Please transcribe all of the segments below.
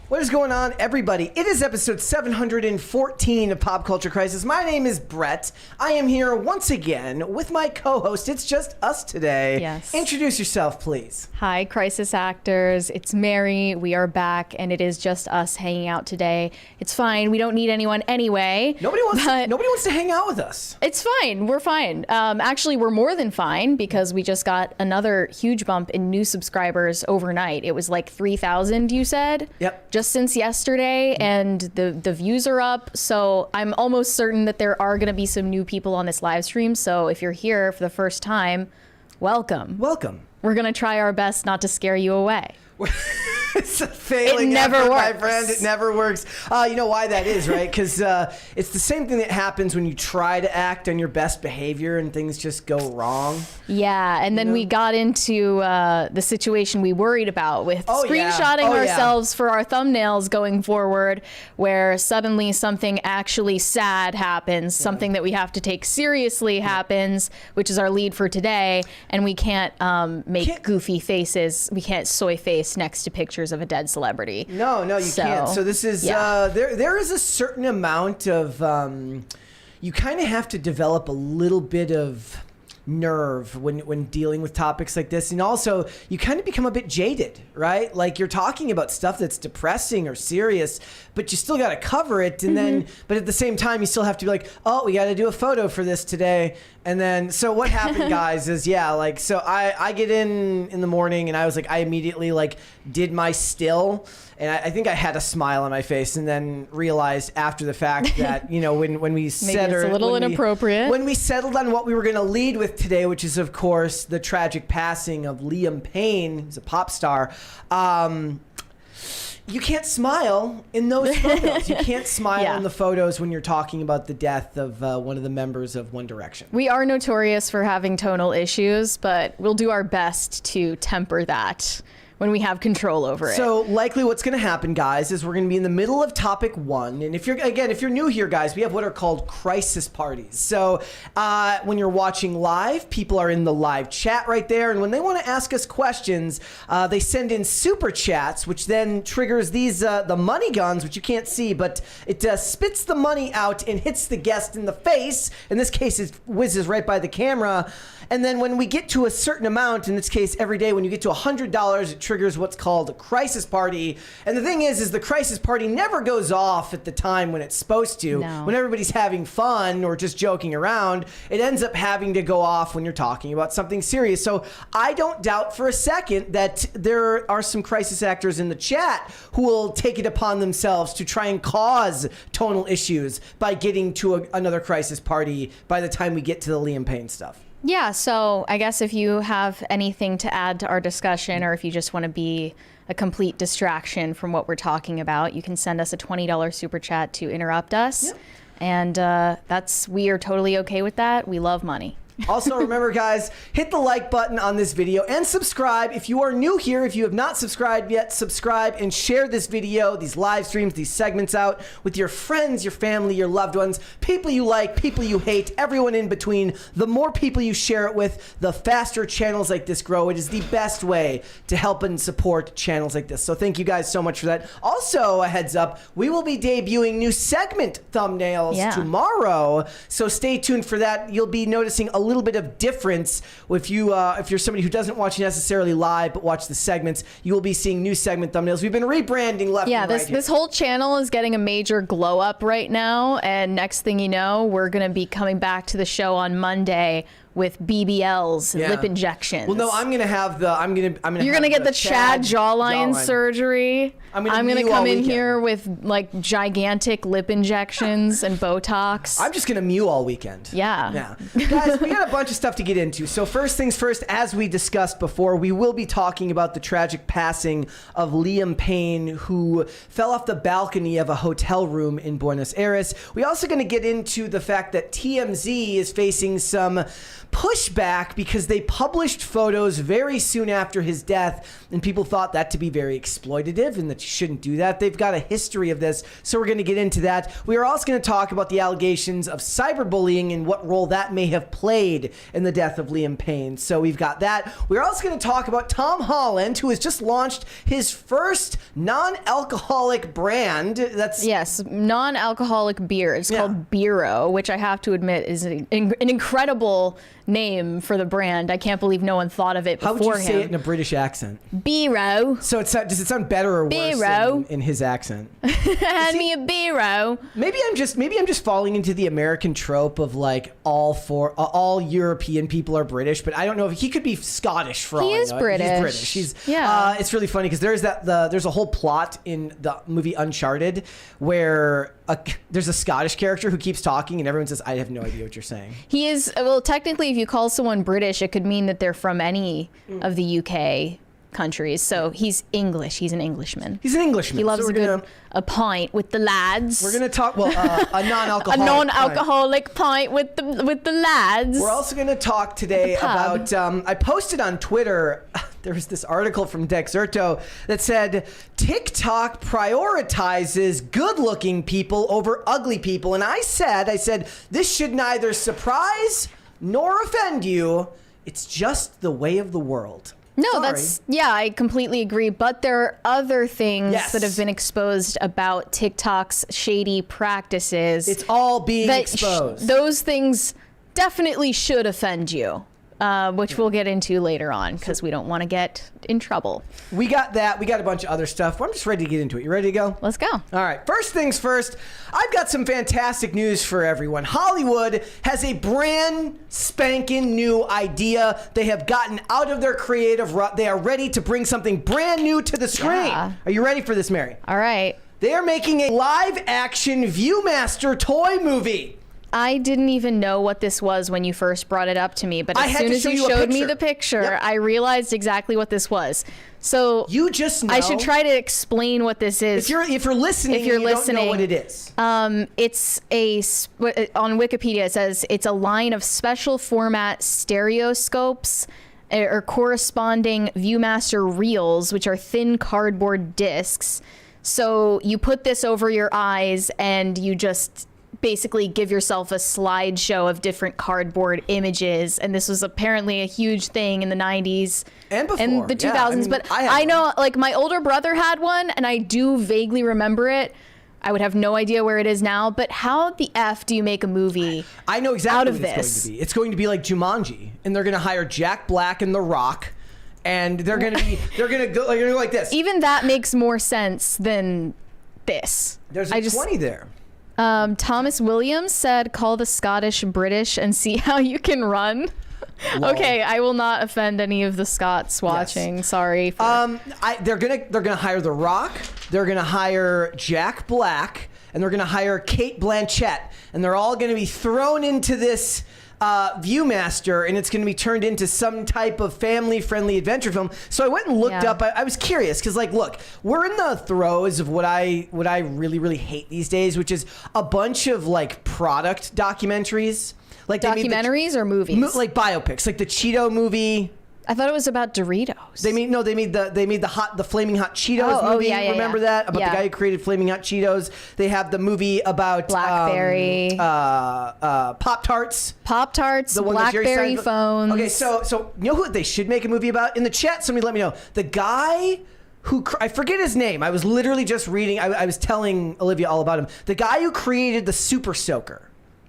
What is going on, everybody? It is episode 714 of Pop Culture Crisis. My name is Brett. I am here once again with my co-host. It's just us today. Yes. Introduce yourself, please. Hi, Crisis Actors. It's Mary. We are back, and it is just us hanging out today. It's fine. We don't need anyone anyway. Nobody wants to hang out with us. It's fine. We're fine. Actually, we're more than fine because we just got another huge bump in new subscribers overnight. It was like 3,000, you said? Yep. Just since yesterday, and the views are up. So I'm almost certain that there are going to be some new people on this live stream. So if you're here for the first time, welcome. Welcome. We're going to try our best not to scare you away. It's a failing It never effort, works. my friend. It never works. You know why that is, right? Because it's the same thing that happens when you try to act on your best behavior and things just go wrong. Yeah, and then we got into the situation we worried about with screenshotting yeah. ourselves for our thumbnails going forward, where suddenly something actually sad happens, something that we have to take seriously happens, which is our lead for today, and we can't make goofy faces. We can't soy face next to pictures of a dead celebrity. No, you can't. So this is there is a certain amount of you kind of have to develop a little bit of nerve when dealing with topics like this, and also you kind of become a bit jaded, right? Like you're talking about stuff that's depressing or serious, but you still got to cover it, and then but at the same time you still have to be like, oh, we got to do a photo for this today. And then so what happened, guys, is so I get in the morning, and I was like, I immediately did my still, and I think I had a smile on my face, and then realized after the fact that when we said it's a little inappropriate when we settled on what we were going to lead with today, which is of course the tragic passing of Liam Payne, who's a pop star. You can't smile in those photos. You can't smile in the photos when you're talking about the death of one of the members of One Direction. We are notorious for having tonal issues, but we'll do our best to temper that when we have control over it. So likely what's going to happen, guys, is we're going to be in the middle of topic one. And if you're new here, guys, we have what are called crisis parties. So when you're watching live, people are in the live chat right there. And when they want to ask us questions, they send in Superchats, which then triggers these, the money guns, which you can't see, but it spits the money out and hits the guest in the face. In this case, it whizzes right by the camera. And then when we get to a certain amount, in this case, every day, when you get to $100, it triggers what's called a crisis party. And the thing is the crisis party never goes off at the time when it's supposed to. No. When everybody's having fun or just joking around, it ends up having to go off when you're talking about something serious. So I don't doubt for a second that there are some crisis actors in the chat who will take it upon themselves to try and cause tonal issues by getting to another crisis party by the time we get to the Liam Payne stuff. Yeah, so I guess if you have anything to add to our discussion, or if you just want to be a complete distraction from what we're talking about, you can send us a $20 super chat to interrupt us. Yep. And we are totally okay with that. We love money. Also, remember, guys, hit the like button on this video and subscribe. If you are new here, if you have not subscribed yet, subscribe and share this video, these live streams, these segments out with your friends, your family, your loved ones, people you like, people you hate, everyone in between. The more people you share it with, the faster channels like this grow. It is the best way to help and support channels like this. So thank you guys so much for that. Also, a heads up, we will be debuting new segment thumbnails tomorrow. So stay tuned for that. You'll be noticing a little bit of difference if you're somebody who doesn't watch necessarily live but watch the segments. You will be seeing new segment thumbnails. We've been rebranding left and right. This whole channel is getting a major glow up right now, and next thing you know, we're going to be coming back to the show on Monday with BBLs, lip injections. Well, no, you're gonna get the Chad jawline surgery. I'm gonna come in here with gigantic lip injections and Botox. I'm just gonna mew all weekend. Yeah. Guys, we got a bunch of stuff to get into. So first things first, as we discussed before, we will be talking about the tragic passing of Liam Payne, who fell off the balcony of a hotel room in Buenos Aires. We're also gonna get into the fact that TMZ is facing some pushback because they published photos very soon after his death, and people thought that to be very exploitative and that you shouldn't do that. They've got a history of this, so we're going to get into that. We are also going to talk about the allegations of cyberbullying and what role that may have played in the death of Liam Payne. So we've got that. We're also going to talk about Tom Holland, who has just launched his first non-alcoholic brand. Yes, non-alcoholic beer. It's called PYRO, which I have to admit is an incredible name for the brand. I can't believe no one thought of it before him. How would you say it in a British accent? PYRO. So does it sound better or worse in his accent? Hand me a PYRO. Maybe I'm just falling into the American trope of like all European people are British, but I don't know if he could be Scottish for all I know. He is British. He's British. It's really funny because there's a whole plot in the movie Uncharted where there's a Scottish character who keeps talking and everyone says, I have no idea what you're saying. He is, well, technically, if you call someone British, it could mean that they're from any of the UK countries. So he's English. He's an Englishman. He's an Englishman. He loves a pint with the lads. We're gonna talk a non-alcoholic a non-alcoholic pint with the lads. We're also gonna talk today about. I posted on Twitter. There was this article from Dexerto that said TikTok prioritizes good-looking people over ugly people, and I said this should neither surprise nor offend you. It's just the way of the world. No, I completely agree. But there are other things that have been exposed about TikTok's shady practices. It's all being exposed. Those things definitely should offend you. Which we'll get into later on because we don't want to get in trouble. We got that. We got a bunch of other stuff. I'm just ready to get into it. You ready to go? Let's go. All right. First things first, I've got some fantastic news for everyone. Hollywood has a brand spanking new idea. They have gotten out of their creative rut. They are ready to bring something brand new to the screen. Yeah. Are you ready for this, Mary? All right. They are making a live-action Viewmaster toy movie. I didn't even know what this was when you first brought it up to me, but as soon as you showed me the picture, I realized exactly what this was. So you just know. I should try to explain what this is. If you're listening, you don't know what it is. It's on Wikipedia it says it's a line of special format stereoscopes or corresponding Viewmaster reels, which are thin cardboard discs. So you put this over your eyes and you just basically give yourself a slideshow of different cardboard images, and this was apparently a huge thing in the 90s and before, and the 2000s. But I know, like, my older brother had one, and I do vaguely remember it. I would have no idea where it is now, but how the F do you make a movie I know exactly out of what this? It's going to be. It's going to be like Jumanji, and they're going to hire Jack Black and The Rock, and they're going to go like this. Even that makes more sense than this. There's a 20 there. Thomas Williams said, call the Scottish British and see how you can run. Okay, I will not offend any of the Scots watching. Yes. Sorry. They're gonna hire The Rock. They're gonna hire Jack Black, and they're gonna hire Cate Blanchett, and they're all gonna be thrown into this Viewmaster, and it's going to be turned into some type of family-friendly adventure film. So I went and looked up. I was curious because, like, look, we're in the throes of what I really, really hate these days, which is a bunch of like product documentaries. Like documentaries or movies? Like biopics, like the Cheeto movie. I thought it was about Doritos. They made the Flaming Hot Cheetos movie. Remember that about the guy who created Flaming Hot Cheetos? They have the movie about BlackBerry, Pop-Tarts, the BlackBerry phones. Okay, so you know who they should make a movie about? In the chat, somebody let me know. The guy who I forget his name. I was literally just reading. I was telling Olivia all about him. The guy who created the Super Soaker.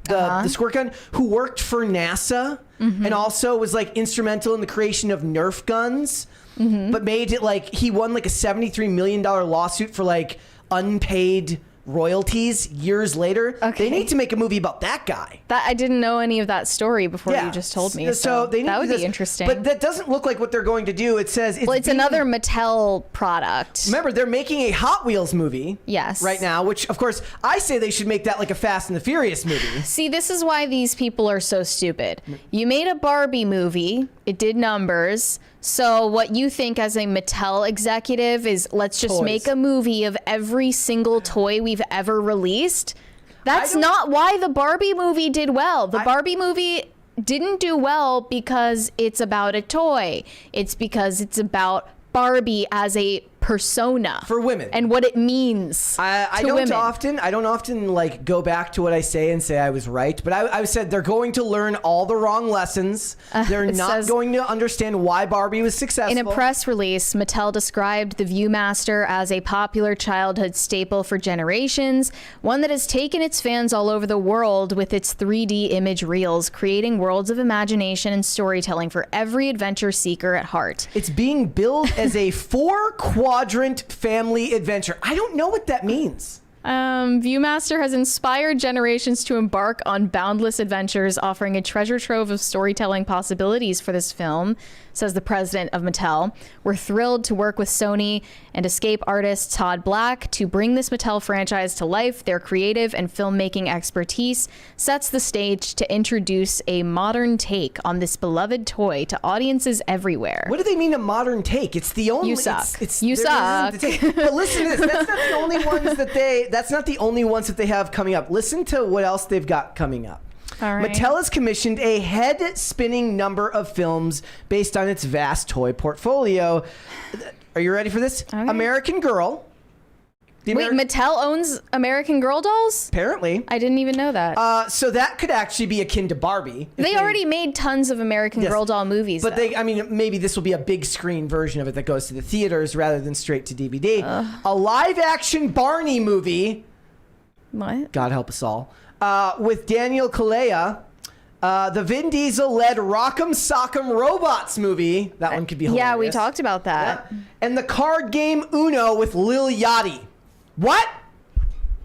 The squirt gun, who worked for NASA and also was like instrumental in the creation of Nerf guns, but made it like he won like a $73 million lawsuit for like unpaid royalties years later. They need to make a movie about that guy. I didn't know any of that story before you just told me. So they need that would be interesting. But that doesn't look like what they're going to do. It says it's another Mattel product. Remember, they're making a Hot Wheels movie. Yes. Right now, which of course I say they should make that like a Fast and the Furious movie. See, this is why these people are so stupid. You made a Barbie movie. It did numbers. So what you think as a Mattel executive is let's just make a movie of every single toy we've ever released. That's not why the Barbie movie did well. The Barbie movie didn't do well because it's about a toy. It's because it's about Barbie as a persona for women and what it means I to don't women. often like go back to what I say and say I was right, but I said they're going to learn all the wrong lessons. They're not going to understand why Barbie was successful. In a press release, Mattel described the Viewmaster as a popular childhood staple for generations, one that has taken its fans all over the world with its 3D image reels, creating worlds of imagination and storytelling for every adventure seeker at heart. It's being billed as a 4-quadrant family adventure. I don't know what that means. Viewmaster has inspired generations to embark on boundless adventures, offering a treasure trove of storytelling possibilities for this film, says the president of Mattel. We're thrilled to work with Sony and escape artist Todd Black to bring this Mattel franchise to life. Their creative and filmmaking expertise sets the stage to introduce a modern take on this beloved toy to audiences everywhere. What do they mean a modern take? It's the only... You suck. You suck. But listen to this. That's not the only ones that they... That's not the only ones that they have coming up. Listen to what else they've got coming up. All right. Mattel has commissioned a head-spinning number of films based on its vast toy portfolio. Are you ready for this? Okay. American Girl. Wait, Mattel owns American Girl dolls? Apparently. I didn't even know that. So that could actually be akin to Barbie. They already made tons of American Girl doll movies. But maybe this will be a big screen version of it that goes to the theaters rather than straight to DVD. A live-action Barney movie. What? God help us all. With Daniel Kaluuya. The Vin Diesel-led Rock'em Sock'em Robots movie. That one could be hilarious. Yeah, we talked about that. Yeah. And the card game Uno with Lil Yachty. What?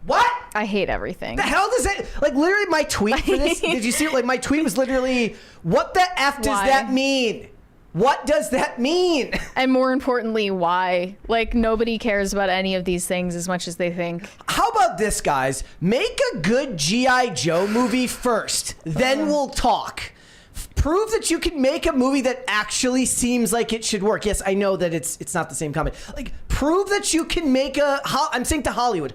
What? I hate everything. The hell does that... Like, literally, my tweet for this... Did you see it? Like, my tweet was literally, what the F does that mean? What does that mean? And more importantly, why? Like, nobody cares about any of these things as much as they think. How about this, guys? Make a good G.I. Joe movie first. Then we'll talk. Prove that you can make a movie that actually seems like it should work. Yes, I know that it's not the same comedy. Like, prove that you can make I'm saying to Hollywood,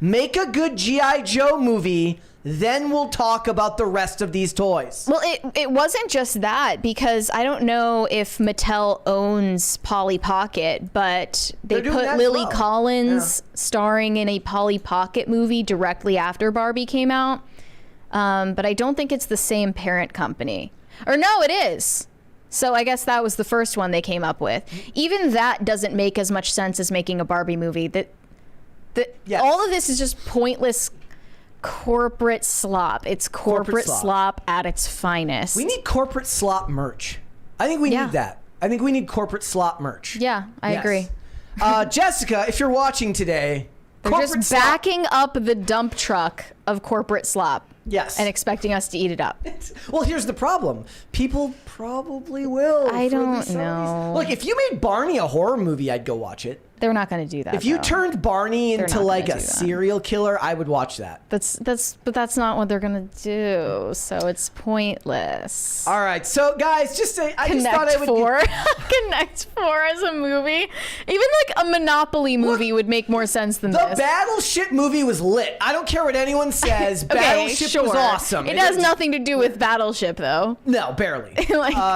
make a good G.I. Joe movie, then we'll talk about the rest of these toys. Well, it wasn't just that, because I don't know if Mattel owns Polly Pocket, but they put Lily Collins starring in a Polly Pocket movie directly after Barbie came out. But I don't think it's the same parent company. Or no, it is. So I guess that was the first one they came up with. Even that doesn't make as much sense as making a Barbie movie. All of this is just pointless corporate slop. It's corporate slop at its finest. We need corporate slop merch. I think we need that. I think we need corporate slop merch. Yeah, I agree. Jessica, if you're watching today, they're just backing up the dump truck of corporate slop. Yes. And expecting us to eat it up. Well, here's the problem. People probably will. I don't know. Look, if you made Barney a horror movie, I'd go watch it. They're not going to do that. If you turned Barney into like a serial killer, I would watch that. But that's not what they're going to do. So it's pointless. All right. So guys, I just thought I would Connect 4 as a movie. Even like a Monopoly movie would make more sense than this. The Battleship movie was lit. I don't care what anyone says. Battleship was awesome. It has nothing to do with Battleship though. No, barely.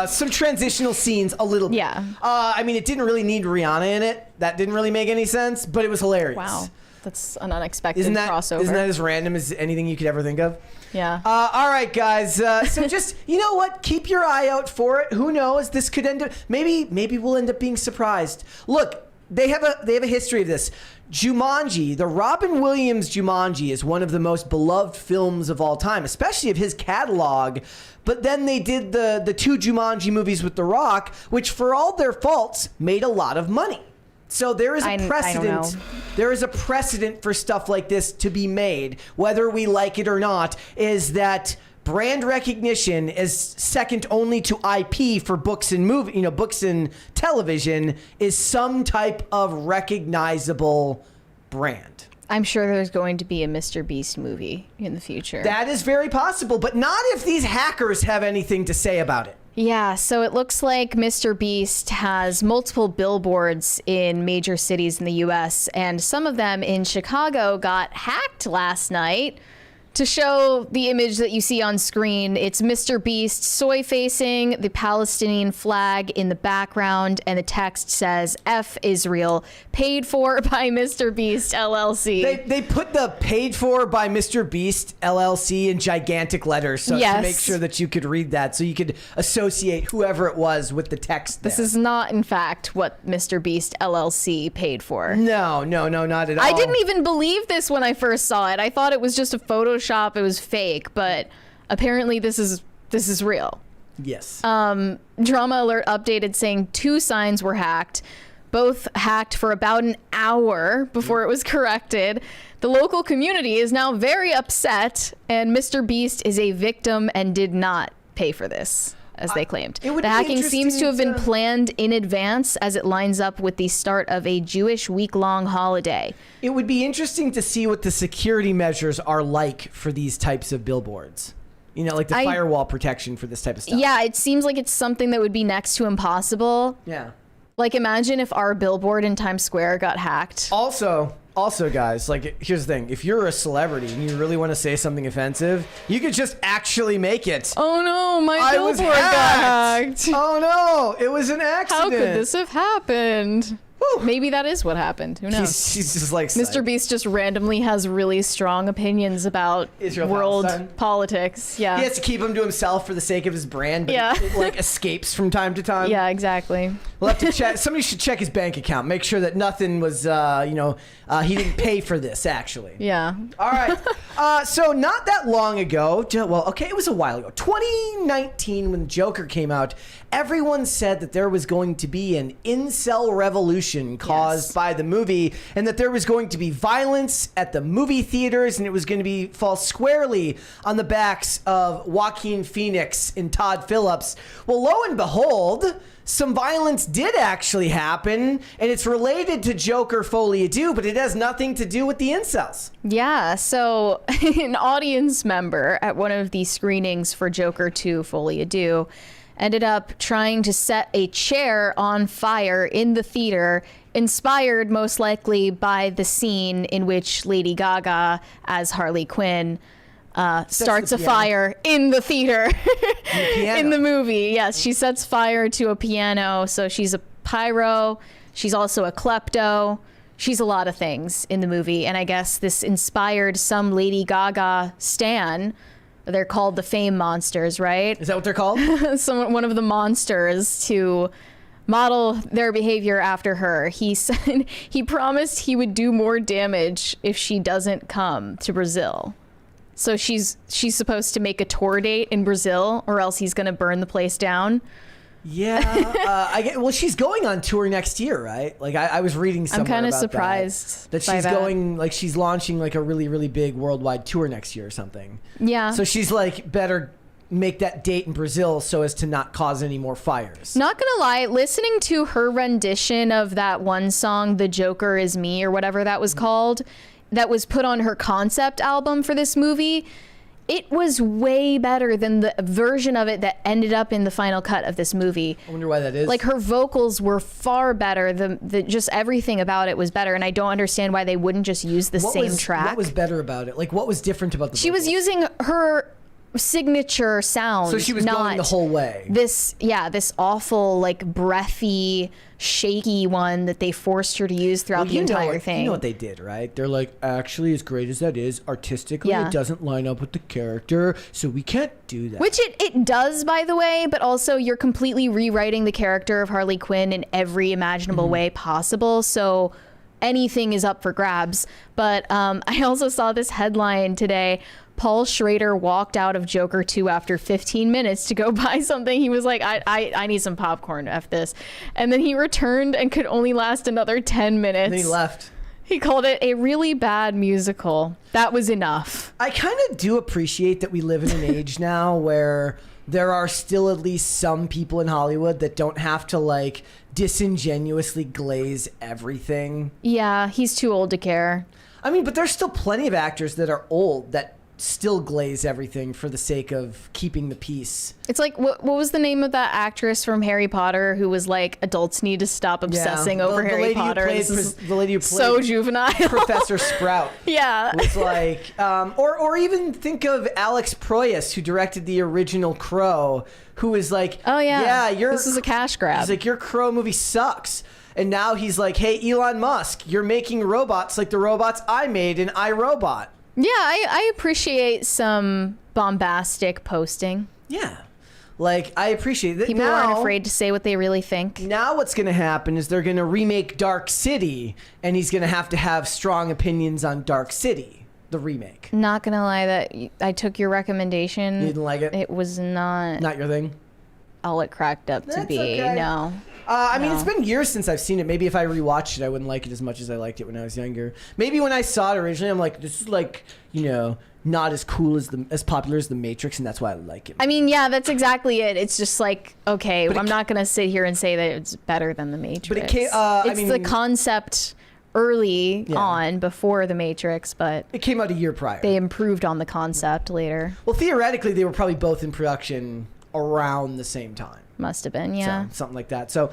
Some transitional scenes a little bit. Yeah. I mean, it didn't really need Rihanna in it. That didn't really make any sense, but it was hilarious. Wow. That's an unexpected crossover. Isn't that as random as anything you could ever think of? Yeah. All right, guys. So just, you know what? Keep your eye out for it. Who knows? This could end up... Maybe we'll end up being surprised. Look, they have a history of this. Jumanji, the Robin Williams Jumanji is one of the most beloved films of all time, especially of his catalog. But then they did the 2 Jumanji movies with The Rock, which for all their faults made a lot of money. So there is a precedent. There is a precedent for stuff like this to be made, whether we like it or not, is that brand recognition is second only to IP for books and books and television is some type of recognizable brand. I'm sure there's going to be a MrBeast movie in the future. That is very possible, but not if these hackers have anything to say about it. Yeah, so it looks like MrBeast has multiple billboards in major cities in the US, and some of them in Chicago got hacked last night. To show the image that you see on screen, it's MrBeast soy facing the Palestinian flag in the background, and the text says F Israel, paid for by MrBeast LLC. They put the paid for by MrBeast LLC in gigantic letters to make sure that you could read that, so you could associate whoever it was with the text there. This is not, in fact, what MrBeast LLC paid for. No, not at all. I didn't even believe this when I first saw it. I thought it was just a Photoshop. It was fake, but apparently this is real. Yes. Drama Alert updated saying 2 signs were hacked, both hacked for about an hour before it was corrected. The local community is now very upset, and MrBeast is a victim and did not pay for this, as they claimed. The hacking seems to have been planned in advance, as it lines up with the start of a Jewish week-long holiday. It would be interesting to see what the security measures are like for these types of billboards. You know, like the firewall protection for this type of stuff. Yeah, it seems like it's something that would be next to impossible. Yeah. Like, imagine if our billboard in Times Square got hacked. Also, guys, like, here's the thing. If you're a celebrity and you really want to say something offensive, you could just actually make it. Oh no, my billboard got hacked. Oh no, it was an accident. How could this have happened? Whew. Maybe that is what happened. Who knows? She's just like, MrBeast just randomly has really strong opinions about world politics. Yeah. He has to keep them to himself for the sake of his brand, but it like escapes from time to time. Yeah, exactly. We'll have to check. Somebody should check his bank account. Make sure that nothing was, he didn't pay for this, actually. Yeah. All right. So not that long ago, it was a while ago. 2019, when Joker came out, everyone said that there was going to be an incel revolution caused by the movie, and that there was going to be violence at the movie theaters, and it was going to fall squarely on the backs of Joaquin Phoenix and Todd Phillips. Well, lo and behold, some violence did actually happen, and it's related to Joker Folie à Deux, but it has nothing to do with the incels. Yeah, so an audience member at one of the screenings for Joker 2 Folie à Deux ended up trying to set a chair on fire in the theater, inspired most likely by the scene in which Lady Gaga, as Harley Quinn, starts a fire in the theater in the movie. Yes, she sets fire to a piano. So she's a pyro. She's also a klepto. She's a lot of things in the movie. And I guess this inspired some Lady Gaga stan. They're called the Fame Monsters, right? Is that what they're called? One of the monsters to model their behavior after her. He said he promised he would do more damage if she doesn't come to Brazil. So she's supposed to make a tour date in Brazil, or else he's going to burn the place down. Yeah, well, she's going on tour next year, right? Like I was reading somewhere. I'm kind of surprised that she's going, like she's launching like a really, really big worldwide tour next year or something. Yeah. So she's like, better make that date in Brazil so as to not cause any more fires. Not gonna lie, listening to her rendition of that one song, "The Joker Is Me" or whatever that was called, that was put on her concept album for this movie, it was way better than the version of it that ended up in the final cut of this movie. I wonder why that is. Like, her vocals were far better. Just everything about it was better, and I don't understand why they wouldn't just use the same track. What was better about it? Like, what was different about the vocals? She was using her signature sound. So she was going the whole way. This awful, like, breathy, shaky one that they forced her to use throughout the entire thing. You know what they did, right? They're like, actually, as great as that is, artistically, it doesn't line up with the character, so we can't do that. Which it does, by the way, but also you're completely rewriting the character of Harley Quinn in every imaginable way possible, so anything is up for grabs. But I also saw this headline today. Paul Schrader walked out of Joker 2 after 15 minutes to go buy something. He was like, I need some popcorn, F this. And then he returned and could only last another 10 minutes. And then he left. He called it a really bad musical. That was enough. I kind of do appreciate that we live in an age now where there are still at least some people in Hollywood that don't have to, like, disingenuously glaze everything. Yeah, he's too old to care. I mean, but there's still plenty of actors that are old that still glaze everything for the sake of keeping the peace. It's like, what was the name of that actress from Harry Potter who was like, adults need to stop obsessing over Harry Potter? The lady who played so juvenile. Professor Sprout. Yeah. Was like, or even think of Alex Proyas, who directed the original Crow, who is like, oh yeah, this is a cash grab. He's like, your Crow movie sucks. And now he's like, hey, Elon Musk, you're making robots like the robots I made in iRobot. Yeah, I appreciate some bombastic posting. Yeah. Like, I appreciate that. People now, aren't afraid to say what they really think. Now what's going to happen is they're going to remake Dark City, and he's going to have strong opinions on Dark City, the remake. Not going to lie, that I took your recommendation. You didn't like it? It was not your thing? All it cracked up to be. Okay. No. I mean, it's been years since I've seen it. Maybe if I rewatched it, I wouldn't like it as much as I liked it when I was younger. Maybe when I saw it originally, I'm like, this is like, not as cool as popular as The Matrix, and that's why I like it. I mean, yeah, that's exactly it. It's just like, okay, I'm not going to sit here and say that it's better than The Matrix. But it came, it's the concept early on before The Matrix, but it came out a year prior. They improved on the concept later. Well, theoretically, they were probably both in production around the same time. Must have been, yeah. So, something like that. So,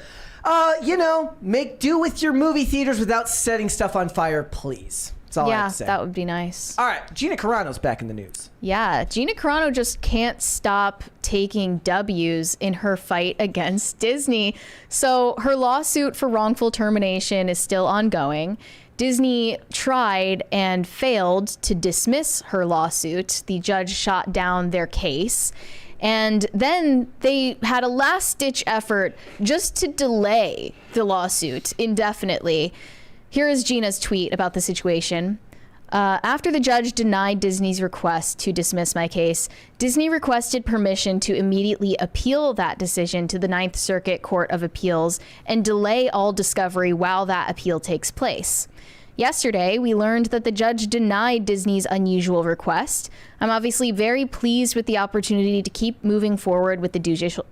make do with your movie theaters without setting stuff on fire, please. That's all I have to say. That would be nice. All right, Gina Carano's back in the news. Yeah, Gina Carano just can't stop taking W's in her fight against Disney. So her lawsuit for wrongful termination is still ongoing. Disney tried and failed to dismiss her lawsuit. The judge shot down their case. And then they had a last-ditch effort just to delay the lawsuit indefinitely. Here is Gina's tweet about the situation. After the judge denied Disney's request to dismiss my case, Disney requested permission to immediately appeal that decision to the Ninth Circuit Court of Appeals and delay all discovery while that appeal takes place. Yesterday, we learned that the judge denied Disney's unusual request. I'm obviously very pleased with the opportunity to keep moving forward with the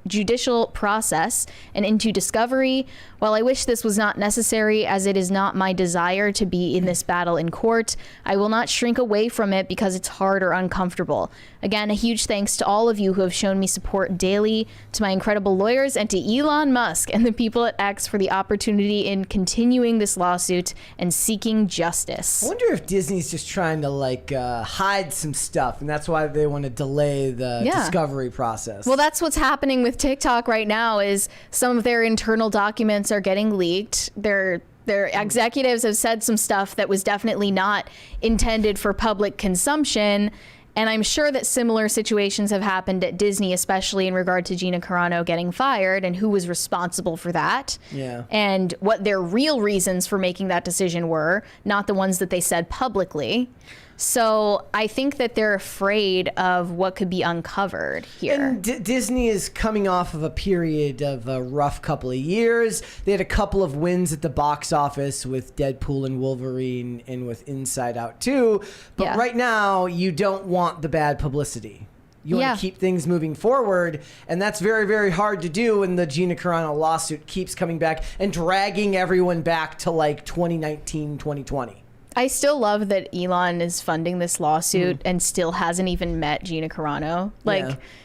judicial process and into discovery. While I wish this was not necessary, as it is not my desire to be in this battle in court, I will not shrink away from it because it's hard or uncomfortable. Again, a huge thanks to all of you who have shown me support daily, to my incredible lawyers, and to Elon Musk and the people at X for the opportunity in continuing this lawsuit and seeking justice. I wonder if Disney's just trying to hide some stuff, and that's why they want to delay the discovery process. Well, that's what's happening with TikTok right now. Is some of their internal documents are getting leaked. Their executives have said some stuff that was definitely not intended for public consumption. And I'm sure that similar situations have happened at Disney, especially in regard to Gina Carano getting fired and who was responsible for that. Yeah. And what their real reasons for making that decision were, not the ones that they said publicly. So I think that they're afraid of what could be uncovered here. And Disney is coming off of a period of a rough couple of years. They had a couple of wins at the box office with Deadpool and Wolverine and with Inside Out 2. But right now, you don't want the bad publicity. You want to keep things moving forward, and that's very, very hard to do when the Gina Carano lawsuit keeps coming back and dragging everyone back to 2019, 2020. I still love that Elon is funding this lawsuit and still hasn't even met Gina Carano.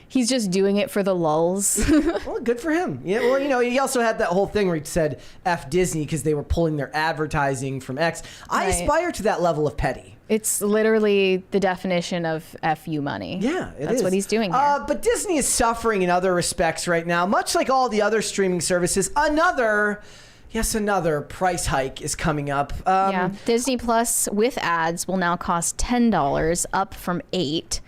He's just doing it for the lulz. Well, good for him. Yeah. Well, he also had that whole thing where he said F Disney because they were pulling their advertising from X. I aspire to that level of petty. It's literally the definition of FU money. Yeah, That's what he's doing here. But Disney is suffering in other respects right now, much like all the other streaming services. Another price hike is coming up. Disney Plus with ads will now cost $10, up from $8.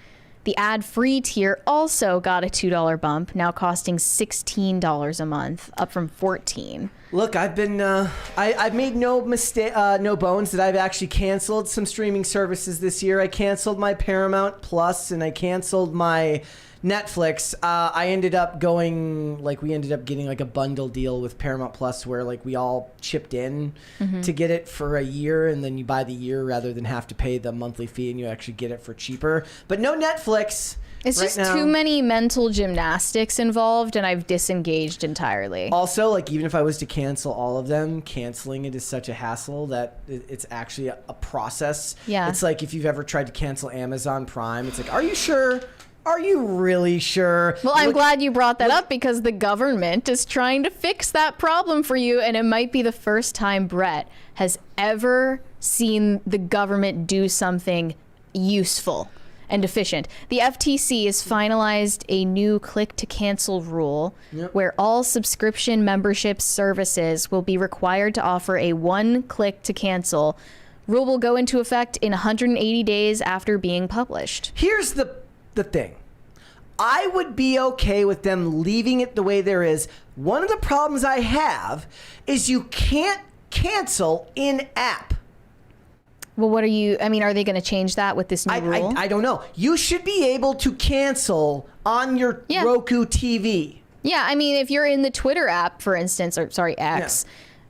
The ad-free tier also got a $2 bump, now costing $16 a month, up from $14. Look, I've been I've made no bones that I've actually canceled some streaming services this year. I canceled my Paramount Plus and I canceled my Netflix. I ended up getting a bundle deal with Paramount Plus where we all chipped in to get it for a year, and then you buy the year rather than have to pay the monthly fee, and you actually get it for cheaper. But no Netflix. It's right just now. too many mental gymnastics involved, and I've disengaged entirely. Also, like, even if I was to cancel all of them, canceling it is such a hassle that it's actually a process. Yeah. It's like if you've ever tried to cancel Amazon Prime, it's like, are you sure? Are you really sure? Well, I'm glad you brought that up because the government is trying to fix that problem for you, and it might be the first time Brett has ever seen the government do something useful and efficient. The FTC has finalized a new click-to-cancel rule where all subscription membership services will be required to offer a one-click-to-cancel. Rule will go into effect in 180 days after being published. Here's the thing. I would be okay with them leaving it the way there is. One of the problems I have is you can't cancel in-app. Well, what are you, I mean, are they going to change that with this new rule? I don't know. You should be able to cancel on your Yeah. Roku TV. Yeah, I mean, if you're in the Twitter app, for instance, or sorry, X,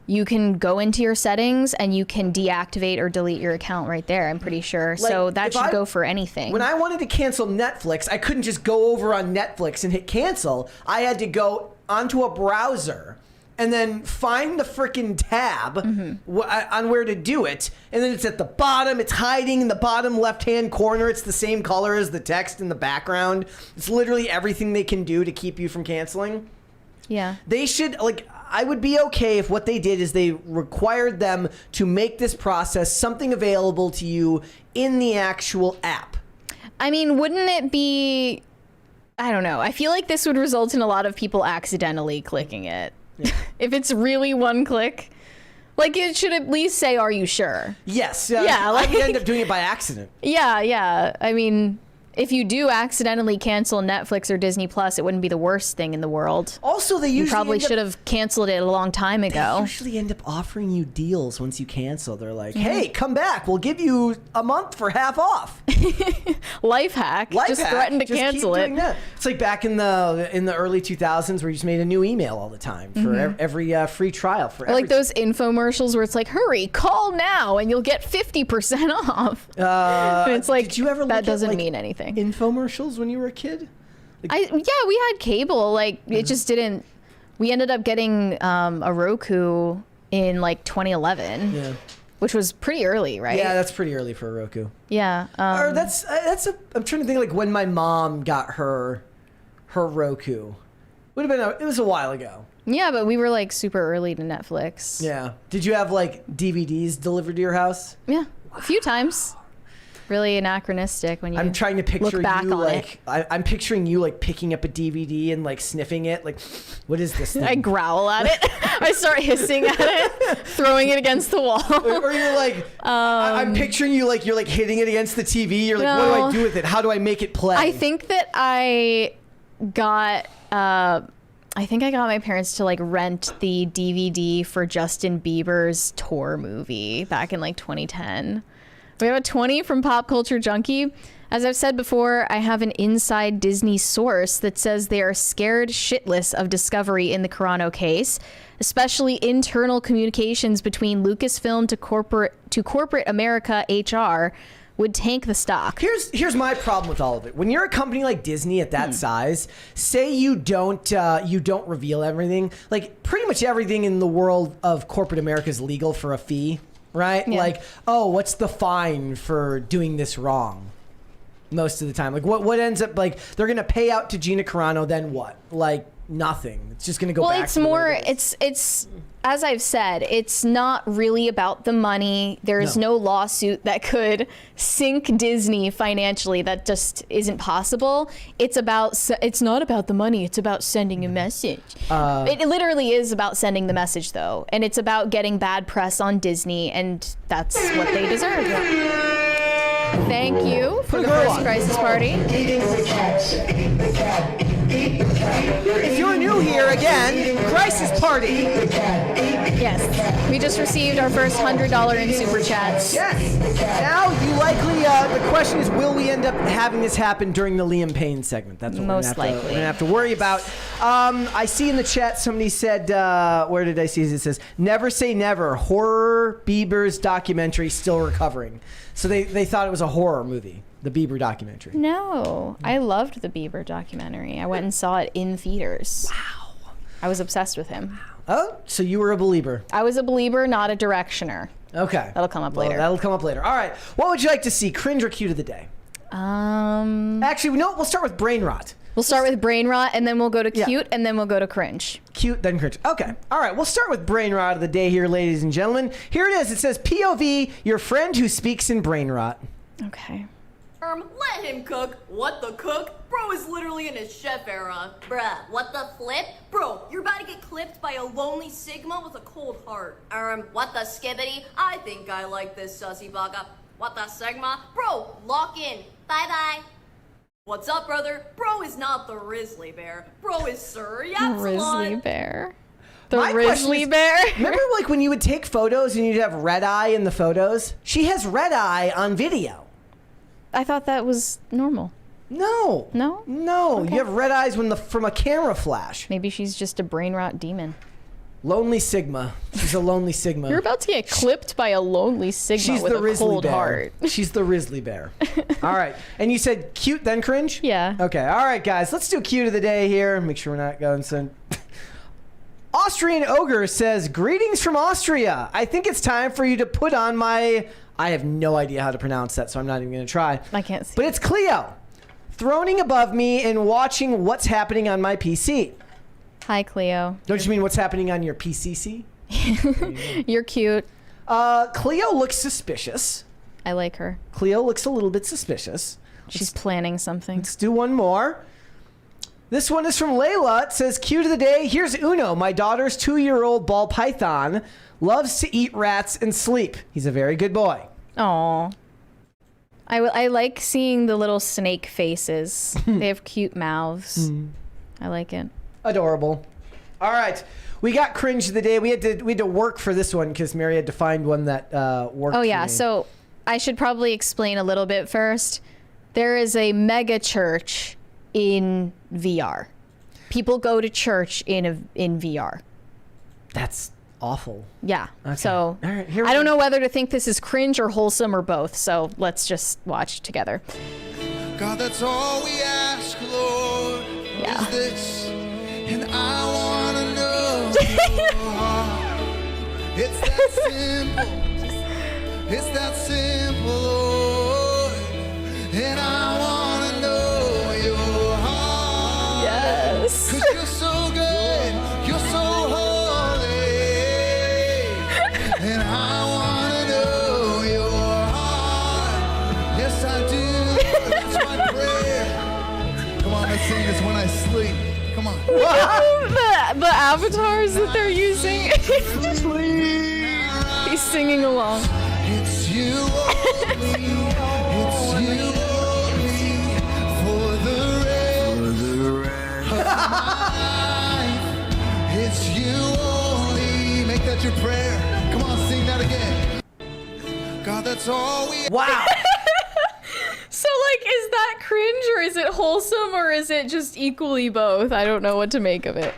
you can go into your settings and you can deactivate or delete your account right there, I'm pretty sure. So that should go for anything. When I wanted to cancel Netflix, I couldn't just go over on Netflix and hit cancel. I had to go onto a browser and then find the freaking tab on where to do it. And then it's at the bottom. It's hiding in the bottom left-hand corner. It's the same color as the text in the background. It's literally everything they can do to keep you from canceling. Yeah. They should, like, I would be okay if what they did is they required them to make this process something available to you in the actual app. I mean, wouldn't it be, I don't know. I feel like this would result in a lot of people accidentally clicking it. Yeah. If it's really one click. Like, it should at least say, are you sure? Yes. Yeah, like, I would end up doing it by accident. Yeah. I mean, if you do accidentally cancel Netflix or Disney Plus, it wouldn't be the worst thing in the world. Also, they usually you probably should have canceled it a long time ago. They usually end up offering you deals once you cancel. They're like, hey, come back. We'll give you a month for half off. Life hack. Just threaten to cancel it. That. It's like back in the early 2000s where you just made a new email all the time for every free trial. For like those infomercials where it's like, hurry, call now and you'll get 50% off. And it's like, did you ever that doesn't mean anything. Infomercials when you were a kid? Yeah, we had cable. Like, it just didn't. We ended up getting a Roku in like 2011. Yeah. Which was pretty early, right? Yeah, that's pretty early for a Roku. Yeah. Or I'm trying to think, like, when my mom got her Roku. It was a while ago. Yeah, but we were like super early to Netflix. Yeah. Did you have like DVDs delivered to your house? Yeah, a few times. Really anachronistic when you I'm trying to picture look back you on like it. I'm picturing you like picking up a DVD and like sniffing it, like, what is this thing? I growl at it. I start hissing at it, throwing it against the wall. Or you're like, I'm picturing you like you're like hitting it against the TV. You're like, what do I do with it? How do I make it play? I think that I got my parents to like rent the DVD for Justin Bieber's tour movie back in like 2010. We have a 20 from Pop Culture Junkie. As I've said before, I have an inside Disney source that says they are scared shitless of discovery in the Carano case, especially internal communications between Lucasfilm to corporate America HR would tank the stock. Here's my problem with all of it. When you're a company like Disney at that size, say you don't reveal everything. Like, pretty much everything in the world of corporate America is legal for a fee. Right? Yeah. Like, oh, what's the fine for doing this wrong? Most of the time. Like, what ends up, like, they're going to pay out to Gina Carano, then what? Like, nothing. It's just going to go back it's to the more, way it is. it's, as I've said, it's not really about the money. There's no lawsuit that could sink Disney financially. That just isn't possible. It's not about the money. It's about sending a message. It literally is about sending the message, though. And it's about getting bad press on Disney, and that's what they deserve. Thank you for the first crisis party. If you're new here, again, crisis party. Yes, we just received our first $100 in super chats. Yes. Now, you likely, the question is, will we end up having this happen during the Liam Payne segment? That's what most likely. We're going to have to worry about. I see in the chat somebody said, where did I see this? It says, never say never. Horror Bieber's documentary still recovering. So they thought it was a horror movie. The Bieber documentary. No, I loved the Bieber documentary. I went and saw it in theaters. Wow. I was obsessed with him. Oh, so you were a believer. I was a believer, not a directioner. Okay. That'll come up later. That'll come up later. All right. What would you like to see? Cringe or cute of the day? Actually, no, we'll start with Brainrot. We'll start with Brainrot, and then we'll go to cute, and then we'll go to cringe. Cute, then cringe. Okay. All right. We'll start with Brainrot of the day here, ladies and gentlemen. Here it is. It says, POV, your friend who speaks in Brainrot. Okay. Let him cook. What the cook? Bro is literally in his chef era. Bruh, what the flip? Bro, you're about to get clipped by a lonely Sigma with a cold heart. What the skibbity? I think I like this sussy bugger. What the Sigma? Bro, lock in. Bye-bye. What's up, brother? Bro is not the Risley Bear. Bro is Sir Risley Bear. The My Risley question is, Bear? Remember like when you would take photos and you'd have red eye in the photos? She has red eye on video. I thought that was normal. No. No? No. Okay. You have red eyes from a camera flash. Maybe she's just a Brainrot demon. Lonely Sigma. She's a lonely Sigma. You're about to get clipped by a lonely Sigma She's with the a Risley cold Bear. heart. She's the Risley Bear. All right. And you said cute, then cringe? Yeah. Okay. All right, guys. Let's do cute of the day here. Make sure we're not going some... Austrian Ogre says, greetings from Austria. I think it's time for you to put on my... I have no idea how to pronounce that, so I'm not even going to try. I can't see. But it's Cleo. Throning above me and watching what's happening on my PC. Hi, Cleo. Don't you mean what's happening on your PCC? You're cute. Cleo looks suspicious. I like her. Cleo looks a little bit suspicious. She's planning something. Let's do one more. This one is from Layla. It says, cute of the day. Here's Uno, my daughter's 2-year-old ball python. Loves to eat rats and sleep. He's a very good boy. Aw. I like seeing the little snake faces. They have cute mouths. I like it. Adorable. All right. We got cringe of the day. We had to work for this one because Mary had to find one that worked. Oh, yeah. For me. So I should probably explain a little bit first. There is a mega church in VR. People go to church in VR. That's awful. Yeah. Okay. So All right, here we I don't go. know whether to think this is cringe or wholesome or both. So let's just watch together. God, that's all we ask, Lord. Yeah. Is this, and I wanna know your heart. It's that simple. It's that simple, Lord. And I wanna know your heart. Yes. 'Cause you're so good. You're so holy. And I wanna know your heart. Yes, I do. That's my prayer. Come on, let's sing this when I sleep. Come on. the avatars that they're using. He's singing along. It's you only. It's you only for the rest of my life. It's you only. Make that your prayer. Come on, sing that again. God, that's all we. Wow. So, like, is that cringe or is it wholesome or is it just equally both? I don't know what to make of it.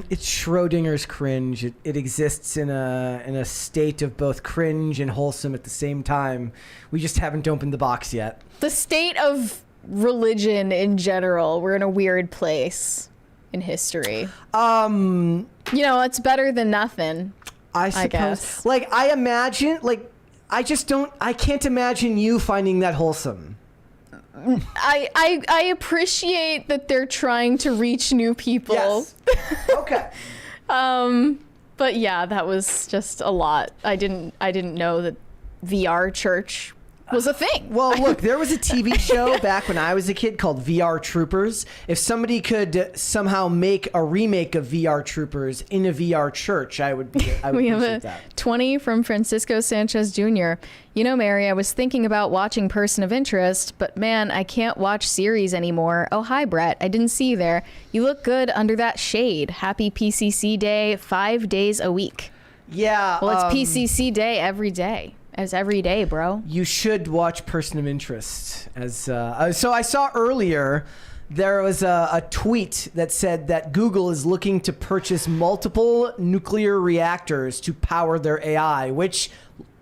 It's Schrodinger's cringe. It exists in a state of both cringe and wholesome at the same time. We just haven't opened the box yet. The state of religion in general, we're in a weird place in history. You know, it's better than nothing. I suppose. guess. Like, I imagine, like, I can't imagine you finding that wholesome. I appreciate that they're trying to reach new people. Yes. Okay. But yeah, that was just a lot. I didn't know that VR church was a thing. Well, look, there was a TV show back when I was a kid called VR Troopers. If somebody could somehow make a remake of VR Troopers in a VR church, I would We have appreciate a that. 20 from Francisco Sanchez Jr. You know, Mary, I was thinking about watching Person of Interest, but man, I can't watch series anymore. Oh, hi, Brett. I didn't see you there. You look good under that shade. Happy PCC Day, 5 days a week. Yeah. Well, it's PCC Day every day. As every day, bro. You should watch Person of Interest. So I saw earlier there was a tweet that said that Google is looking to purchase multiple nuclear reactors to power their AI, which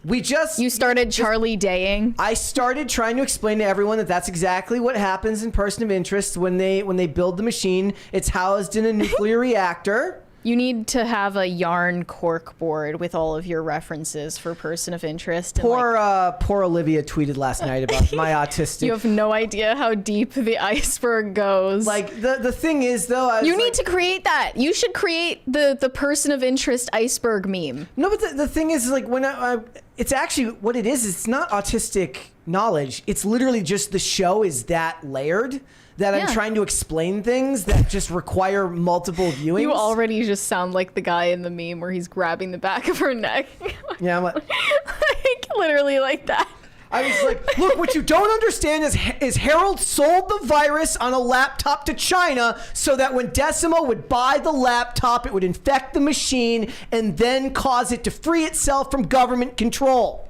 You started Charlie Daying. I started trying to explain to everyone that that's exactly what happens in Person of Interest when they build the machine. It's housed in a nuclear reactor. You need to have a yarn cork board with all of your references for Person of Interest. Poor Olivia tweeted last night about my autistic. You have no idea how deep the iceberg goes. Like the thing is though, you need to create that. You should create the Person of Interest iceberg meme. No, but the thing is, like, when it's actually what it is. It's not autistic knowledge. It's literally just the show is that layered that I'm trying to explain things that just require multiple viewings. You already just sound like the guy in the meme where he's grabbing the back of her neck. Yeah, I'm like, like literally like that. I was like, look, what you don't understand is Harold sold the virus on a laptop to China so that when Decimo would buy the laptop, it would infect the machine and then cause it to free itself from government control.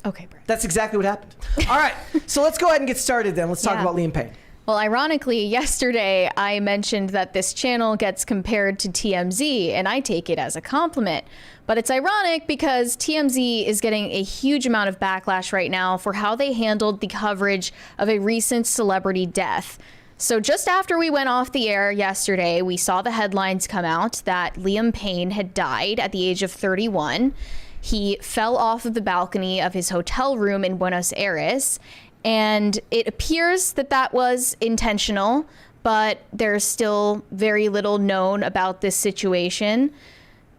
Okay, Brett. That's exactly what happened. All right, so let's go ahead and get started then. Let's talk about Liam Payne. Well, ironically, yesterday I mentioned that this channel gets compared to TMZ, and I take it as a compliment. But it's ironic because TMZ is getting a huge amount of backlash right now for how they handled the coverage of a recent celebrity death. So just after we went off the air yesterday, we saw the headlines come out that Liam Payne had died at the age of 31. He fell off of the balcony of his hotel room in Buenos Aires, and it appears that that was intentional, but there's still very little known about this situation.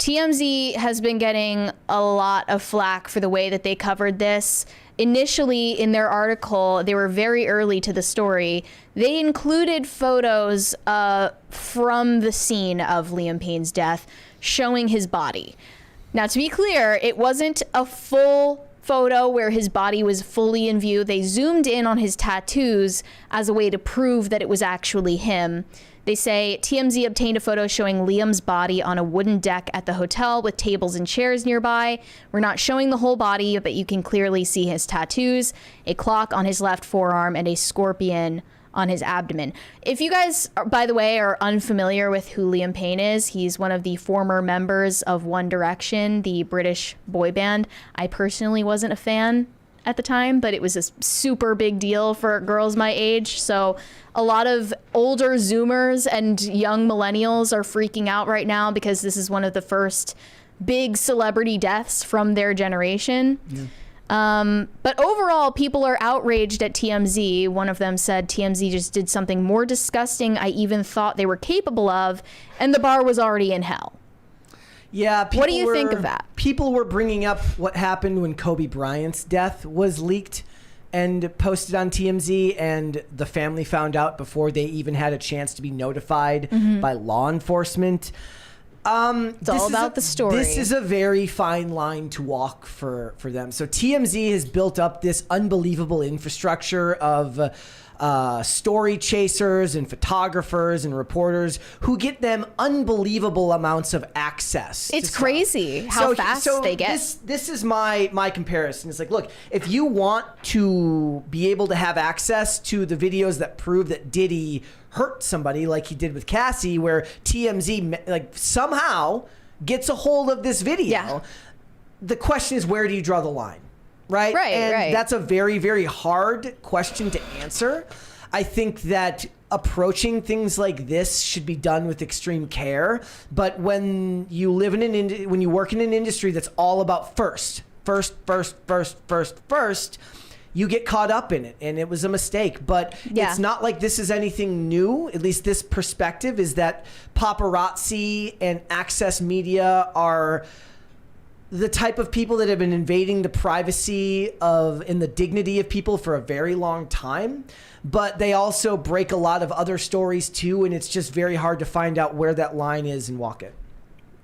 TMZ has been getting a lot of flack for the way that they covered this. Initially, in their article, they were very early to the story. They included photos from the scene of Liam Payne's death showing his body. Now, to be clear, it wasn't a full photo where his body was fully in view. They zoomed in on his tattoos as a way to prove that it was actually him. They say TMZ obtained a photo showing Liam's body on a wooden deck at the hotel with tables and chairs nearby. We're not showing the whole body, but you can clearly see his tattoos, a clock on his left forearm, and a scorpion on his abdomen. If you guys, by the way, are unfamiliar with who Liam Payne is, he's one of the former members of One Direction, the British boy band. I personally wasn't a fan at the time, but it was a super big deal for girls my age. So a lot of older Zoomers and young millennials are freaking out right now because this is one of the first big celebrity deaths from their generation. Yeah. But overall, people are outraged at TMZ. One of them said TMZ just did something more disgusting I even thought they were capable of, and the bar was already in hell. Yeah. What do you think of that? People were bringing up what happened when Kobe Bryant's death was leaked and posted on TMZ, and the family found out before they even had a chance to be notified by law enforcement. It's all about the story. This is a very fine line to walk for them. So TMZ has built up this unbelievable infrastructure of story chasers and photographers and reporters who get them unbelievable amounts of access. It's crazy how fast they get. This is my comparison. It's like, look, if you want to be able to have access to the videos that prove that Diddy hurt somebody like he did with Cassie, where TMZ like somehow gets a hold of this video, the question is, where do you draw the line? Right? And that's a very, very hard question to answer. I think that approaching things like this should be done with extreme care. But when you live in when you work in an industry that's all about first, you get caught up in it, and it was a mistake. But it's not like this is anything new. At least this perspective is that paparazzi and access media are the type of people that have been invading the privacy of and the dignity of people for a very long time. But they also break a lot of other stories too, and it's just very hard to find out where that line is and walk it.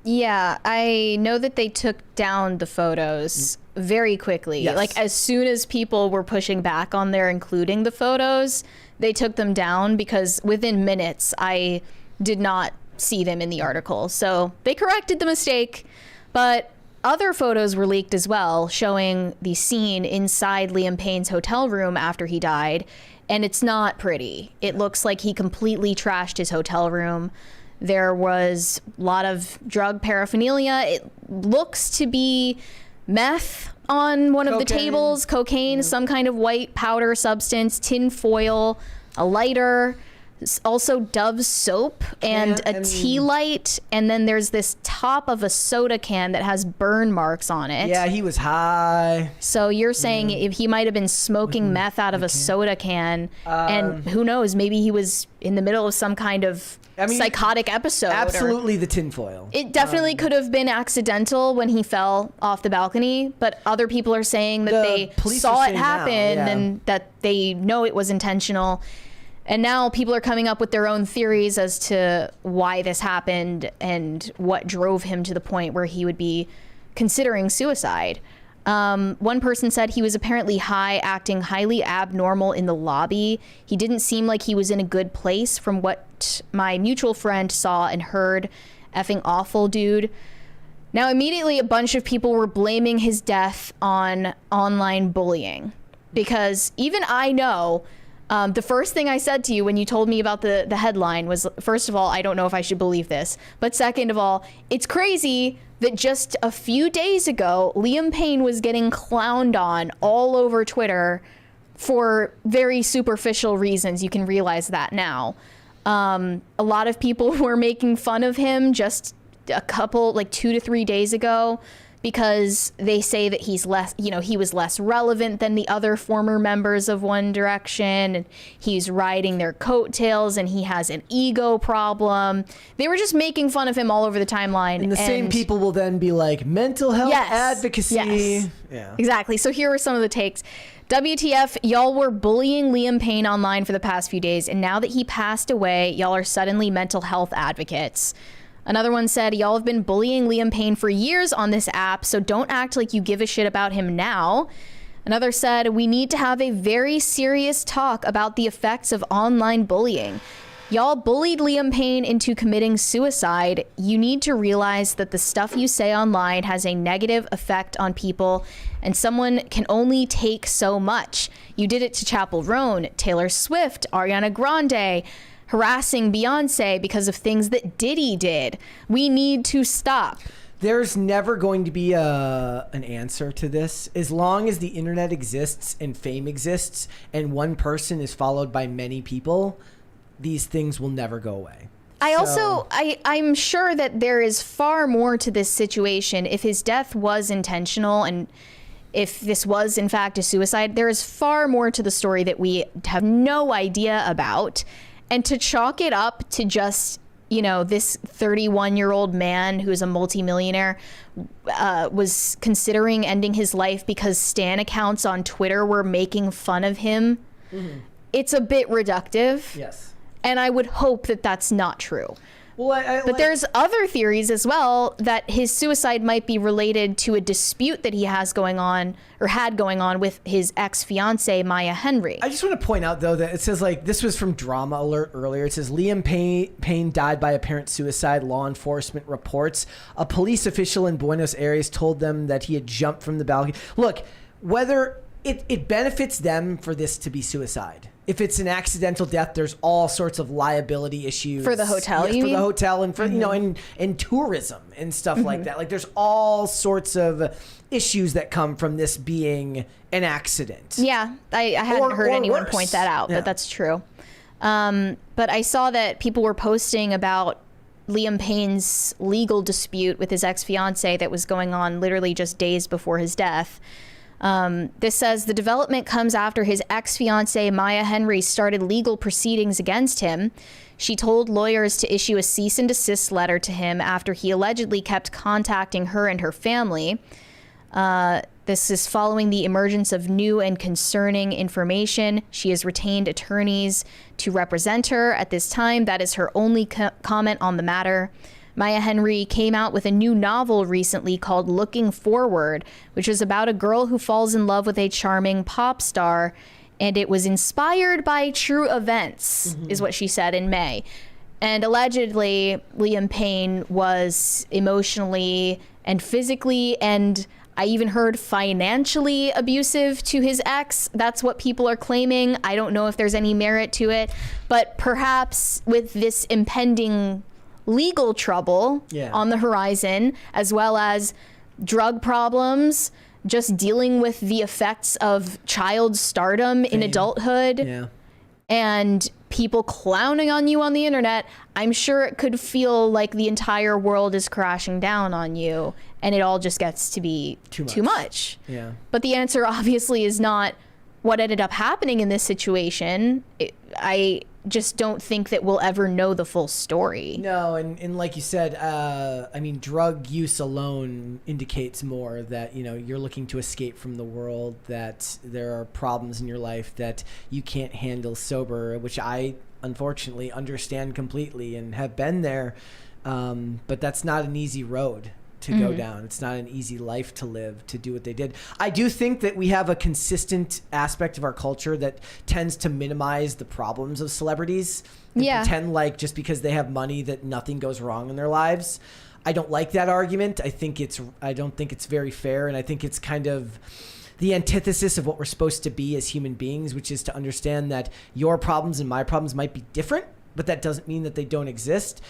Yeah, I know that they took down the photos very quickly. Yes. Like as soon as people were pushing back on their including the photos, they took them down because within minutes I did not see them in the article. So they corrected the mistake, but other photos were leaked as well, showing the scene inside Liam Payne's hotel room after he died, and it's not pretty. It looks like he completely trashed his hotel room. There was a lot of drug paraphernalia. It looks to be meth on one of the Cocaine. tables, cocaine, some kind of white powder substance, tin foil, a lighter, also Dove soap and a tea light, and then there's this top of a soda can that has burn marks on it. Yeah, he was high. So you're saying if he might have been smoking meth out of a soda can, and who knows, maybe he was in the middle of some kind of psychotic episode. Absolutely the tinfoil. It definitely could have been accidental when he fell off the balcony, but other people are saying that they saw it happen and that they know it was intentional. And now people are coming up with their own theories as to why this happened and what drove him to the point where he would be considering suicide. One person said he was apparently high, acting highly abnormal in the lobby. He didn't seem like he was in a good place from what my mutual friend saw and heard. Effing awful, dude. Now, immediately a bunch of people were blaming his death on online bullying, because even I know the first thing I said to you when you told me about the headline was, first of all, I don't know if I should believe this, but second of all, it's crazy that just a few days ago, Liam Payne was getting clowned on all over Twitter for very superficial reasons. You can realize that now. A lot of people were making fun of him just a couple, like 2 to 3 days ago, because they say that he's less, he was less relevant than the other former members of One Direction, and he's riding their coattails, and he has an ego problem. They were just making fun of him all over the timeline. And the same people will then be like, mental health advocacy. Yes. Yeah. Exactly. So here are some of the takes. WTF, y'all were bullying Liam Payne online for the past few days, and now that he passed away, y'all are suddenly mental health advocates. Another one said, y'all have been bullying Liam Payne for years on this app, so don't act like you give a shit about him now. Another said, we need to have a very serious talk about the effects of online bullying. Y'all bullied Liam Payne into committing suicide. You need to realize that the stuff you say online has a negative effect on people, and someone can only take so much. You did it to Chappell Roan, Taylor Swift, Ariana Grande, harassing Beyonce because of things that Diddy did. We need to stop. There's never going to be an answer to this. As long as the internet exists and fame exists and one person is followed by many people, these things will never go away. I'm sure that there is far more to this situation. If his death was intentional and if this was in fact a suicide, there is far more to the story that we have no idea about. And to chalk it up to just, this 31-year-old man who is a multimillionaire was considering ending his life because stan accounts on Twitter were making fun of him, it's a bit reductive. Yes. And I would hope that that's not true. Well, but there's other theories as well that his suicide might be related to a dispute that he has going on or had going on with his ex-fiancée, Maya Henry. I just want to point out, though, that it says, this was from Drama Alert earlier. It says, Liam Payne died by apparent suicide, law enforcement reports. A police official in Buenos Aires told them that he had jumped from the balcony. Look, whether it benefits them for this to be suicide. If it's an accidental death, there's all sorts of liability issues for the hotel. For the hotel and for and tourism and stuff like that. Like there's all sorts of issues that come from this being an accident. Yeah, I hadn't heard anyone point that out, but that's true. But I saw that people were posting about Liam Payne's legal dispute with his ex-fiancée that was going on literally just days before his death. This says the development comes after his ex-fiancée Maya Henry started legal proceedings against him. She told lawyers to issue a cease and desist letter to him after he allegedly kept contacting her and her family. This is following the emergence of new and concerning information. She has retained attorneys to represent her at this time. That is her only comment on the matter. Maya Henry came out with a new novel recently called Looking Forward, which is about a girl who falls in love with a charming pop star, and it was inspired by true events, is what she said in May. And allegedly, Liam Payne was emotionally and physically, and I even heard financially abusive to his ex. That's what people are claiming. I don't know if there's any merit to it, but perhaps with this impending legal trouble on the horizon, as well as drug problems, just dealing with the effects of child stardom in adulthood. Yeah. And people clowning on you on the internet, I'm sure it could feel like the entire world is crashing down on you, and it all just gets to be too much. Yeah. But the answer obviously is not what ended up happening in this situation. I just don't think that we'll ever know the full story. No, and like you said, I mean, drug use alone indicates more that, you know, you're looking to escape from the world, that there are problems in your life that you can't handle sober, which I unfortunately understand completely and have been there. But that's not an easy road to go down. It's not an easy life to live, to do what they did. I do think that we have a consistent aspect of our culture that tends to minimize the problems of celebrities. They pretend like just because they have money that nothing goes wrong in their lives. I don't like that argument. I don't think it's very fair, and I think it's kind of the antithesis of what we're supposed to be as human beings, which is to understand that your problems and my problems might be different, but that doesn't mean that they don't exist.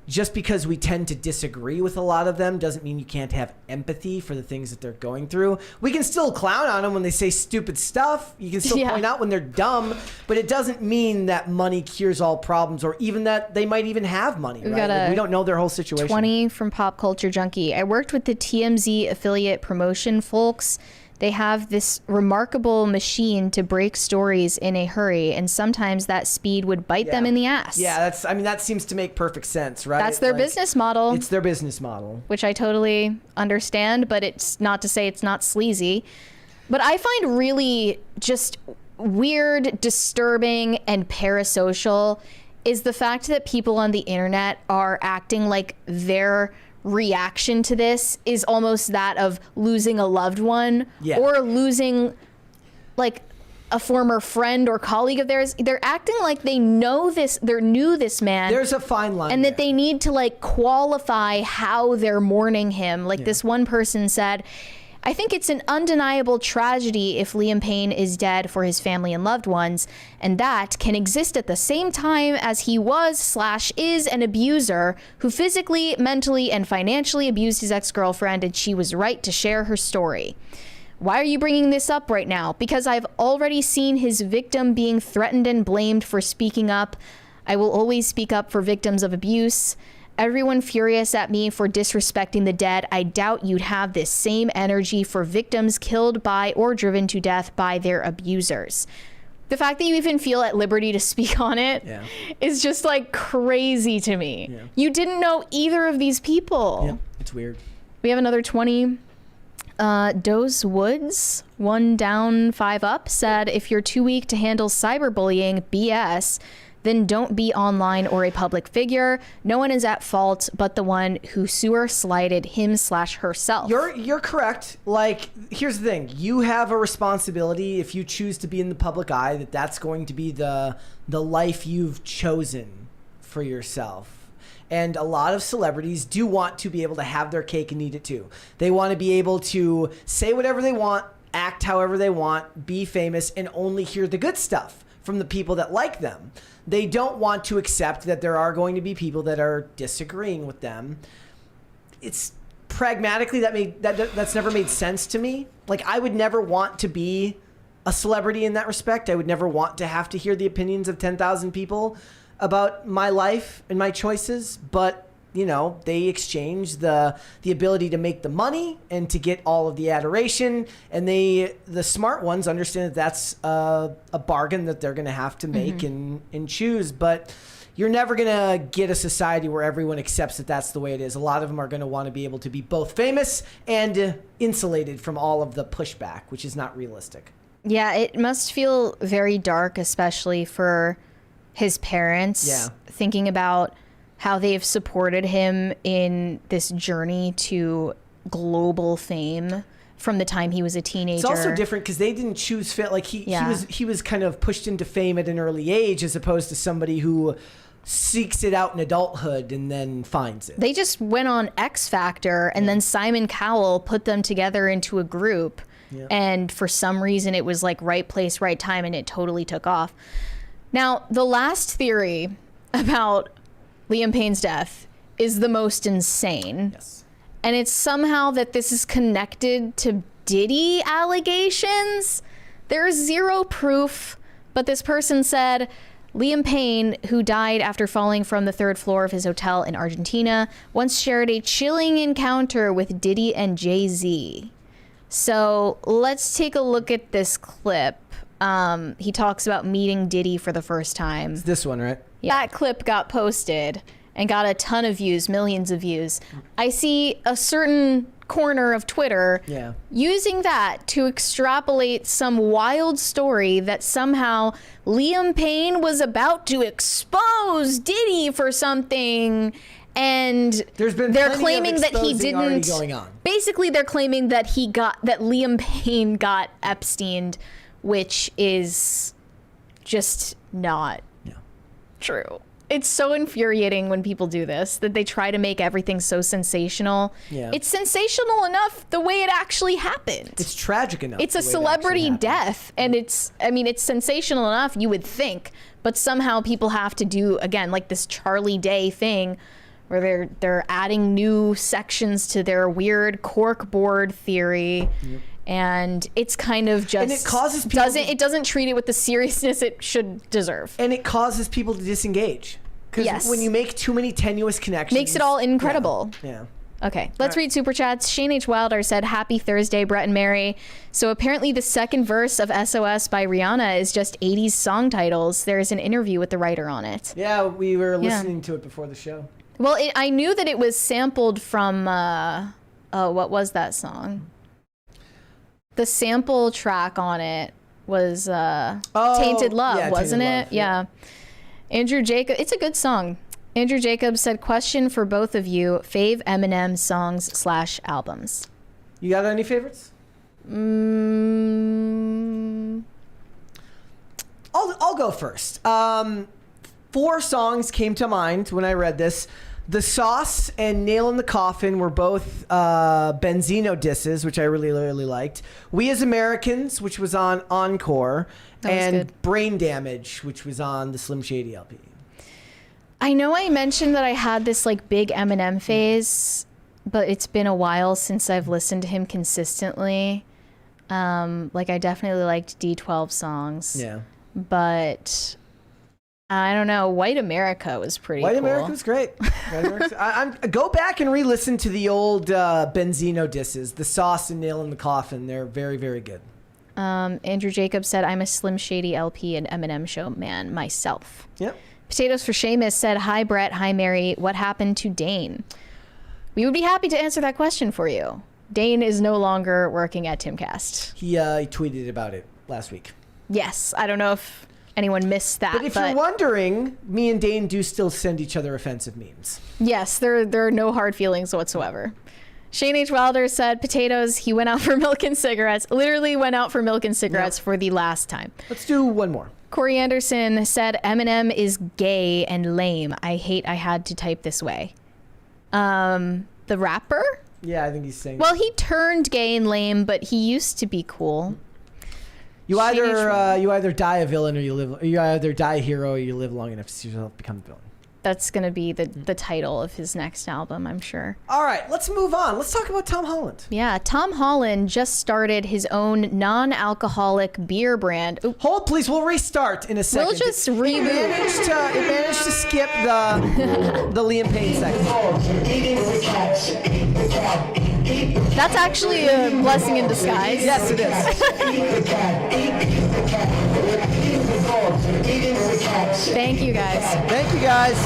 Just because we tend to disagree with a lot of them doesn't mean you can't have empathy for the things that they're going through. We can still clown on them when they say stupid stuff. You can still point out when they're dumb, but it doesn't mean that money cures all problems, or even that they might even have money, right? Like, we don't know their whole situation. 20 from Pop Culture Junkie. I worked with the TMZ affiliate promotion folks. They have this remarkable machine to break stories in a hurry, and sometimes that speed would bite them in the ass. Yeah, that seems to make perfect sense, right? That's their business model. It's their business model. Which I totally understand, but it's not to say it's not sleazy. But I find really just weird, disturbing, and parasocial is the fact that people on the internet are acting like their reaction to this is almost that of losing a loved one or losing like a former friend or colleague of theirs. They're acting like they knew this man. There's a fine line. And that they need to like qualify how they're mourning him. Like this one person said, I think it's an undeniable tragedy if Liam Payne is dead for his family and loved ones, and that can exist at the same time as he was/is an abuser who physically, mentally, and financially abused his ex-girlfriend, and she was right to share her story. Why are you bringing this up right now? Because I've already seen his victim being threatened and blamed for speaking up. I will always speak up for victims of abuse. Everyone furious at me for disrespecting the dead. I doubt you'd have this same energy for victims killed by or driven to death by their abusers. The fact that you even feel at liberty to speak on it is just like crazy to me. Yeah. You didn't know either of these people. Yeah, it's weird. We have another 20. Doze Woods, 1 down, 5 up, said, if you're too weak to handle cyberbullying BS, then don't be online or a public figure. No one is at fault but the one who sewer slighted him/herself. You're correct. Like, here's the thing. You have a responsibility if you choose to be in the public eye, that's going to be the life you've chosen for yourself. And a lot of celebrities do want to be able to have their cake and eat it too. They want to be able to say whatever they want, act however they want, be famous, and only hear the good stuff from the people that like them. They don't want to accept that there are going to be people that are disagreeing with them. It's pragmatically that's never made sense to me. Like, I would never want to be a celebrity in that respect. I would never want to have to hear the opinions of 10,000 people about my life and my choices, but you know, they exchange the ability to make the money and to get all of the adoration, and the smart ones understand that that's a bargain that they're going to have to make and choose. But you're never going to get a society where everyone accepts that that's the way it is. A lot of them are going to want to be able to be both famous and insulated from all of the pushback, which is not realistic. Yeah, it must feel very dark, especially for his parents, thinking about how they've supported him in this journey to global fame from the time he was a teenager. It's also different because they didn't choose fame. Like he was kind of pushed into fame at an early age, as opposed to somebody who seeks it out in adulthood and then finds it. They just went on X Factor, and then Simon Cowell put them together into a group. Yeah. And for some reason it was like right place, right time, and it totally took off. Now, the last theory about Liam Payne's death is the most insane. Yes. and it's somehow that this is connected to Diddy allegations. There is zero proof, but this person said Liam Payne, who died after falling from the 3rd floor of his hotel in Argentina, once shared a chilling encounter with Diddy and Jay-Z. So let's take a look at this clip. He talks about meeting Diddy for the first time. It's this one, right? Yeah. That clip got posted and got a ton of views, millions of views. I see a certain corner of Twitter using that to extrapolate some wild story that somehow Liam Payne was about to expose Diddy for something, and they're claiming that he didn't. Going on. Basically, they're claiming that Liam Payne got Epsteined, which is just not true. It's so infuriating when people do this, that they try to make everything so sensational. Yeah. It's sensational enough the way it actually happened. It's tragic enough. It's a celebrity death, and it's sensational enough, you would think, but somehow people have to do, again, like this Charlie Day thing where they're adding new sections to their weird cork board theory. Yep. And it's kind of just, and it causes people it doesn't treat it with the seriousness it should deserve. And it causes people to disengage. Because when you make too many tenuous connections, makes it all incredible. Yeah. Okay, let's read Super Chats. Shane H. Wilder said, "Happy Thursday, Brett and Mary." So apparently the second verse of SOS by Rihanna is just 80s song titles. There is an interview with the writer on it. Yeah, we were listening to it before the show. Well, I knew that it was sampled from, what was that song? The sample track on it was Tainted Love, wasn't it? Love, yeah. Andrew Jacob, it's a good song. Andrew Jacobs said, question for both of you, fave Eminem songs / albums. You got any favorites? I'll go first. 4 songs came to mind when I read this. The Sauce and Nail in the Coffin were both Benzino disses, which I really, really liked. We As Americans, which was on Encore, and Brain Damage, which was on the Slim Shady LP. I know I mentioned that I had this like big Eminem phase, but it's been a while since I've listened to him consistently. Like I definitely liked D12 songs. Yeah. But I don't know. White America was pretty cool. White America was great. Go back and re-listen to the old Benzino disses, The Sauce and Nail in the Coffin. They're very, very good. Andrew Jacobs said, I'm a Slim Shady LP and Eminem show man myself. Yep. Potatoes for Seamus said, hi, Brett. Hi, Mary. What happened to Dane? We would be happy to answer that question for you. Dane is no longer working at Timcast. He tweeted about it last week. Yes. I don't know if anyone missed that. But if you're wondering, me and Dane do still send each other offensive memes. Yes, there are no hard feelings whatsoever. Shane H. Wilder said, potatoes, he went out for milk and cigarettes. Literally went out for milk and cigarettes for the last time. Let's do one more. Corey Anderson said, Eminem is gay and lame. I hate I had to type this way. The rapper? Yeah, I think he's saying. Well, he turned gay and lame, but he used to be cool. You either die a villain or you live. You either die a hero or you live long enough to see yourself become a villain. That's going to be the title of his next album, I'm sure. All right, let's move on. Let's talk about Tom Holland. Yeah, Tom Holland just started his own non-alcoholic beer brand. Oop. Hold, please. We'll restart in a second. We'll just reboot. It managed to skip the Liam Payne segment. That's actually a blessing in disguise. Yes, it is. Thank you, guys. Thank you, guys.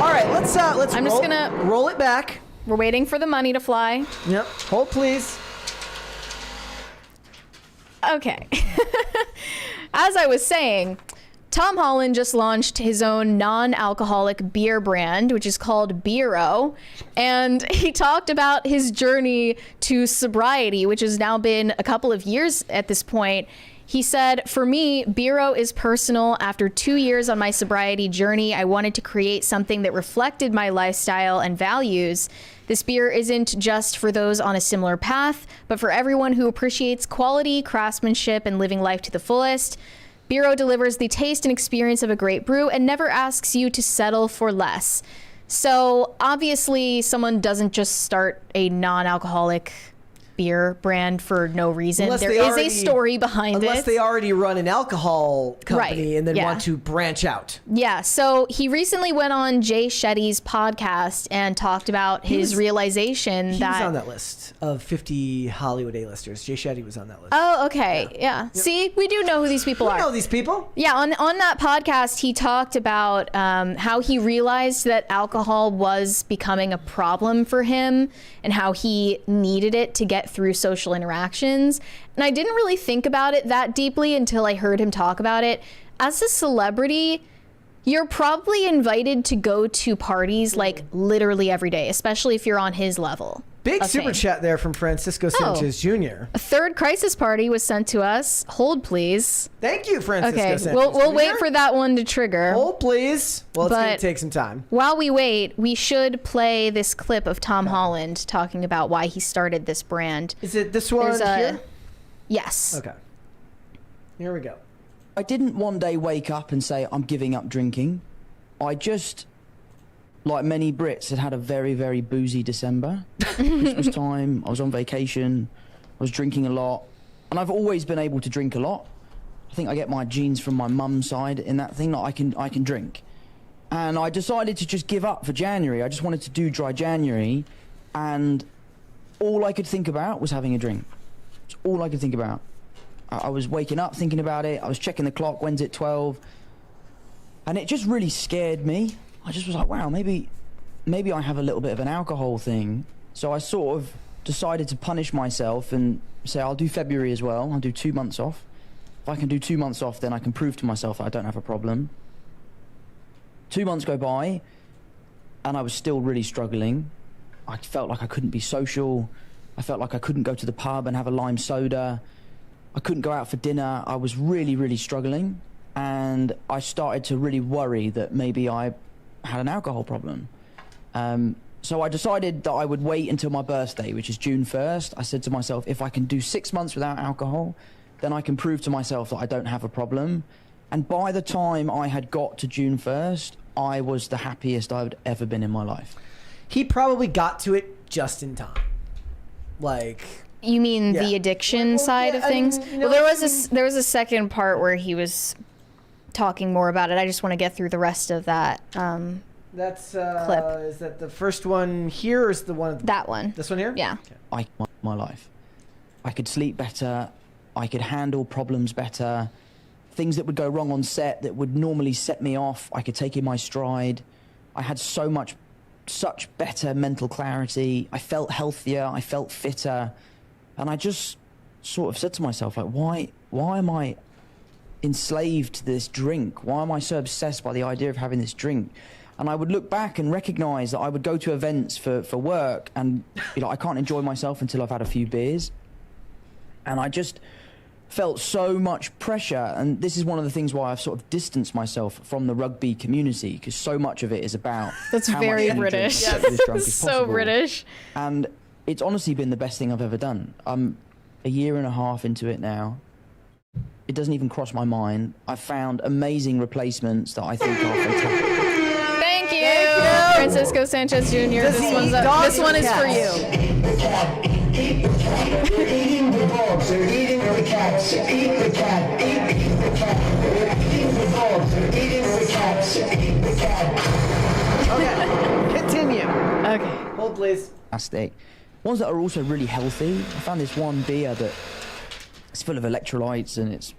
All right, let's just gonna roll it back. We're waiting for the money to fly. Yep. Hold, please. Okay. As I was saying, Tom Holland just launched his own non-alcoholic beer brand, which is called PYRO, and he talked about his journey to sobriety, which has now been a couple of years at this point. He said, for me, PYRO is personal. After 2 years on my sobriety journey, I wanted to create something that reflected my lifestyle and values. This beer isn't just for those on a similar path, but for everyone who appreciates quality, craftsmanship, and living life to the fullest. PYRO delivers the taste and experience of a great brew and never asks you to settle for less. So obviously someone doesn't just start a non-alcoholic beer brand for no reason. Unless There they is already- a story behind Unless it. they already run an alcohol company Right, and then yeah. want to branch out. Yeah, so he recently went on Jay Shetty's podcast and talked about his realization He that was on that list of 50 Hollywood A-listers. Jay Shetty was on that list. Oh, okay. Yeah. See, we do know who these people I are. know these people. Yeah, on that podcast, he talked about how he realized that alcohol was becoming a problem for him and how he needed it to get through social interactions. And I didn't really think about it that deeply until I heard him talk about it. As a celebrity, you're probably invited to go to parties like literally every day, especially if you're on his level. Big of super fame. chat there from Francisco Sanchez Jr. A third crisis party was sent to us. Hold, please. Thank you, Francisco Okay, Sanchez we'll Jr. wait for that one to trigger. Hold, please. Well, it's going to But- take some time. While we wait, we should play this clip of Tom Holland talking about why he started this brand. Is it this one There's a- here? Yes. Okay. Here we go. I didn't one day wake up and say, I'm giving up drinking. I just, like many Brits, had a very, very boozy December. Christmas time, I was on vacation, I was drinking a lot. And I've always been able to drink a lot. I think I get my genes from my mum's side in that thing that I can drink. And I decided to just give up for January. I just wanted to do dry January. And all I could think about was having a drink. It's all I could think about. I was waking up thinking about it. I was checking the clock. When's it 12? And it just really scared me. I just was like, wow, maybe I have a little bit of an alcohol thing. So I sort of decided to punish myself and say, I'll do February as well. I'll do 2 months off. If I can do 2 months off, then I can prove to myself that I don't have a problem. 2 months go by, and I was still really struggling. I felt like I couldn't be social. I felt like I couldn't go to the pub and have a lime soda. I couldn't go out for dinner. I was really, really struggling. And I started to really worry that maybe I had an alcohol problem. So I decided that I would wait until my birthday, which is June 1st. I said to myself, if I can do 6 months without alcohol, then I can prove to myself that I don't have a problem. And by the time I had got to June 1st, I was the happiest I'd ever been in my life. He probably got to it just in time. Like... You mean Yeah. the addiction Well, side yeah, of I things? mean, you know, Well, I mean- there was a second part where he was talking more about it. I just want to get through the rest of that. That's Clip. Is that the first one here, or is the one at the That one. This one here? Yeah. My life. I could sleep better. I could handle problems better. Things that would go wrong on set that would normally set me off, I could take in my stride. I had such better mental clarity. I felt healthier. I felt fitter. And I just sort of said to myself, like, why am I enslaved to this drink? Why am I so obsessed by the idea of having this drink? And I would look back and recognize that I would go to events for work and I can't enjoy myself until I've had a few beers. And I just felt so much pressure. And this is one of the things why I've sort of distanced myself from the rugby community, because so much of it is about That's how very much energy British. to get this drunk as So possible. British. And it's honestly been the best thing I've ever done. I'm a year and a half into it now. It doesn't even cross my mind. I've found amazing replacements that I think are fantastic. Thank you, Francisco Sanchez Jr. Does he eat This dogs one or is for cats? you. Eat the cat, eat the cat. They're eating the dogs, they're eating the cats. Eat the cat, eat the cat. They're eating the dogs, they're eating the cats. Eat the cat. Okay. Continue. Okay. Hold, please. Fantastic. Ones that are also really healthy. I found this one beer that it's full of electrolytes and it's,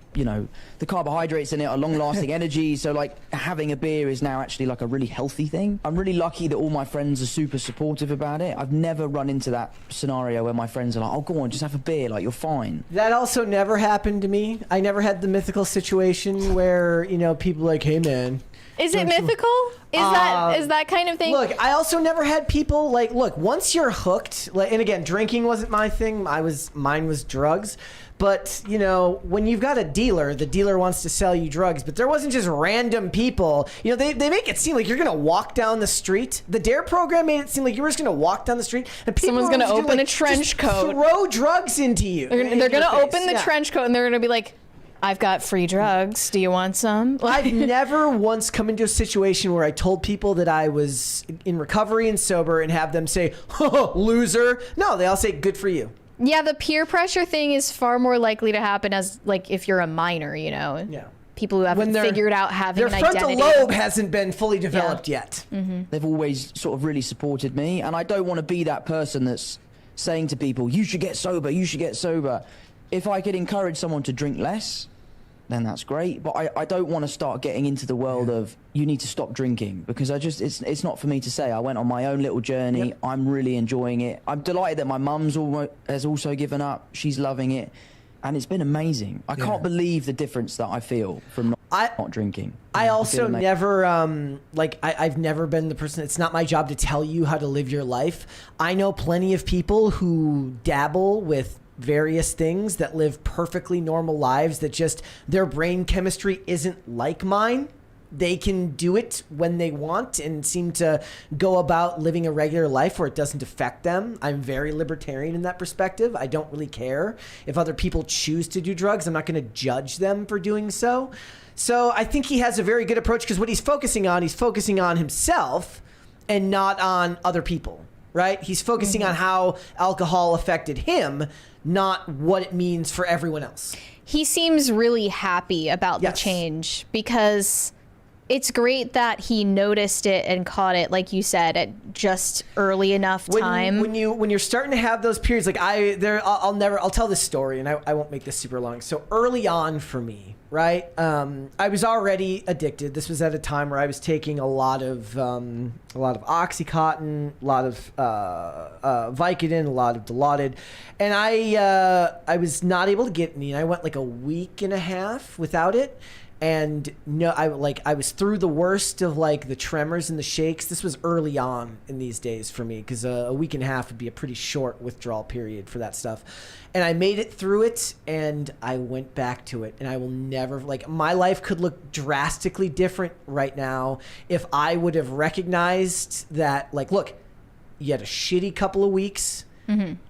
the carbohydrates in it are long-lasting energy. So, like, having a beer is now actually like a really healthy thing. I'm really lucky that all my friends are super supportive about it. I've never run into that scenario where my friends are like, oh, go on, just have a beer, like, you're fine. That also never happened to me. I never had the mythical situation where, people like, hey, man. Is it mythical? Is that kind of thing? Look, I also never had people like, look, once you're hooked, like, and again, drinking wasn't my thing. Mine was drugs. But, when you've got a dealer, the dealer wants to sell you drugs, but there wasn't just random people. They make it seem like you're going to walk down the street. The DARE program made it seem like you were just going to walk down the street and people Someone's were gonna just open like, a trench just coat. throw drugs into you. They're into going to your face. open the Yeah. trench coat and they're going to be like, I've got free drugs. Do you want some? I've never once come into a situation where I told people that I was in recovery and sober and have them say, oh, loser. No, they all say, good for you. Yeah, the peer pressure thing is far more likely to happen as, like, if you're a minor, you know? Yeah. People who haven't figured out having an identity. Their frontal lobe hasn't been fully developed yet. They've always sort of really supported me, and I don't want to be that person that's saying to people, you should get sober, you should get sober. If I could encourage someone to drink less, then that's great. But I don't want to start getting into the world of you need to stop drinking, because it's not for me to say. I went on my own little journey. Yep. I'm really enjoying it. I'm delighted that my mum's has also given up. She's loving it. And it's been amazing. I can't believe the difference that I feel from not drinking. I also never, I've never been the person, it's not my job to tell you how to live your life. I know plenty of people who dabble with various things that live perfectly normal lives that just their brain chemistry isn't like mine. They can do it when they want and seem to go about living a regular life where it doesn't affect them. I'm very libertarian in that perspective. I don't really care if other people choose to do drugs. I'm not going to judge them for doing so. So I think he has a very good approach, because what he's focusing on himself and not on other people, right? He's focusing on how alcohol affected him, not what it means for everyone else. He seems really happy about the change, because it's great that he noticed it and caught it, like you said, at just early enough time. When you're starting to have those periods, like I'll tell this story, and I won't make this super long. So early on for me, right? I was already addicted. This was at a time where I was taking a lot of Oxycontin, a lot of Vicodin, a lot of Dilaudid, and I was not able to get any. I went like a week and a half without it. And no, I was through the worst of like the tremors and the shakes. This was early on in these days for me, because a week and a half would be a pretty short withdrawal period for that stuff. And I made it through it, and I went back to it. And I will never, like, my life could look drastically different right now if I would have recognized that, like, look, you had a shitty couple of weeks,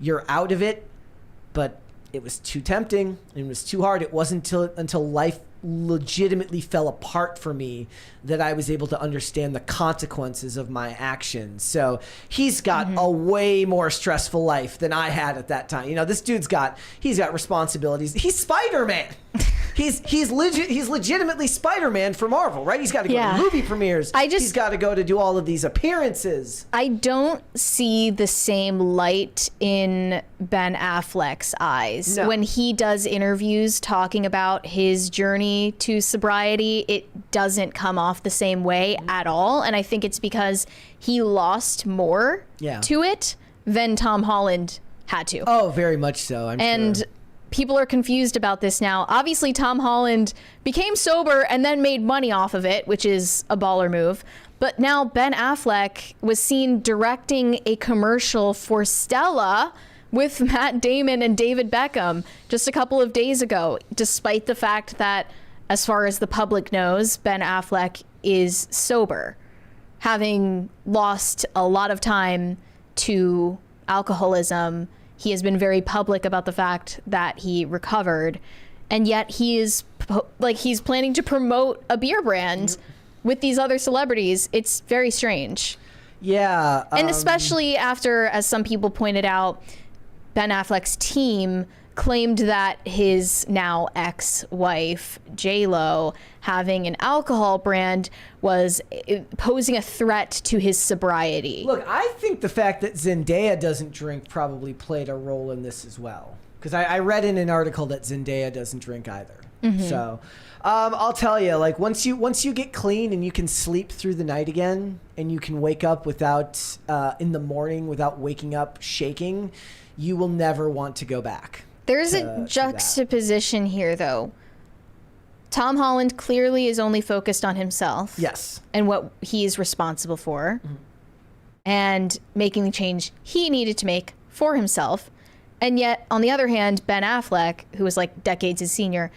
you're out of it, but it was too tempting and it was too hard. It wasn't until life legitimately fell apart for me that I was able to understand the consequences of my actions. So he's got a way more stressful life than I had at that time. You know, this dude's got responsibilities. He's Spider-Man. He's legitimately Spider-Man for Marvel, right? He's got to go to movie premieres. He's got to go to do all of these appearances. I don't see the same light in Ben Affleck's eyes. No. When he does interviews talking about his journey to sobriety, it doesn't come off the same way at all. And I think it's because he lost more to it than Tom Holland had to. Oh, very much so, I'm sure. People are confused about this now. Obviously, Tom Holland became sober and then made money off of it, which is a baller move. But now Ben Affleck was seen directing a commercial for Stella with Matt Damon and David Beckham just a couple of days ago, despite the fact that, as far as the public knows, Ben Affleck is sober, having lost a lot of time to alcoholism. He has been very public about the fact that he recovered, and yet he's planning to promote a beer brand with these other celebrities. It's very strange. Yeah. And especially after, as some people pointed out, Ben Affleck's team claimed that his now ex-wife, J-Lo, having an alcohol brand was posing a threat to his sobriety. Look, I think the fact that Zendaya doesn't drink probably played a role in this as well. Because I read in an article that Zendaya doesn't drink either. So I'll tell you, like, once you get clean and you can sleep through the night again, and you can wake up without in the morning without waking up shaking, you will never want to go back. There's a juxtaposition here, though. Tom Holland clearly is only focused on himself. Yes. And what he is responsible for. And making the change he needed to make for himself. And yet, on the other hand, Ben Affleck, who is like decades his senior,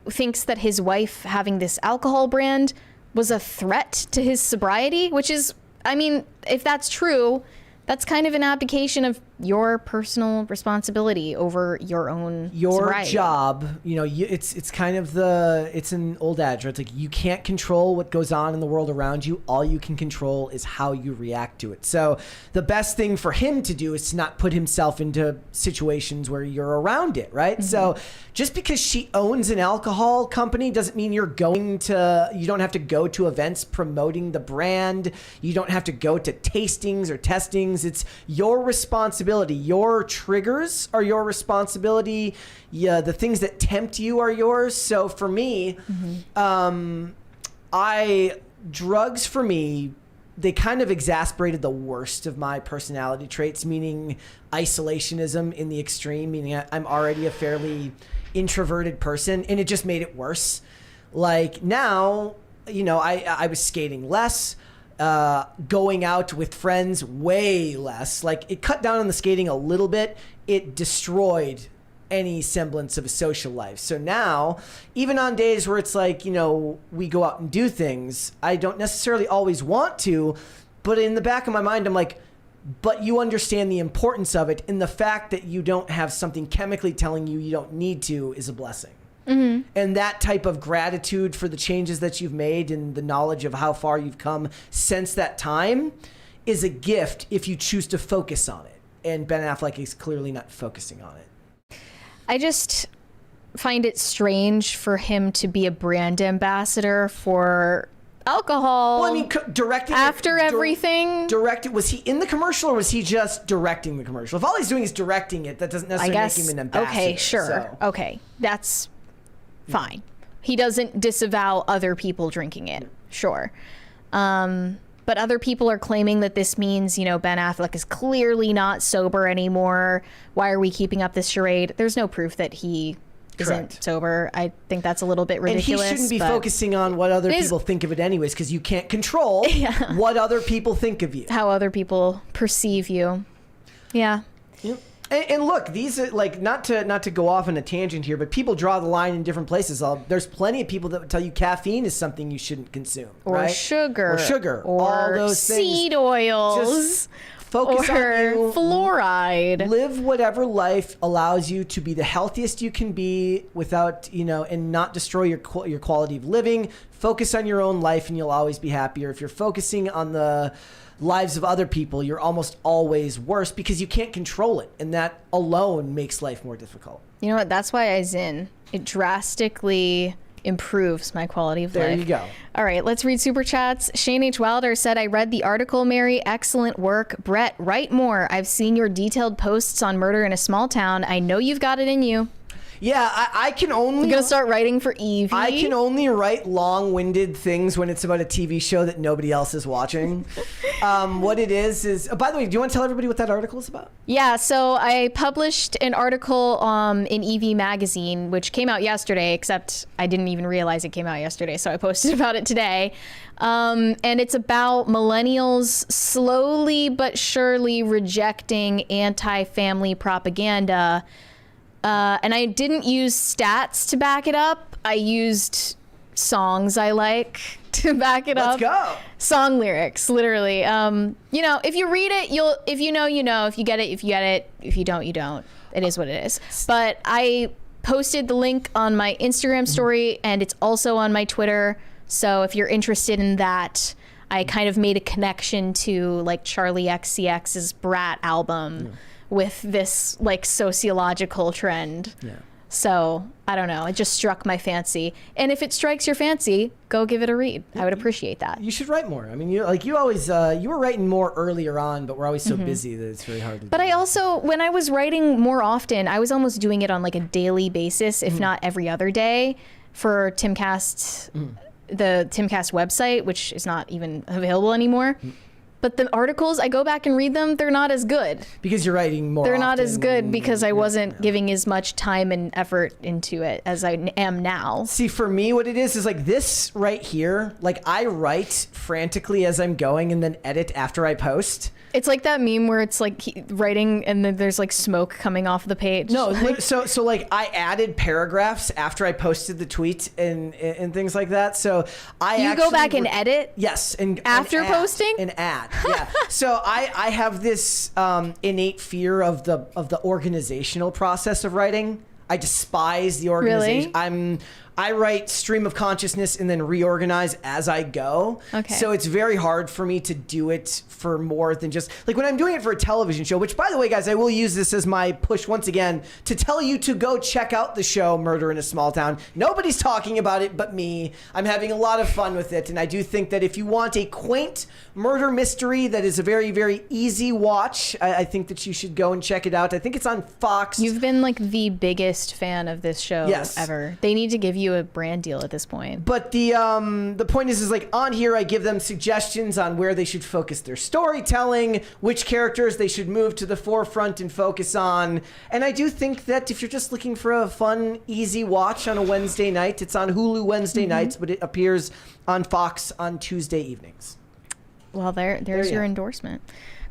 thinks that his wife having this alcohol brand was a threat to his sobriety, which is, I mean, if that's true, that's kind of an abdication of your personal responsibility over your own your sobriety. job. It's kind of it's an old adage, right? It's like you can't control what goes on in the world around you. All you can control is how you react to it. So the best thing for him to do is to not put himself into situations where you're around it, right? So just because she owns an alcohol company doesn't mean you don't have to go to events promoting the brand. You don't have to go to tastings or testings. It's your responsibility. Your triggers are your responsibility. Yeah, the things that tempt you are yours. So for me, drugs for me, they kind of exasperated the worst of my personality traits, meaning isolationism in the extreme, meaning I'm already a fairly introverted person, and it just made it worse. Like now, I was skating less, going out with friends way less. Like it cut down on the skating a little bit. It destroyed any semblance of a social life. So now, even on days where it's like, we go out and do things, I don't necessarily always want to, but in the back of my mind, I'm like, but you understand the importance of it. And the fact that you don't have something chemically telling you don't need to is a blessing. And that type of gratitude for the changes that you've made and the knowledge of how far you've come since that time is a gift if you choose to focus on it. And Ben Affleck is clearly not focusing on it. I just find it strange for him to be a brand ambassador for alcohol. Well, I mean, directing everything. Was he in the commercial or was he just directing the commercial? If all he's doing is directing it, that doesn't necessarily make him an ambassador. Okay, sure. So. Okay, that's fine. He doesn't disavow other people drinking it. Sure. But other people are claiming that this means, Ben Affleck is clearly not sober anymore. Why are we keeping up this charade? There's no proof that he isn't sober. I think that's a little bit ridiculous. And he shouldn't be focusing on what other people think of it anyways, because you can't control what other people think of you. How other people perceive you. Yeah. Yep. And look, these are like, not to go off on a tangent here, but people draw the line in different places. There's plenty of people that would tell you caffeine is something you shouldn't consume. Or right? sugar. Or all those seed oils. Just focus on you. Fluoride. Live whatever life allows you to be the healthiest you can be without, and not destroy your quality of living. Focus on your own life and you'll always be happier. If you're focusing on the lives of other people, you're almost always worse because you can't control it. And that alone makes life more difficult. You know what? That's why I zin. It drastically improves my quality of life. There you go. All right, let's read Super Chats. Shane H. Wilder said, I read the article, Mary. Excellent work. Brett, write more. I've seen your detailed posts on murder in a small town. I know you've got it in you. Yeah, I can only... You're going to start writing for Evie? I can only write long-winded things when it's about a TV show that nobody else is watching. What it is... by the way, do you want to tell everybody what that article is about? Yeah, so I published an article in Evie magazine, which came out yesterday, except I didn't even realize it came out yesterday, so I posted about it today. And it's about millennials slowly but surely rejecting anti-family propaganda. And I didn't use stats to back it up. I used songs I like to back it up. Let's go. Song lyrics, literally. If you read it, if you know, you know. If you get it, if you get it. If you don't, you don't. It is what it is. But I posted the link on my Instagram story, and it's also on my Twitter. So if you're interested in that, I kind of made a connection to like Charlie XCX's Brat album. With this like sociological trend. Yeah. So I don't know. It just struck my fancy. And if it strikes your fancy, go give it a read. I would appreciate that. You should write more. I mean, you always, you were writing more earlier on, but we're always so busy that it's really hard to do. But I also, when I was writing more often, I was almost doing it on like a daily basis, if not every other day for Timcast, the Timcast website, which is not even available anymore. But the articles, I go back and read them, they're not as good. Because you're writing more They're not as good and, because I wasn't giving as much time and effort into it as I am now. See, for me, what it is like this right here. Like, I write frantically as I'm going and then edit after I post. It's like that meme where it's like writing and then there's like smoke coming off the page. No, so like I added paragraphs after I posted the tweet and things like that. So I go back and edit? Yes, after posting and add. Yeah. So I have this innate fear of the organizational process of writing. I despise the organization. Really? I write stream of consciousness and then reorganize as I go. Okay. So it's very hard for me to do it for more than just like when I'm doing it for a television show, which by the way, guys, I will use this as my push once again to tell you to go check out the show Murder in a Small Town. Nobody's talking about it but me. I'm having a lot of fun with it. And I do think that if you want a quaint murder mystery that is a very, very easy watch, I think that you should go and check it out. I think it's on Fox. You've been like the biggest fan of this show Yes. ever. They need to give you a brand deal at this point. But the point is like on here I give them suggestions on where they should focus their storytelling, which characters they should move to the forefront and focus on. And I do think that if you're just looking for a fun, easy watch on a Wednesday night, it's on Hulu Wednesday nights, but it appears on Fox on Tuesday evenings. Well, there's There you your go. endorsement.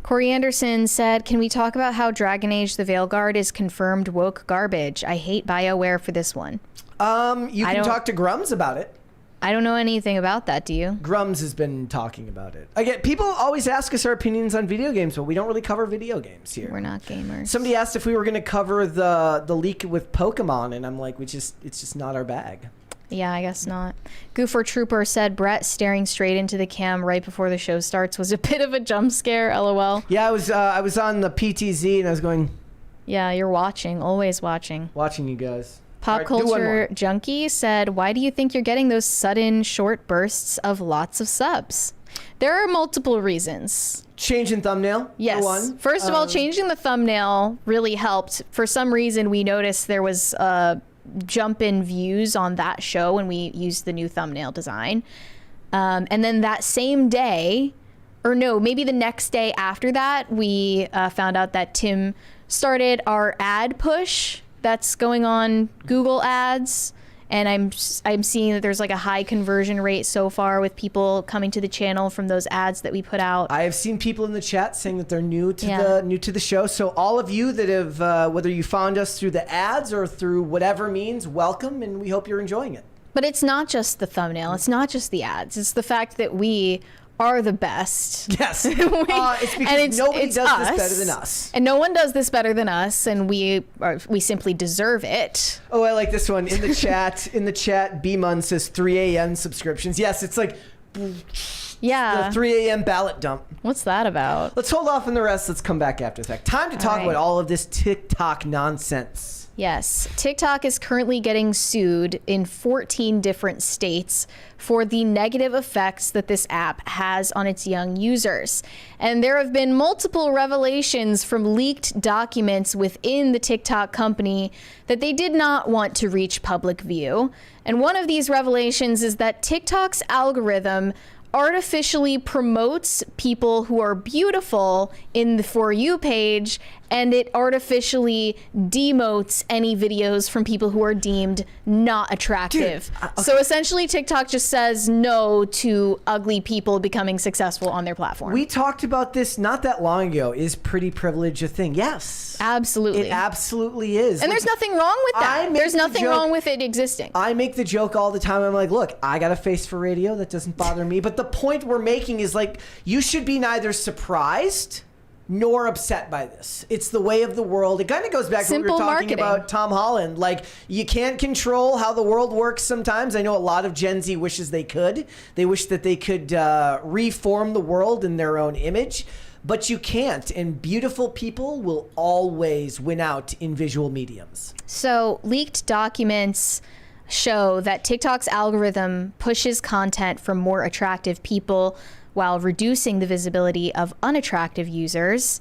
Corey Anderson said, can we talk about how Dragon Age The Veilguard is confirmed woke garbage? I hate BioWare for this one. You can don't- talk to Grums about it. I don't know anything about that, do you? Grums has been talking about it. Again, people always ask us our opinions on video games, but we don't really cover video games here. We're not gamers. Somebody asked if we were going to cover the leak with Pokemon, and I'm like, it's just not our bag. Yeah, I guess not. Goofer Trooper said Brett staring straight into the cam right before the show starts was a bit of a jump scare, LOL. Yeah, I was on the PTZ and I was going, Yeah, you're watching, always watching. watching you guys. Pop All right, do one Culture more. Junkie said, why do you think you're getting those sudden short bursts of lots of subs? There are multiple reasons. Change in thumbnail. Yes. For one. First of all, changing the thumbnail really helped. For some reason, we noticed there was a jump in views on that show when we used the new thumbnail design. And then that same day, or no, maybe the next day after that, we found out that Tim started our ad push that's going on Google Ads. And I'm seeing that there's like a high conversion rate so far with people coming to the channel from those ads that we put out. I have seen people in the chat saying that they're new to Yeah. the show. So all of you that have, whether you found us through the ads or through whatever means, welcome, and we hope you're enjoying it. But it's not just the thumbnail. It's not just the ads. It's the fact that we are the best. Yes. It's because nobody does this better than us. And no one does this better than us, and we simply deserve it. Oh, I like this one. In the chat, B-Mun says 3 a.m. subscriptions. Yes, it's like Yeah. the 3 a.m. ballot dump. What's that about? Let's hold off on the rest. Let's come back after the fact. Time to talk right. about all of this TikTok nonsense. Yes. TikTok is currently getting sued in 14 different states for the negative effects that this app has on its young users. And there have been multiple revelations from leaked documents within the TikTok company that they did not want to reach public view. And one of these revelations is that TikTok's algorithm artificially promotes people who are beautiful in the For You page, and it artificially demotes any videos from people who are deemed not attractive. So essentially TikTok just says no to ugly people becoming successful on their platform. We talked about this not that long ago. Is pretty privilege a thing? Yes. Absolutely. It absolutely is. And there's nothing wrong with I that. make There's the nothing joke- wrong with it existing. I make the joke all the time. I'm like, look, I got a face for radio. That doesn't bother me. But the point we're making is like, you should be neither surprised nor upset by this. It's the way of the world. It kind of goes back to what we Simple were talking marketing. about Tom Holland. Like, you can't control how the world works sometimes. I know a lot of Gen Z wishes they could. They wish that they could reform the world in their own image. But you can't. And beautiful people will always win out in visual mediums. So leaked documents show that TikTok's algorithm pushes content from more attractive people while reducing the visibility of unattractive users.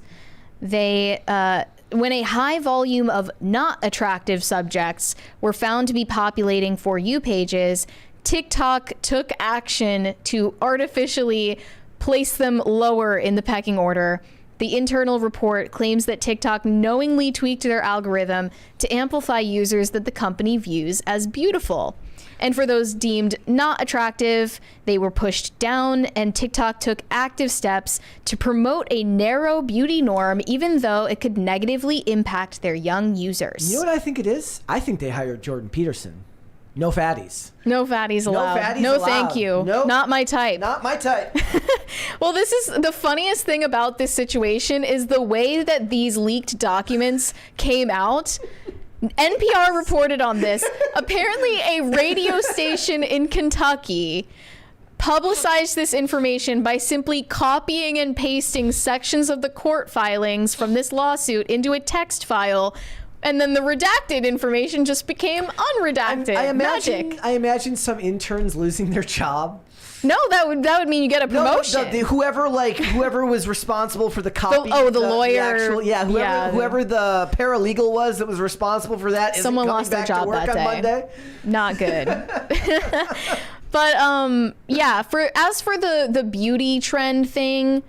When a high volume of not attractive subjects were found to be populating For You pages, TikTok took action to artificially place them lower in the pecking order. The internal report claims that TikTok knowingly tweaked their algorithm to amplify users that the company views as beautiful. And for those deemed not attractive, they were pushed down, and TikTok took active steps to promote a narrow beauty norm, even though it could negatively impact their young users. You know what I think it is? I think they hired Jordan Peterson. No fatties. No fatties allowed. fatties no, allowed. thank you. Nope. Not my type. Not my type. Well, this is the funniest thing about this situation is the way that these leaked documents came out. NPR reported on this. Apparently, a radio station in Kentucky publicized this information by simply copying and pasting sections of the court filings from this lawsuit into a text file. And then the redacted information just became unredacted. I imagine some interns losing their job. No, that would mean you get a promotion. Whoever was responsible for the copy. The lawyer. Whoever the paralegal was that was responsible for that. Someone lost their job that day. Monday. Not good. But as for the beauty trend thing,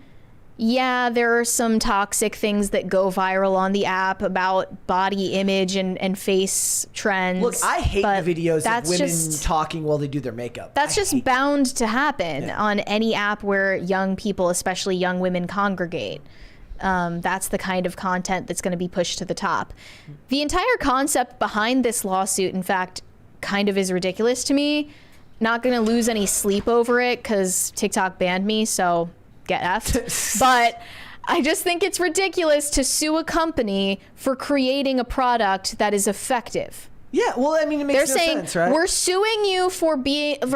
yeah, there are some toxic things that go viral on the app about body image and face trends. Look, I hate the videos of women talking while they do their makeup. That's just bound to happen on any app where young people, especially young women, congregate. That's the kind of content that's going to be pushed to the top. The entire concept behind this lawsuit, in fact, kind of is ridiculous to me. Not going to lose any sleep over it because TikTok banned me, so get effed. But I just think it's ridiculous to sue a company for creating a product that is effective. Yeah, well, I mean, it makes no sense, right? We're suing you for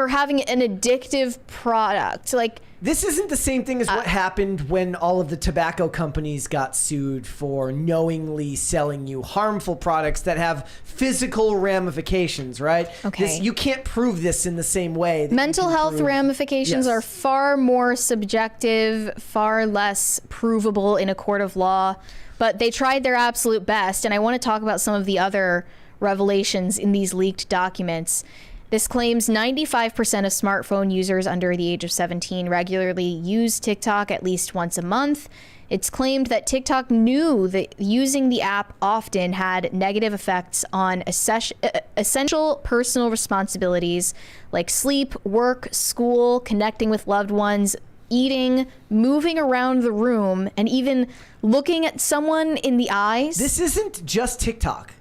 having an addictive product. Like, this isn't the same thing as what happened when all of the tobacco companies got sued for knowingly selling you harmful products that have physical ramifications, right? Okay. You can't prove this in the same way. Mental health ramifications are far more subjective, far less provable in a court of law, but they tried their absolute best. And I want to talk about some of the other revelations in these leaked documents. This claims 95% of smartphone users under the age of 17 regularly use TikTok at least once a month. It's claimed that TikTok knew that using the app often had negative effects on essential personal responsibilities like sleep, work, school, connecting with loved ones, eating, moving around the room, and even looking at someone in the eyes. This isn't just TikTok.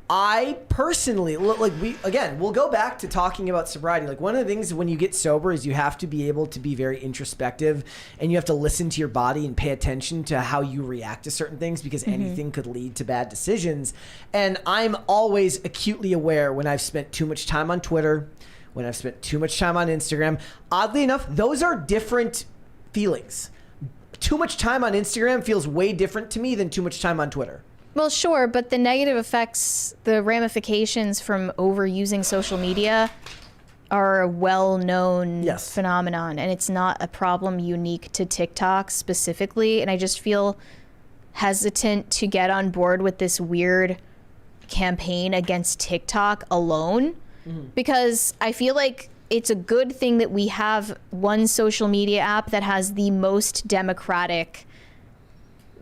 I personally, we'll go back to talking about sobriety. Like, one of the things when you get sober is you have to be able to be very introspective, and you have to listen to your body and pay attention to how you react to certain things, because anything could lead to bad decisions. And I'm always acutely aware when I've spent too much time on Twitter, when I've spent too much time on Instagram. Oddly enough, those are different feelings. Too much time on Instagram feels way different to me than too much time on Twitter. Well, sure, but the negative effects, the ramifications from overusing social media are a well-known phenomenon, and it's not a problem unique to TikTok specifically. And I just feel hesitant to get on board with this weird campaign against TikTok alone, because I feel like it's a good thing that we have one social media app that has the most democratic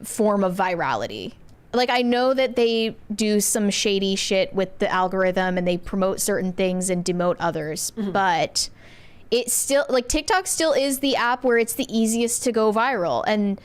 form of virality. Like, I know that they do some shady shit with the algorithm and they promote certain things and demote others, but it's still, like, TikTok still is the app where it's the easiest to go viral. And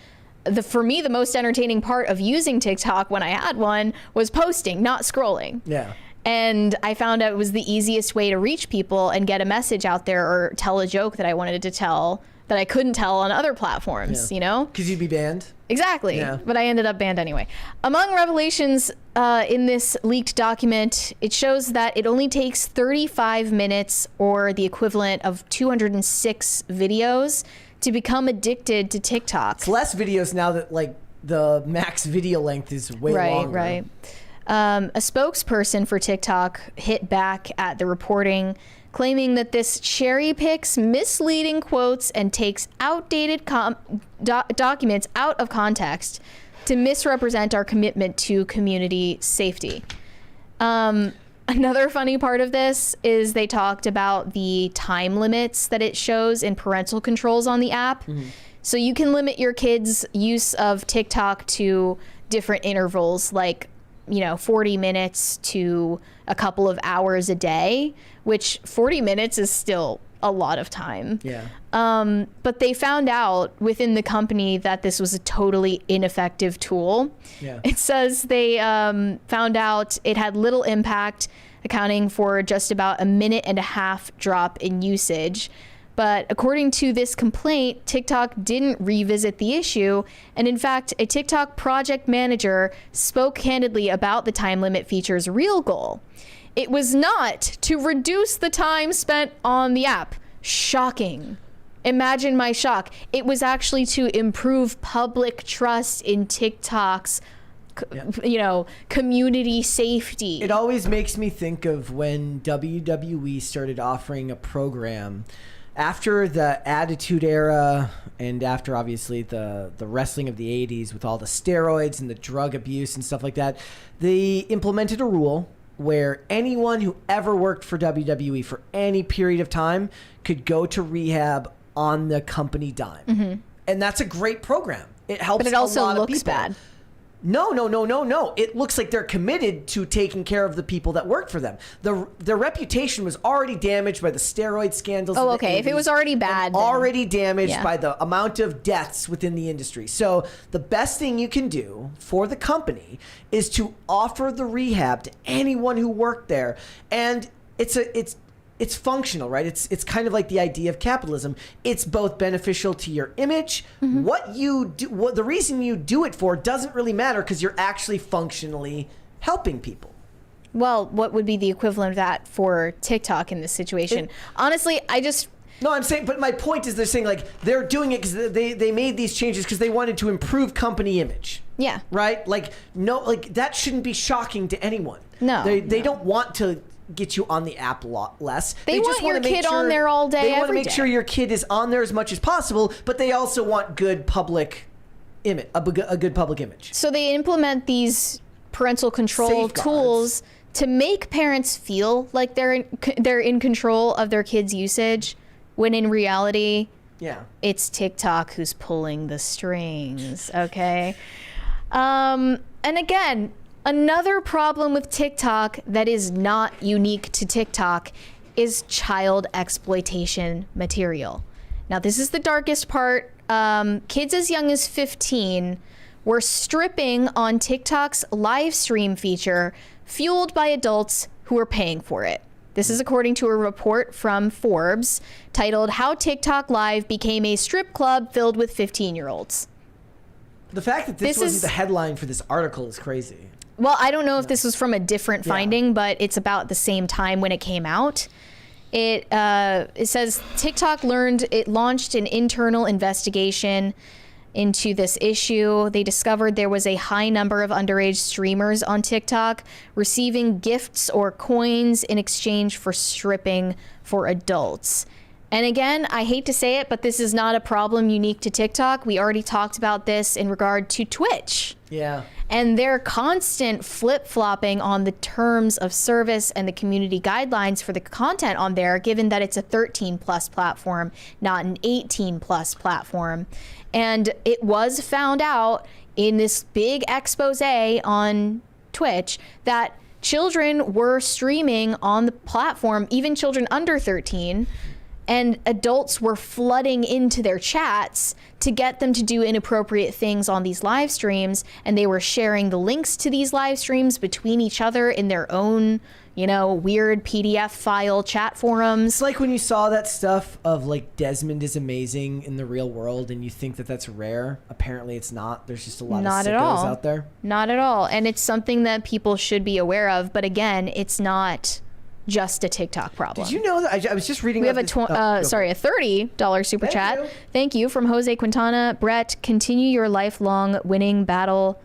for me, the most entertaining part of using TikTok when I had one was posting, not scrolling. Yeah. And I found out it was the easiest way to reach people and get a message out there or tell a joke that I wanted to tell that I couldn't tell on other platforms, you know? Because you'd be banned. Exactly. Yeah. But I ended up banned anyway. Among revelations in this leaked document, it shows that it only takes 35 minutes or the equivalent of 206 videos to become addicted to TikTok. It's less videos now that, like, the max video length is way longer. Right. A spokesperson for TikTok hit back at the reporting, claiming that this cherry picks misleading quotes and takes outdated documents out of context to misrepresent our commitment to community safety. Another funny part of this is they talked about the time limits that it shows in parental controls on the app. So you can limit your kids' use of TikTok to different intervals, like 40 minutes to a couple of hours a day, which 40 minutes is still a lot of time. Yeah. But they found out within the company that this was a totally ineffective tool. Yeah. It says they found out it had little impact accounting for just about a 1.5 minute drop in usage. But according to this complaint, TikTok didn't revisit the issue. And in fact, a TikTok project manager spoke candidly about the time limit feature's real goal. It was not to reduce the time spent on the app. Shocking. Imagine my shock. It was actually to improve public trust in TikTok's community safety. It always makes me think of when WWE started offering a program after the Attitude Era and after obviously the wrestling of the 80s with all the steroids and the drug abuse and stuff like that. They implemented a rule where anyone who ever worked for WWE for any period of time could go to rehab on the company dime. Mm-hmm. And that's a great program. It helps but it also a lot looks of people. bad. No. It looks like they're committed to taking care of the people that work for them. Their reputation was already damaged by the steroid scandals. Oh, of the okay. 80s, if it was already bad, then, already damaged yeah. by the amount of deaths within the industry. So the best thing you can do for the company is to offer the rehab to anyone who worked there, and it's functional, right? It's kind of like the idea of capitalism. It's both beneficial to your image. Mm-hmm. What you do, the reason you do it for doesn't really matter because you're actually functionally helping people. Well, what would be the equivalent of that for TikTok in this situation? Honestly, No, I'm saying, but my point is they're saying like they're doing it because they made these changes because they wanted to improve company image. Yeah. Right? Like, no, like that shouldn't be shocking to anyone. No. They don't want to get you on the app a lot less. They want just your want to make kid on there all day, They want to every make day. sure your kid is on there as much as possible, but they also want good public image, a good public image. So they implement these parental control Safeguards. tools to make parents feel like they're in control of their kids' usage, when in reality, Yeah. it's TikTok who's pulling the strings, okay? And again, another problem with TikTok that is not unique to TikTok is child exploitation material. Now, this is the darkest part. Kids as young as 15 were stripping on TikTok's live stream feature, fueled by adults who were paying for it. This is according to a report from Forbes titled "How TikTok Live Became a Strip Club Filled with 15-Year-Olds." The fact that this wasn't the headline for this article is crazy. Well, I don't know if this was from a different finding, but it's about the same time when it came out. It says TikTok launched an internal investigation into this issue. They discovered there was a high number of underage streamers on TikTok receiving gifts or coins in exchange for stripping for adults. And again, I hate to say it, but this is not a problem unique to TikTok. We already talked about this in regard to Twitch. Yeah. And their constant flip-flopping on the terms of service and the community guidelines for the content on there, given that it's a 13-plus platform, not an 18-plus platform. And it was found out in this big expose on Twitch that children were streaming on the platform, even children under 13, and adults were flooding into their chats to get them to do inappropriate things on these live streams, and they were sharing the links to these live streams between each other in their own, weird PDF file chat forums. It's like when you saw that stuff of like Desmond is amazing in the real world and you think that that's rare. Apparently it's not. There's just a lot of sickos out there. Not at all. And it's something that people should be aware of. But again, it's not just a TikTok problem. Did you know that I was just reading? We have a $30 super chat. Thank you from Jose Quintana. Brett, continue your lifelong winning battle,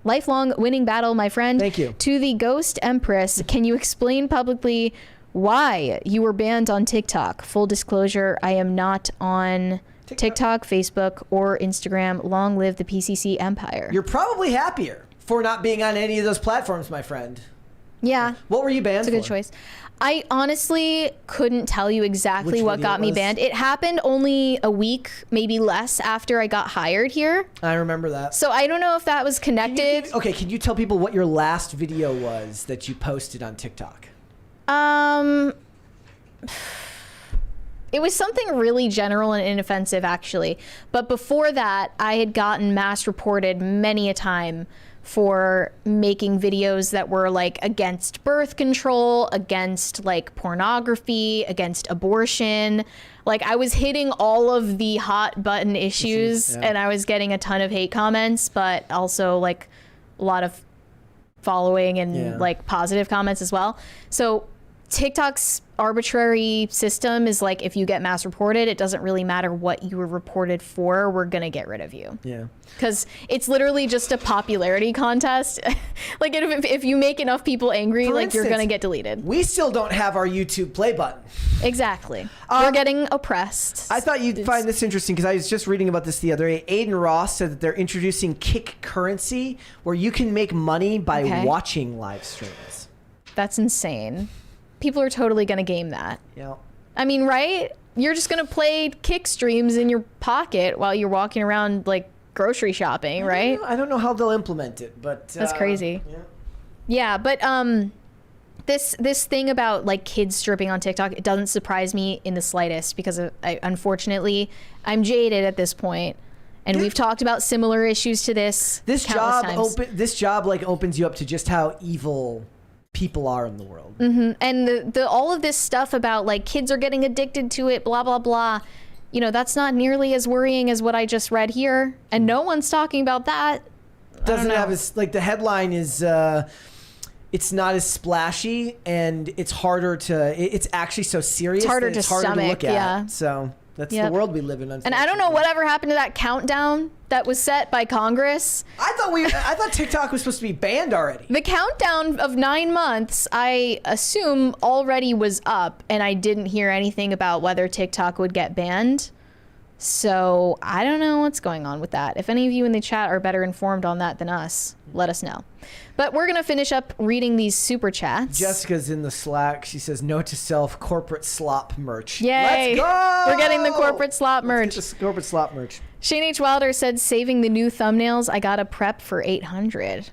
my friend. Thank you. To the Ghost Empress, can you explain publicly why you were banned on TikTok? Full disclosure, I am not on TikTok, Facebook, or Instagram. Long live the PCC empire. You're probably happier for not being on any of those platforms, my friend. Yeah. What were you banned for? It's a good choice. I honestly couldn't tell you exactly what got me banned. It happened only a week, maybe less, after I got hired here. I remember that. So I don't know if that was connected. Can you tell people what your last video was that you posted on TikTok? It was something really general and inoffensive, actually. But before that, I had gotten mass reported many a time for making videos that were like against birth control, against like pornography, against abortion. Like I was hitting all of the hot button issues, and I was getting a ton of hate comments, but also like a lot of following and like positive comments as well. So TikTok's arbitrary system is like, if you get mass reported, it doesn't really matter what you were reported for, we're gonna get rid of you. Yeah. Because it's literally just a popularity contest. Like if you make enough people angry, like you're gonna get deleted. We still don't have our YouTube play button. Exactly. We're getting oppressed. I thought you'd find this interesting because I was just reading about this the other day. Aiden Ross said that they're introducing kick currency where you can make money by watching live streams. That's insane. People are totally going to game that. Yeah. I mean, right? You're just going to play kick streams in your pocket while you're walking around like grocery shopping, right? I don't know how they'll implement it, but that's crazy. Yeah, but this thing about like kids stripping on TikTok, it doesn't surprise me in the slightest because unfortunately I'm jaded at this point. And we've talked about similar issues to this. This job like opens you up to just how evil people are in the world. And the all of this stuff about like kids are getting addicted to it, blah blah blah, you know, that's not nearly as worrying as what I just read here, and no one's talking about that. Doesn't have as like the headline is it's not as splashy, and it's harder to it's actually so serious, it's harder that it's to harder stomach, to look at. So that's the world we live in. And I don't know whatever happened to that countdown that was set by Congress. I thought TikTok was supposed to be banned already. The countdown of 9 months, I assume, already was up, and I didn't hear anything about whether TikTok would get banned. So I don't know what's going on with that. If any of you in the chat are better informed on that than us, let us know. But we're going to finish up reading these super chats. Jessica's in the Slack. She says, note to self, corporate slop merch. Yay. Let's go! We're getting the corporate slop merch. Let's get the corporate slop merch. Shane H. Wilder said, saving the new thumbnails. I got a prep for 800.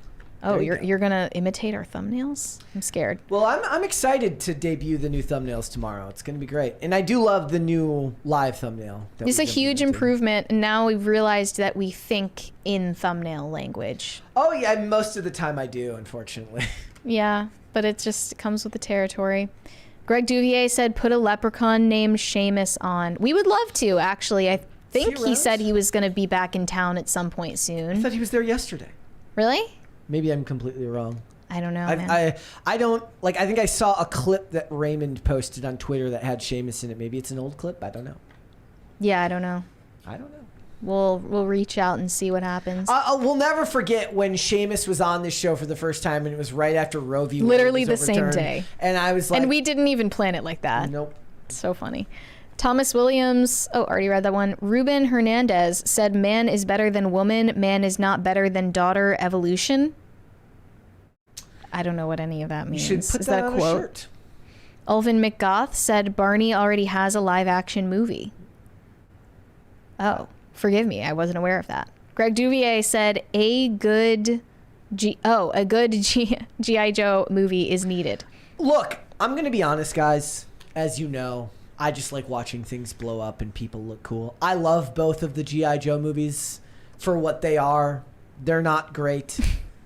Oh, you're going to imitate our thumbnails? I'm scared. Well, I'm excited to debut the new thumbnails tomorrow. It's going to be great. And I do love the new live thumbnail. It's a huge improvement. And now we've realized that we think in thumbnail language. Oh, yeah. Most of the time I do, unfortunately. Yeah, but it just comes with the territory. Greg Duvier said, put a leprechaun named Seamus on. We would love to, actually. I think he said he was going to be back in town at some point soon. I thought he was there yesterday. Really? Maybe I'm completely wrong. I don't know, I don't, like, I think I saw a clip that Raymond posted on Twitter that had Seamus in it. Maybe it's an old clip. I don't know. Yeah, I don't know. I don't know. We'll reach out and see what happens. We'll never forget when Seamus was on this show for the first time, and it was right after Roe v. Wade literally the was overturned. same day. And I was like... And we didn't even plan it like that. Nope. It's so funny. Thomas Williams, already read that one. Ruben Hernandez said, man is better than woman, man is not better than daughter evolution. I don't know what any of that means. You should put that on a shirt. Ulvin McGoth said, Barney already has a live action movie. Oh, forgive me. I wasn't aware of that. Greg Duvier said, a good G.I. Joe movie is needed. Look, I'm going to be honest, guys. As you know, I just like watching things blow up and people look cool. I love both of the G.I. Joe movies for what they are. They're not great.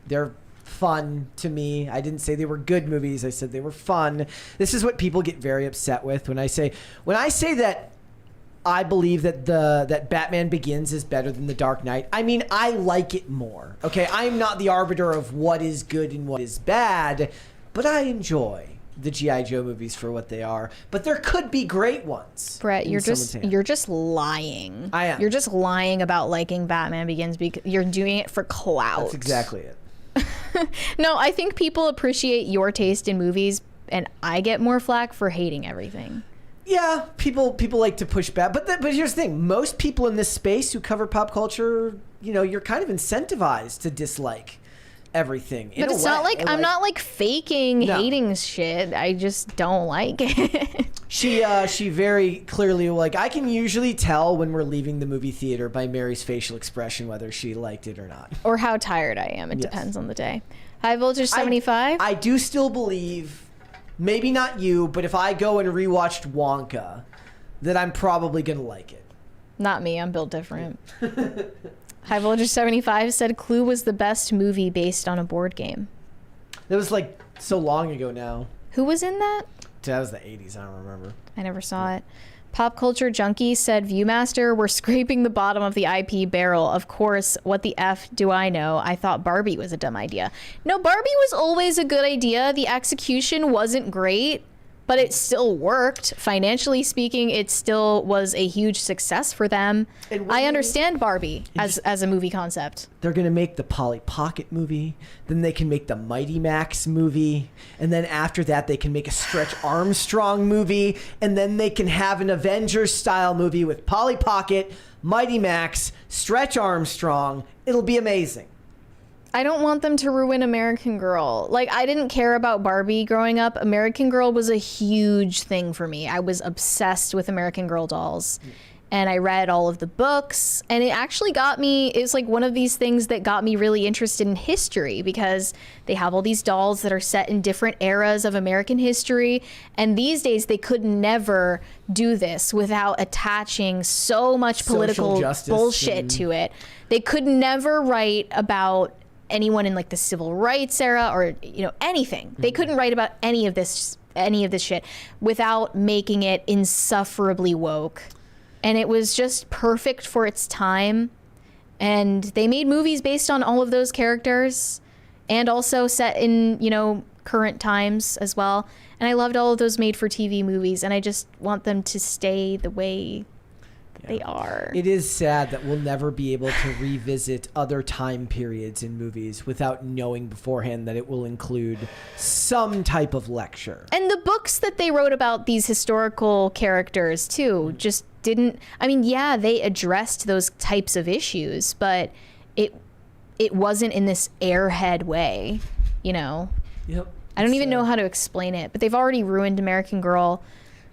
They're fun to me. I didn't say they were good movies. I said they were fun. This is what people get very upset with when I say that I believe that that Batman Begins is better than The Dark Knight. I mean, I like it more. Okay, I'm not the arbiter of what is good and what is bad, but I enjoy the G.I. Joe movies for what they are. But there could be great ones. Brett, you're just lying. I am. You're just lying about liking Batman Begins because you're doing it for clout. That's exactly it. No, I think people appreciate your taste in movies, and I get more flack for hating everything. Yeah, people like to push back, but here's the thing: most people in this space who cover pop culture, you know, you're kind of incentivized to dislike everything. But it's not like I'm not like faking hating shit. I just don't like it. She very clearly, like, I can usually tell when we're leaving the movie theater by Mary's facial expression whether she liked it or not, or how tired I am. It depends on the day. High Voltage 75. I do still believe. Maybe not you, but if I go and rewatched Wonka, that I'm probably going to like it. Not me. I'm built different. High Voltage 75 said Clue was the best movie based on a board game. That was like so long ago now. Who was in that? That was the 80s. I don't remember. I never saw it. Pop Culture Junkie said, Viewmaster, we're scraping the bottom of the IP barrel. Of course, what the F do I know? I thought Barbie was a dumb idea. No, Barbie was always a good idea. The execution wasn't great, but it still worked. Financially speaking, it still was a huge success for them. I understand Barbie as a movie concept. They're going to make the Polly Pocket movie. Then they can make the Mighty Max movie. And then after that, they can make a Stretch Armstrong movie. And then they can have an Avengers-style movie with Polly Pocket, Mighty Max, Stretch Armstrong. It'll be amazing. I don't want them to ruin American Girl. Like, I didn't care about Barbie growing up. American Girl was a huge thing for me. I was obsessed with American Girl dolls. And I read all of the books. And it actually got me, it's like one of these things that got me really interested in history, because they have all these dolls that are set in different eras of American history. And these days, they could never do this without attaching so much political bullshit to it. They could never write about anyone in like the civil rights era or, you know, anything. They couldn't write about any of this shit without making it insufferably woke. And it was just perfect for its time. And they made movies based on all of those characters and also set in, you know, current times as well. And I loved all of those made for TV movies, and I just want them to stay the way they are. It is sad that we'll never be able to revisit other time periods in movies without knowing beforehand that it will include some type of lecture. And the books that they wrote about these historical characters too just didn't, I mean, yeah, they addressed those types of issues, but it wasn't in this airhead way, you know? Yep. I don't even know how to explain it, but they've already ruined American Girl.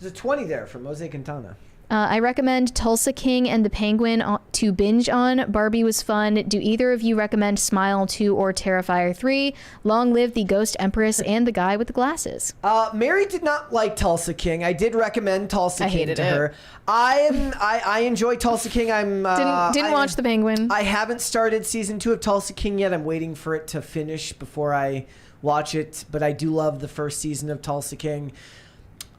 There's a 20 there from Jose Quintana. I recommend Tulsa King and the Penguin to binge on. Barbie was fun. Do either of you recommend Smile 2 or Terrifier 3? Long live the Ghost Empress and the guy with the glasses. Mary did not like Tulsa King. I did recommend Tulsa King to her. I enjoy Tulsa King. Didn't watch the Penguin. I haven't started season 2 of Tulsa King yet. I'm waiting for it to finish before I watch it. But I do love the first season of Tulsa King.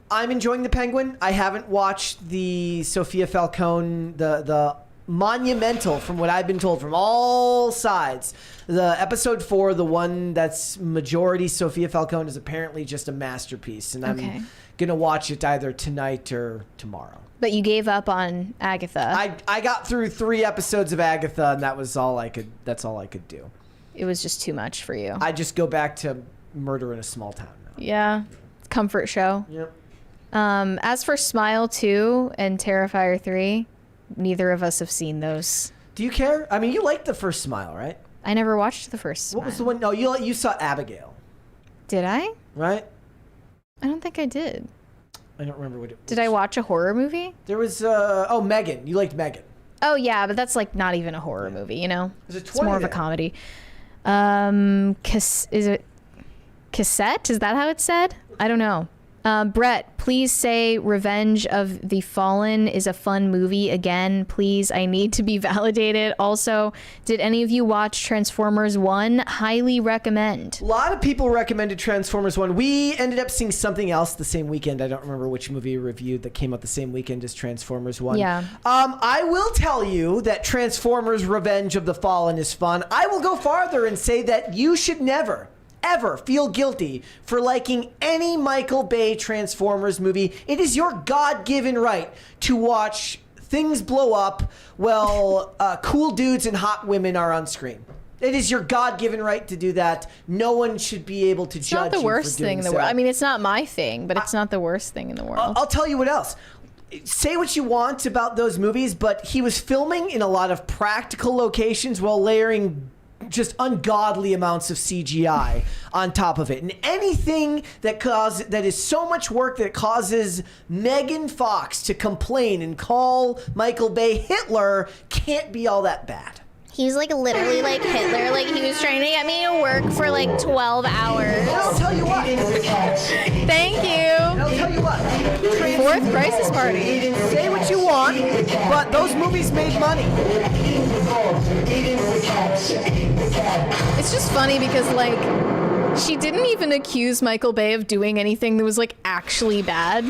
I'm enjoying the Penguin. I haven't watched the Sophia Falcone, the monumental, from what I've been told from all sides. The episode 4, the one that's majority Sophia Falcone, is apparently just a masterpiece, and I'm gonna watch it either tonight or tomorrow. But you gave up on Agatha. I got through 3 episodes of Agatha, and that was all I could. That's all I could do. It was just too much for you. I just go back to Murder in a Small Town now. Yeah, comfort show. Yep. As for Smile 2 and Terrifier 3, neither of us have seen those. Do you care? I mean, you liked the first Smile, right? I never watched the first Smile. What was the one? No, you saw Abigail. Did I? Right? I don't think I did. I don't remember what it was. Did I watch a horror movie? There was, Megan. You liked Megan. Oh, yeah, but that's like not even a horror movie, you know? It's more of a comedy. Is it Cassette? Is that how it's said? I don't know. Brett, please say Revenge of the Fallen is a fun movie again. Please, I need to be validated. Also, did any of you watch Transformers 1? Highly recommend. A lot of people recommended Transformers 1. We ended up seeing something else the same weekend. I don't remember which movie we reviewed that came out the same weekend as Transformers 1. Yeah. I will tell you that Transformers Revenge of the Fallen is fun. I will go farther and say that you should never ever feel guilty for liking any Michael Bay Transformers movie. It is your God-given right to watch things blow up while cool dudes and hot women are on screen. It is your God-given right to do that. No one should be able to judge you for doing so. It's not the worst thing in the world. I mean, it's not my thing, but it's not the worst thing in the world. I'll tell you what else. Say what you want about those movies, but he was filming in a lot of practical locations while layering just ungodly amounts of CGI on top of it. And anything that is so much work that it causes Megan Fox to complain and call Michael Bay Hitler can't be all that bad. He's like literally like Hitler. Like he was trying to get me to work for like 12 hours. And I'll tell you what. Thank And you. I'll tell you what. Fourth crisis party. Say what you want, but those movies made money. It's just funny because like she didn't even accuse Michael Bay of doing anything that was like actually bad.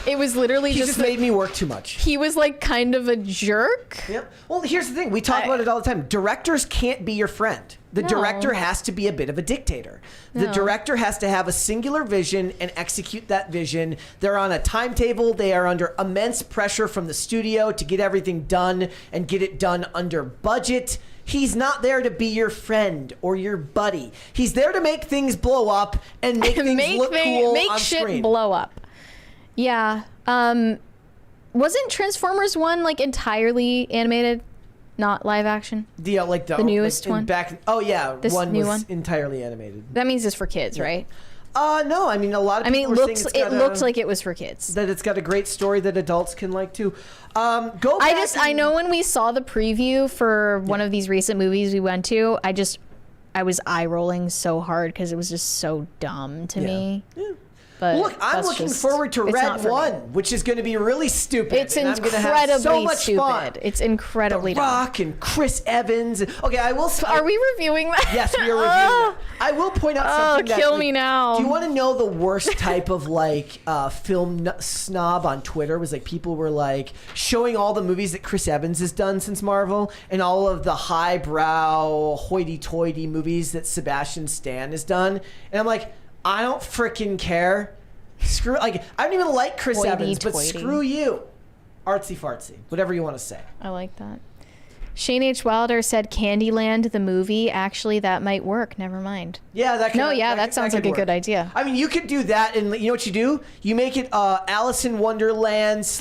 It was literally He just just that made me work too much. he was like kind of a jerk. Yep. Well, here's the thing. We talk about it all the time. Directors can't be your friend. The No. director has to be a bit of a dictator. The No. director has to have a singular vision and execute that vision. They're on a timetable. They are under immense pressure from the studio to get everything done and get it done under budget. He's not there to be your friend or your buddy. He's there to make things blow up and make things look cool make on shit screen. blow up. Yeah. Wasn't Transformers 1 like entirely animated, not live action? The like the newest like, one? Oh yeah, This one new was one? entirely animated. That means it's for kids, right? No, I mean a lot of I people mean, were saying it looks like it was for kids. that it's got a great story that adults can like too. Go back. I know when we saw the preview for one of these recent movies we went to, I was eye rolling so hard because it was just so dumb to me. Yeah. But Look, I'm that's looking just- forward to it's not Red for me. 1, which is going to be really stupid. It's and I'm gonna have incredibly so much stupid. fun. It's incredibly The dumb. Rock and Chris Evans. Okay, I will. Are we reviewing that? Yes, we are reviewing that. I will point out something. that, kill like, me now. Do you want to know the worst type of like film snob on Twitter? Was like people were like showing all the movies that Chris Evans has done since Marvel and all of the highbrow, hoity-toity movies that Sebastian Stan has done, and I'm like, I don't freaking care. Screw, like, I don't even like Chris Evans, but Hoity-toity. screw you. Artsy fartsy, whatever you want to say. I like that. Shane H. Wilder said Candyland, the movie. Actually, that might work. Never mind. Yeah, that could, No, yeah, that sounds could like a good work. idea. I mean, you could do that, and you know what you do? You make it Alice in Wonderland /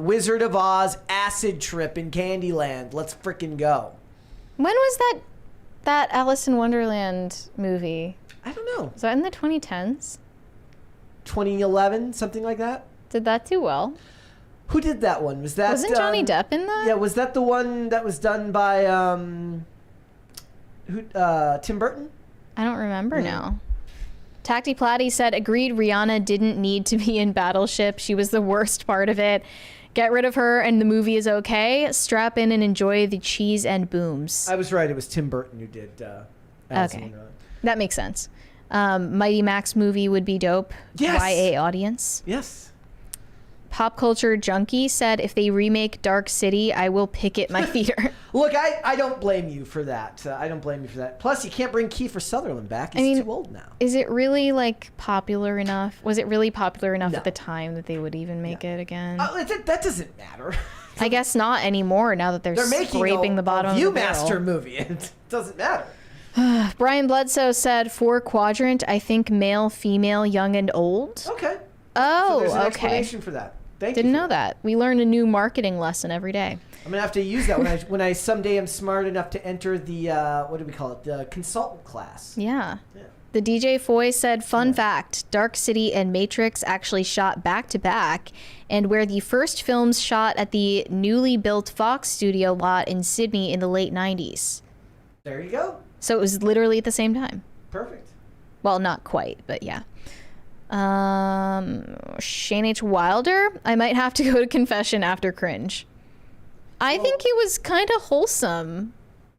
Wizard of Oz acid trip in Candyland. Let's freaking go. When was that Alice in Wonderland movie? I don't know. Was that in the 2010s? 2011, something like that. Did that do well? Who did that one? Was that Wasn't Johnny Depp in that? Yeah, was that the one that was done by Tim Burton? I don't remember now. Tacti Platty said, agreed, Rihanna didn't need to be in Battleship. She was the worst part of it. Get rid of her and the movie is okay. Strap in and enjoy the cheese and booms. I was right. It was Tim Burton who did Alice in Okay. Wonderland. That makes sense. Mighty Max movie would be dope. Yes. YA audience. Yes. Pop Culture Junkie said, if they remake Dark City, I will picket my theater. Look, I don't blame you for that. I don't blame you for that. Plus, you can't bring Kiefer Sutherland back. He's too old now. Is it really like popular enough? Was it really popular enough No. at the time that they would even make it again? That doesn't matter. I guess not anymore now that they're, They're making scraping the bottom of the Viewmaster barrel. movie. It doesn't matter. Brian Bledsoe said, for quadrant, I think male, female, young, and old. Okay. Oh, So there's an okay. explanation for that. Thank Didn't you. know that. We learn a new marketing lesson every day. I'm gonna have to use that when I someday am smart enough to enter the what do we call it? The consultant class. Yeah. Yeah. The DJ Foy said, fun fact, Dark City and Matrix actually shot back to back, and where the first films shot at the newly built Fox studio lot in Sydney in the late 90s. There you go. So it was literally at the same time. Perfect. Well, not quite, but yeah. Shane H. Wilder, I might have to go to confession after Cringe. I think it was kind of wholesome.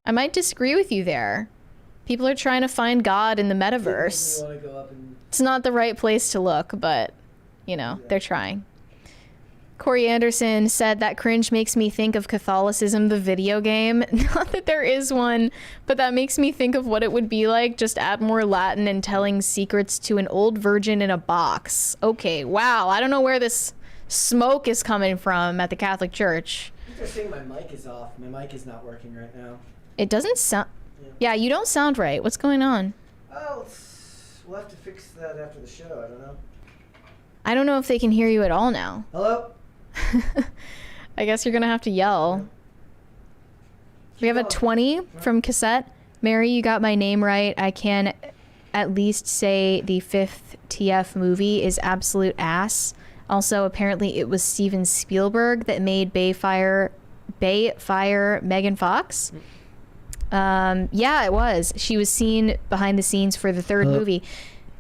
I might disagree with you there. People are trying to find God in the metaverse. You want to go up and It's not the right place to look, but, you know, they're trying. Corey Anderson said that Cringe makes me think of Catholicism, the video game. Not that there is one, but that makes me think of what it would be like. Just add more Latin and telling secrets to an old virgin in a box. Okay, wow. I don't know where this smoke is coming from at the Catholic Church. They're saying my mic is off. My mic is not working right now. It doesn't sound... Yeah, you don't sound right. What's going on? Oh, we'll have to fix that after the show. I don't know. I don't know if they can hear you at all now. Hello? I guess you're going to have to yell. We have a 20 from Cassette. Mary, you got my name right. I can at least say the 5th TF movie is absolute ass. Also, apparently it was Steven Spielberg that made Bayfire Bay Fire Megan Fox? Yeah, it was. She was seen behind the scenes for the third movie.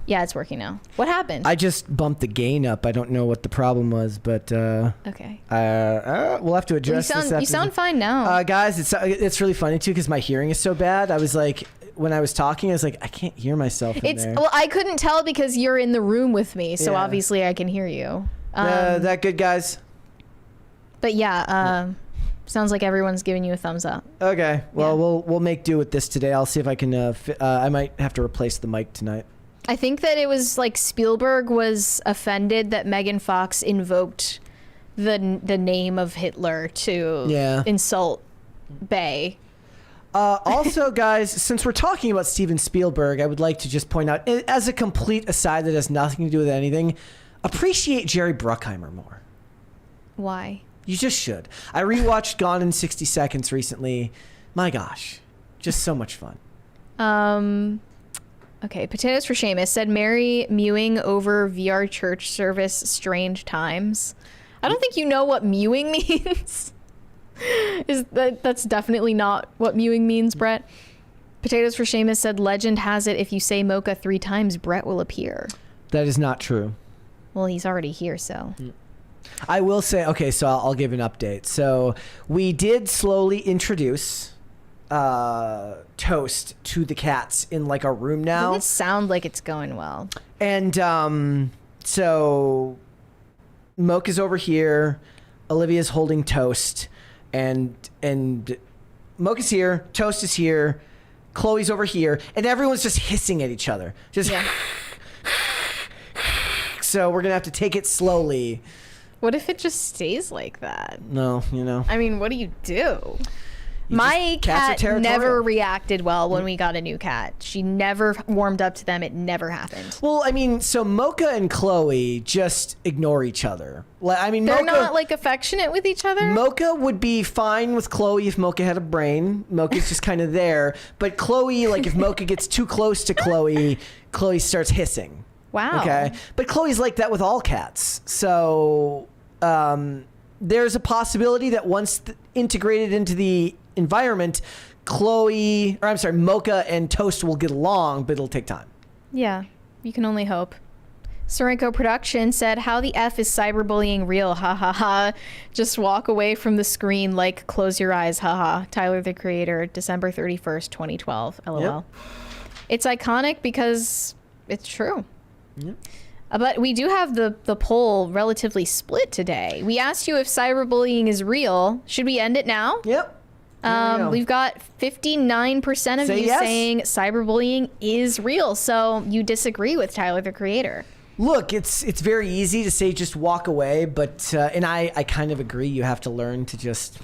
Yeah, it's working now. What happened? I just bumped the gain up. I don't know what the problem was, but okay. We'll have to address this. You sound fine now. Guys, it's really funny too because my hearing is so bad. I was like, when I was talking, I was like, I can't hear myself in there. Well, I couldn't tell because you're in the room with me, so obviously I can hear you. That good, guys? But yeah, sounds like everyone's giving you a thumbs up. Okay. Well, we'll make do with this today. I'll see if I can. I might have to replace the mic tonight. I think that it was like Spielberg was offended that Megan Fox invoked the name of Hitler to insult Bay. Also, guys, since we're talking about Steven Spielberg, I would like to just point out, as a complete aside that has nothing to do with anything, appreciate Jerry Bruckheimer more. Why? You just should. I rewatched Gone in 60 Seconds recently. My gosh, just so much fun. Okay, Potatoes for Seamus said Mary mewing over VR church service strange times. I don't think you know what mewing means. That's definitely not what mewing means, Brett. Potatoes for Seamus said legend has it if you say Mocha 3 times, Brett will appear. That is not true. Well, he's already here, so. I will say, okay, so I'll give an update. So we did slowly introduce Toast to the cats in like a room now. Doesn't sound like it's going well. And so Mocha's over here, Olivia's holding Toast, and Mocha's here, Toast is here, Chloe's over here, and everyone's just hissing at each other. Just so we're gonna have to take it slowly. What if it just stays like that? No, I mean, what do you do? My cat never reacted well when we got a new cat. She never warmed up to them. It never happened. Well, I mean, so Mocha and Chloe just ignore each other. I mean, they're Mocha, not like affectionate with each other. Mocha would be fine with Chloe if Mocha had a brain. Mocha's just kind of there. But Chloe, like if Mocha gets too close to Chloe, Chloe starts hissing. Wow. Okay. But Chloe's like that with all cats. So there's a possibility that once integrated into the environment, Mocha and Toast will get along, but it'll take time. Yeah, you can only hope. Sorenko Production said, how the F is cyberbullying real? Ha ha ha. Just walk away from the screen like close your eyes. Ha ha. Tyler, the Creator, December 31st, 2012. LOL. Yep. It's iconic because it's true. Yep. But we do have the poll relatively split today. We asked you if cyberbullying is real. Should we end it now? Yep. We've got 59% of you saying cyberbullying is real. So you disagree with Tyler, the Creator. Look, it's very easy to say just walk away, but and I kind of agree. You have to learn to just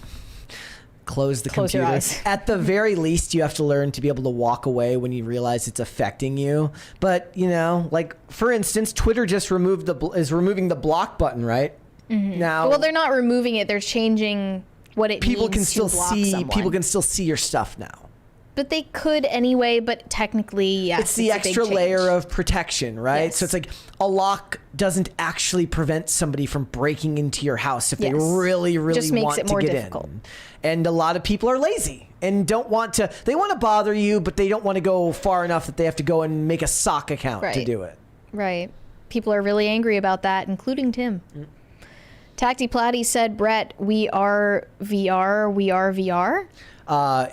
close the computer. Your eyes. At the very least, you have to learn to be able to walk away when you realize it's affecting you. But like for instance, Twitter just is removing the block button, right? Mm-hmm. Now, well, they're not removing it; they're changing what it means to block someone. People can still see your stuff now. But they could anyway, but technically, yes. It's the extra layer of protection, right? Yes. So it's like a lock doesn't actually prevent somebody from breaking into your house if they really, really just makes want it more to get difficult. in. And a lot of people are lazy and they want to bother you, but they don't want to go far enough that they have to go and make a sock account to do it. Right. People are really angry about that, including Tim. Tacty Platty said, Brett, we are VR.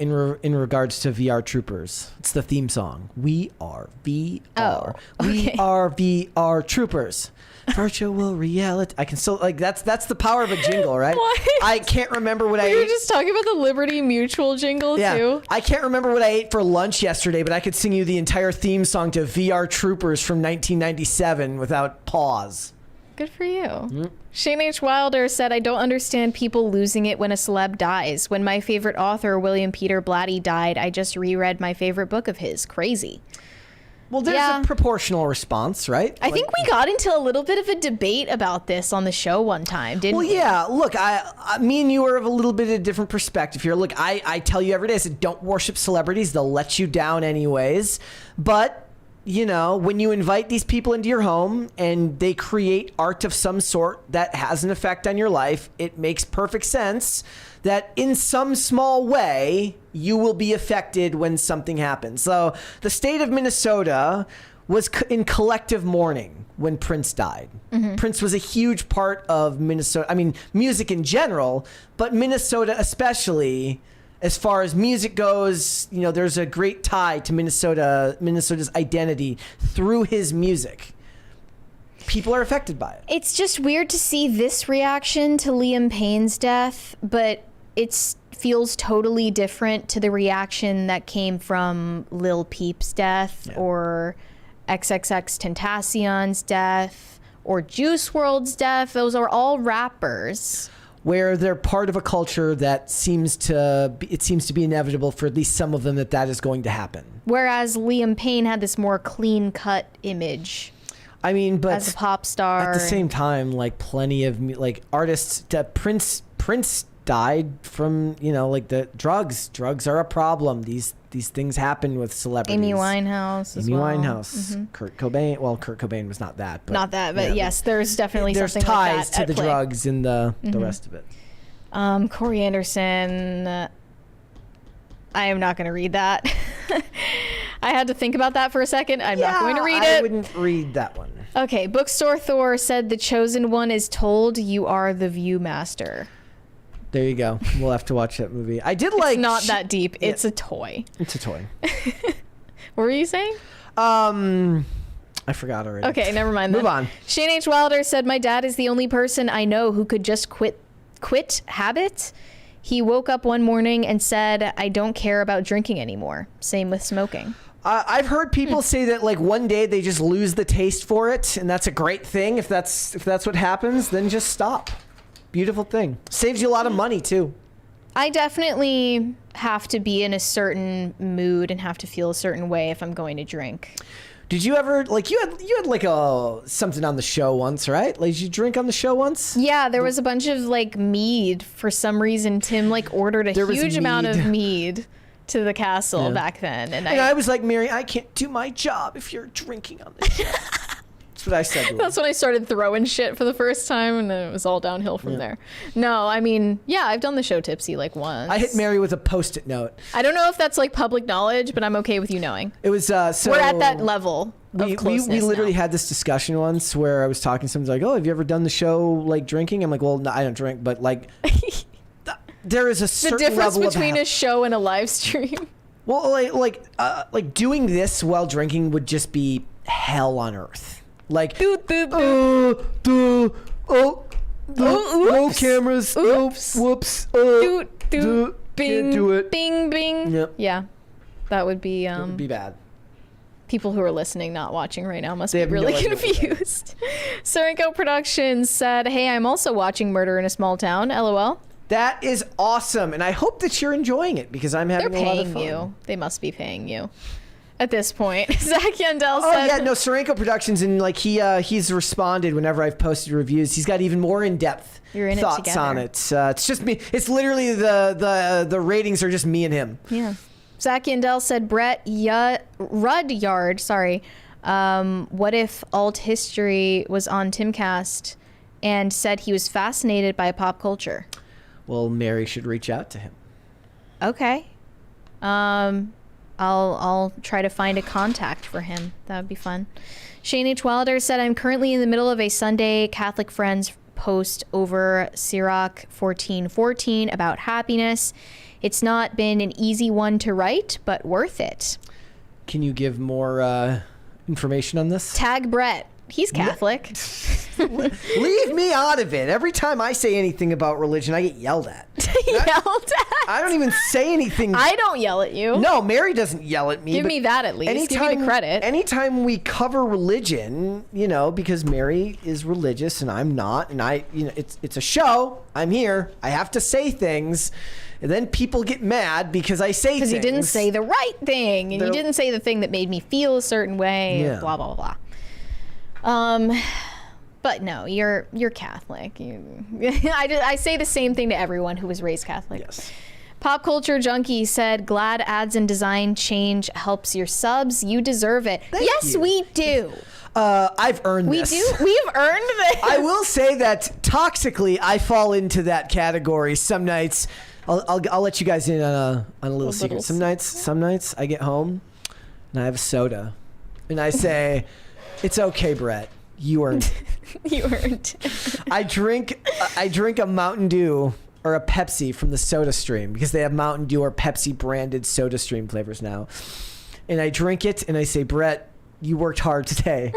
In regards to VR Troopers, it's the theme song. We are VR. Oh, okay. We are VR Troopers. Virtual reality. I can still that's the power of a jingle, right? What? I can't remember what I ate. We were just talking about the Liberty Mutual jingle too. I can't remember what I ate for lunch yesterday, but I could sing you the entire theme song to VR Troopers from 1997 without pause. Good for you. Shane H. Wilder said, I don't understand people losing it when a celeb dies. When my favorite author, William Peter Blatty, died, I just reread my favorite book of his. Crazy. Well, there's a proportional response, right? I think we got into a little bit of a debate about this on the show one time, didn't we? Well, yeah. Look, me and you are of a little bit of a different perspective here. Look, I tell you every day, I said, don't worship celebrities. They'll let you down anyways. But you know, when you invite these people into your home and they create art of some sort that has an effect on your life, it makes perfect sense that in some small way you will be affected when something happens. So the state of Minnesota was in collective mourning when Prince died. Prince was a huge part of Minnesota. I mean, music in general, but Minnesota especially. As far as music goes, you know, there's a great tie to Minnesota's identity through his music. People are affected by it. It's just weird to see this reaction to Liam Payne's death, but it feels totally different to the reaction that came from Lil Peep's death or XXXTentacion's death or Juice WRLD's death. Those are all rappers. Where they're part of a culture that seems to be inevitable for at least some of them that is going to happen. Whereas Liam Payne had this more clean-cut image. I mean, but as a pop star, at the same time, like plenty of like artists. Prince died from, you know, like the drugs. Drugs are a problem. These things happen with celebrities. Amy Winehouse. Amy Winehouse. Kurt Cobain. Well, Kurt Cobain was not that. But, not that, but yes, there's definitely there's something ties like that to at the play. drugs and the rest of it. Corey Anderson. I am not going to read that. I had to think about that for a second. I'm not going to read it. I wouldn't read that one. Okay, Bookstore Thor said the chosen one is told you are the Viewmaster. There you go. We'll have to watch that movie. I did like. It's not that deep. Yeah. It's a toy. It's a toy. What were you saying? I forgot already. Okay, never mind. Move on. Shane H. Wilder said, "My dad is the only person I know who could just quit habit. He woke up one morning and said, I don't care about drinking anymore. Same with smoking." I've heard people say that like one day they just lose the taste for it, and that's a great thing. If that's what happens, then just stop. Beautiful thing. Saves you a lot of money too. I definitely have to be in a certain mood and have to feel a certain way if I'm going to drink. Did you ever like you had like something on the show once, right? Like, did you drink on the show once? Yeah, there was a bunch of like mead for some reason. Tim like ordered a huge amount of mead to the castle back then, and I was like, Mary, I can't do my job if you're drinking on the show. That's what I said to him. That's when I started throwing shit for the first time, and then it was all downhill from there. No, I mean, yeah, I've done the show tipsy like once. I hit Mary with a Post-it note. I don't know if that's like public knowledge, but I'm okay with you knowing. It was so we're at that level of closeness we literally now. had this discussion once where I was talking to someone like, "Oh, have you ever done the show like drinking?" I'm like, "Well, no, I don't drink, but like." There is a certain the difference level between a show and a live stream. Well, like doing this while drinking would just be hell on earth. Like, no cameras. Oops. Whoops. Bing, can't do it. Bing, bing. Yep. Yeah, that would be. It would be bad. People who are listening, not watching right now, must They be have no really idea what they're confused. Serenco Productions said, "Hey, I'm also watching Murder in a Small Town. LOL." That is awesome, and I hope that you're enjoying it because I'm having They're a lot of paying fun. you. They must be paying you. At this point, Zach Yandel Oh said, yeah, no, Serenco Productions, and like he's responded whenever I've posted reviews. He's got even more in-depth You're in it thoughts together. on it. It's just me. It's literally the ratings are just me and him. Yeah. Zach Yandel said, Rudyard, sorry. What if alt history was on Timcast and said he was fascinated by pop culture? Well, Mary should reach out to him. Okay. I'll try to find a contact for him. That would be fun. Shane H. Wilder said, I'm currently in the middle of a Sunday Catholic Friends post over Sirach 14:14 about happiness. It's not been an easy one to write, but worth it. Can you give more information on this? Tag Brett. He's Catholic. Leave me out of it. Every time I say anything about religion, I get yelled at. Yelled at? I don't even say anything. I don't yell at you. No, Mary doesn't yell at me. Give but me that at least. Give me the credit. Anytime we cover religion, you know, because Mary is religious and I'm not, and it's a show. I'm here. I have to say things. And then people get mad because I say things. Because you didn't say the right thing, and you didn't say the thing that made me feel a certain way. Yeah. Blah blah blah. But no, you're Catholic. I say the same thing to everyone who was raised Catholic. Yes. Pop Culture Junkie said, glad ads and design change helps your subs. You deserve it. Yes, you. we do. I've earned We this. do. We've earned this. I will say that toxically, I fall into that category some nights. I'll let you guys in on a little secret. Some nights I get home and I have a soda, and I say, "It's okay, Brett. You earned it." You earned it. I drink a Mountain Dew or a Pepsi from the Soda Stream, because they have Mountain Dew or Pepsi branded Soda Stream flavors now, and I drink it and I say, "Brett, you worked hard today.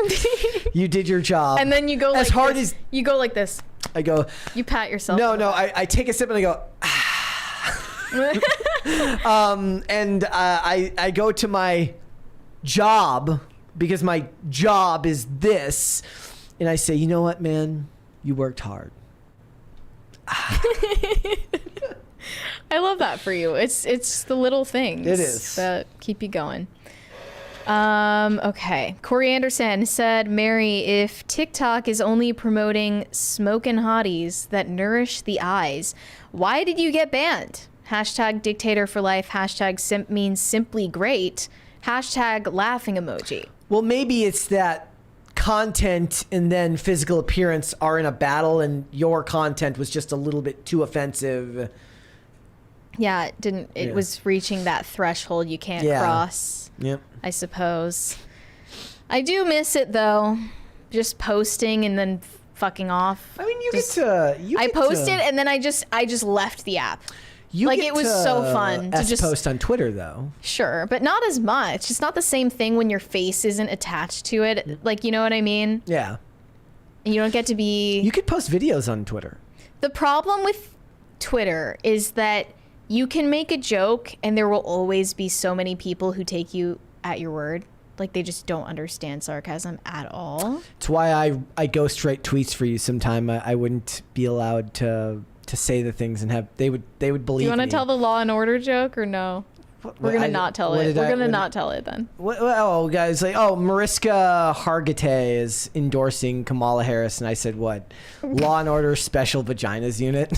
You did your job." And then you go as like hard this. as You go like this. I go. You pat yourself. No, I take a sip and I go. And I go to my job, because my job is this, and I say, "You know what, man? You worked hard." I love that for you. It's the little things. It is. That keep you going. Okay. Corey Anderson said, Mary, if TikTok is only promoting smokin' hotties that nourish the eyes, why did you get banned? Hashtag dictator for life. Hashtag simp means simply great. Hashtag laughing emoji. Well, maybe it's that content and then physical appearance are in a battle, and your content was just a little bit too offensive. Yeah, it was reaching that threshold you can't cross. Yep. I suppose. I do miss it though. Just posting and then fucking off. I mean, I posted and then I just left the app. It was so fun to just post on Twitter though. Sure, but not as much. It's not the same thing when your face isn't attached to it. Like, you know what I mean? Yeah. And you don't get to be. You could post videos on Twitter. The problem with Twitter is that you can make a joke and there will always be so many people who take you at your word. Like, they just don't understand sarcasm at all. It's why I ghostwrite tweets for you sometime. I wouldn't be allowed to say the things and they would believe me. Do you want to tell the Law and Order joke or no? We're going to not tell it. We're going to not tell it then. Oh, guys, Mariska Hargitay is endorsing Kamala Harris, and I said, what? Law and Order Special Vaginas Unit?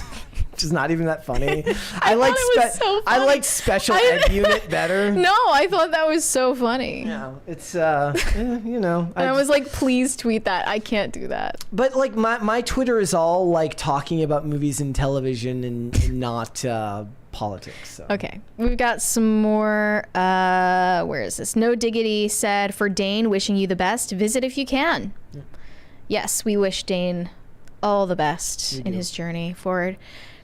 Which is not even that funny. I like Special Ed Unit better. No, I thought that was so funny. Yeah, it's, you know. And I was like, please tweet that. I can't do that. But, like, my Twitter is all, like, talking about movies and television and not politics. So. Okay, we've got some more. Where is this? No Diggity said, for Dane, wishing you the best. Visit if you can. Yeah. Yes, we wish Dane all the best in his journey forward.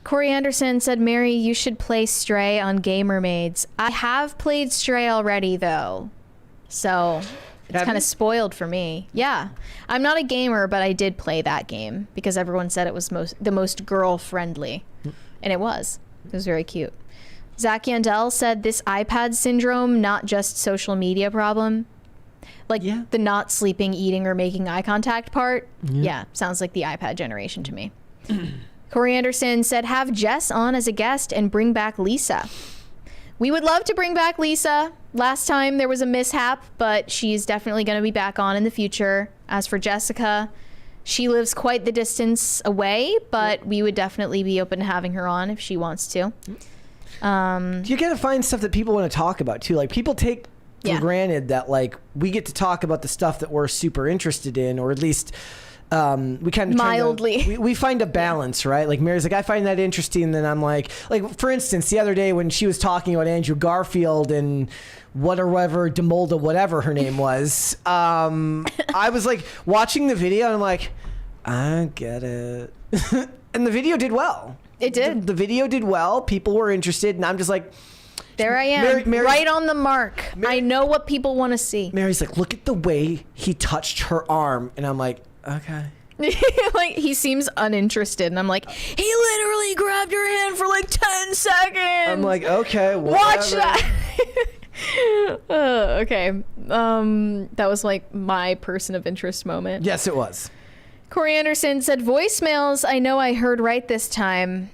Corey Anderson said, Mary, you should play Stray on Gamermaids. I have played Stray already though, so it's kind of spoiled for me. Yeah, I'm not a gamer, but I did play that game because everyone said it was the most girl friendly, and it was. It was very cute. Zach Yandel said, this iPad syndrome, not just social media problem. Like the not sleeping, eating, or making eye contact part. Yeah, sounds like the iPad generation to me. Corey Anderson said, have Jess on as a guest and bring back Lisa. We would love to bring back Lisa. Last time there was a mishap, but she's definitely going to be back on in the future. As for Jessica, she lives quite the distance away, but we would definitely be open to having her on if she wants to. You got to find stuff that people want to talk about too. Like, people take for granted that, like, we get to talk about the stuff that we're super interested in, or at least we kind of mildly we find a balance, right? Like, Mary's like, I find that interesting, and then I'm like for instance, the other day when she was talking about Andrew Garfield and whatever Demolda, whatever her name was, I was like watching the video and I'm like, I get it. And the video did well. It did. The video did well. People were interested, and I'm just like, there I am, right on the mark. I know what people want to see. Mary's like, look at the way he touched her arm, and I'm like, okay. Like, he seems uninterested, and I'm like, he literally grabbed her hand for like 10 seconds. I'm like, okay, whatever. Watch that. Okay. That was like my person of interest moment. Yes, it was. Corey Anderson said, voicemails. I know I heard right this time.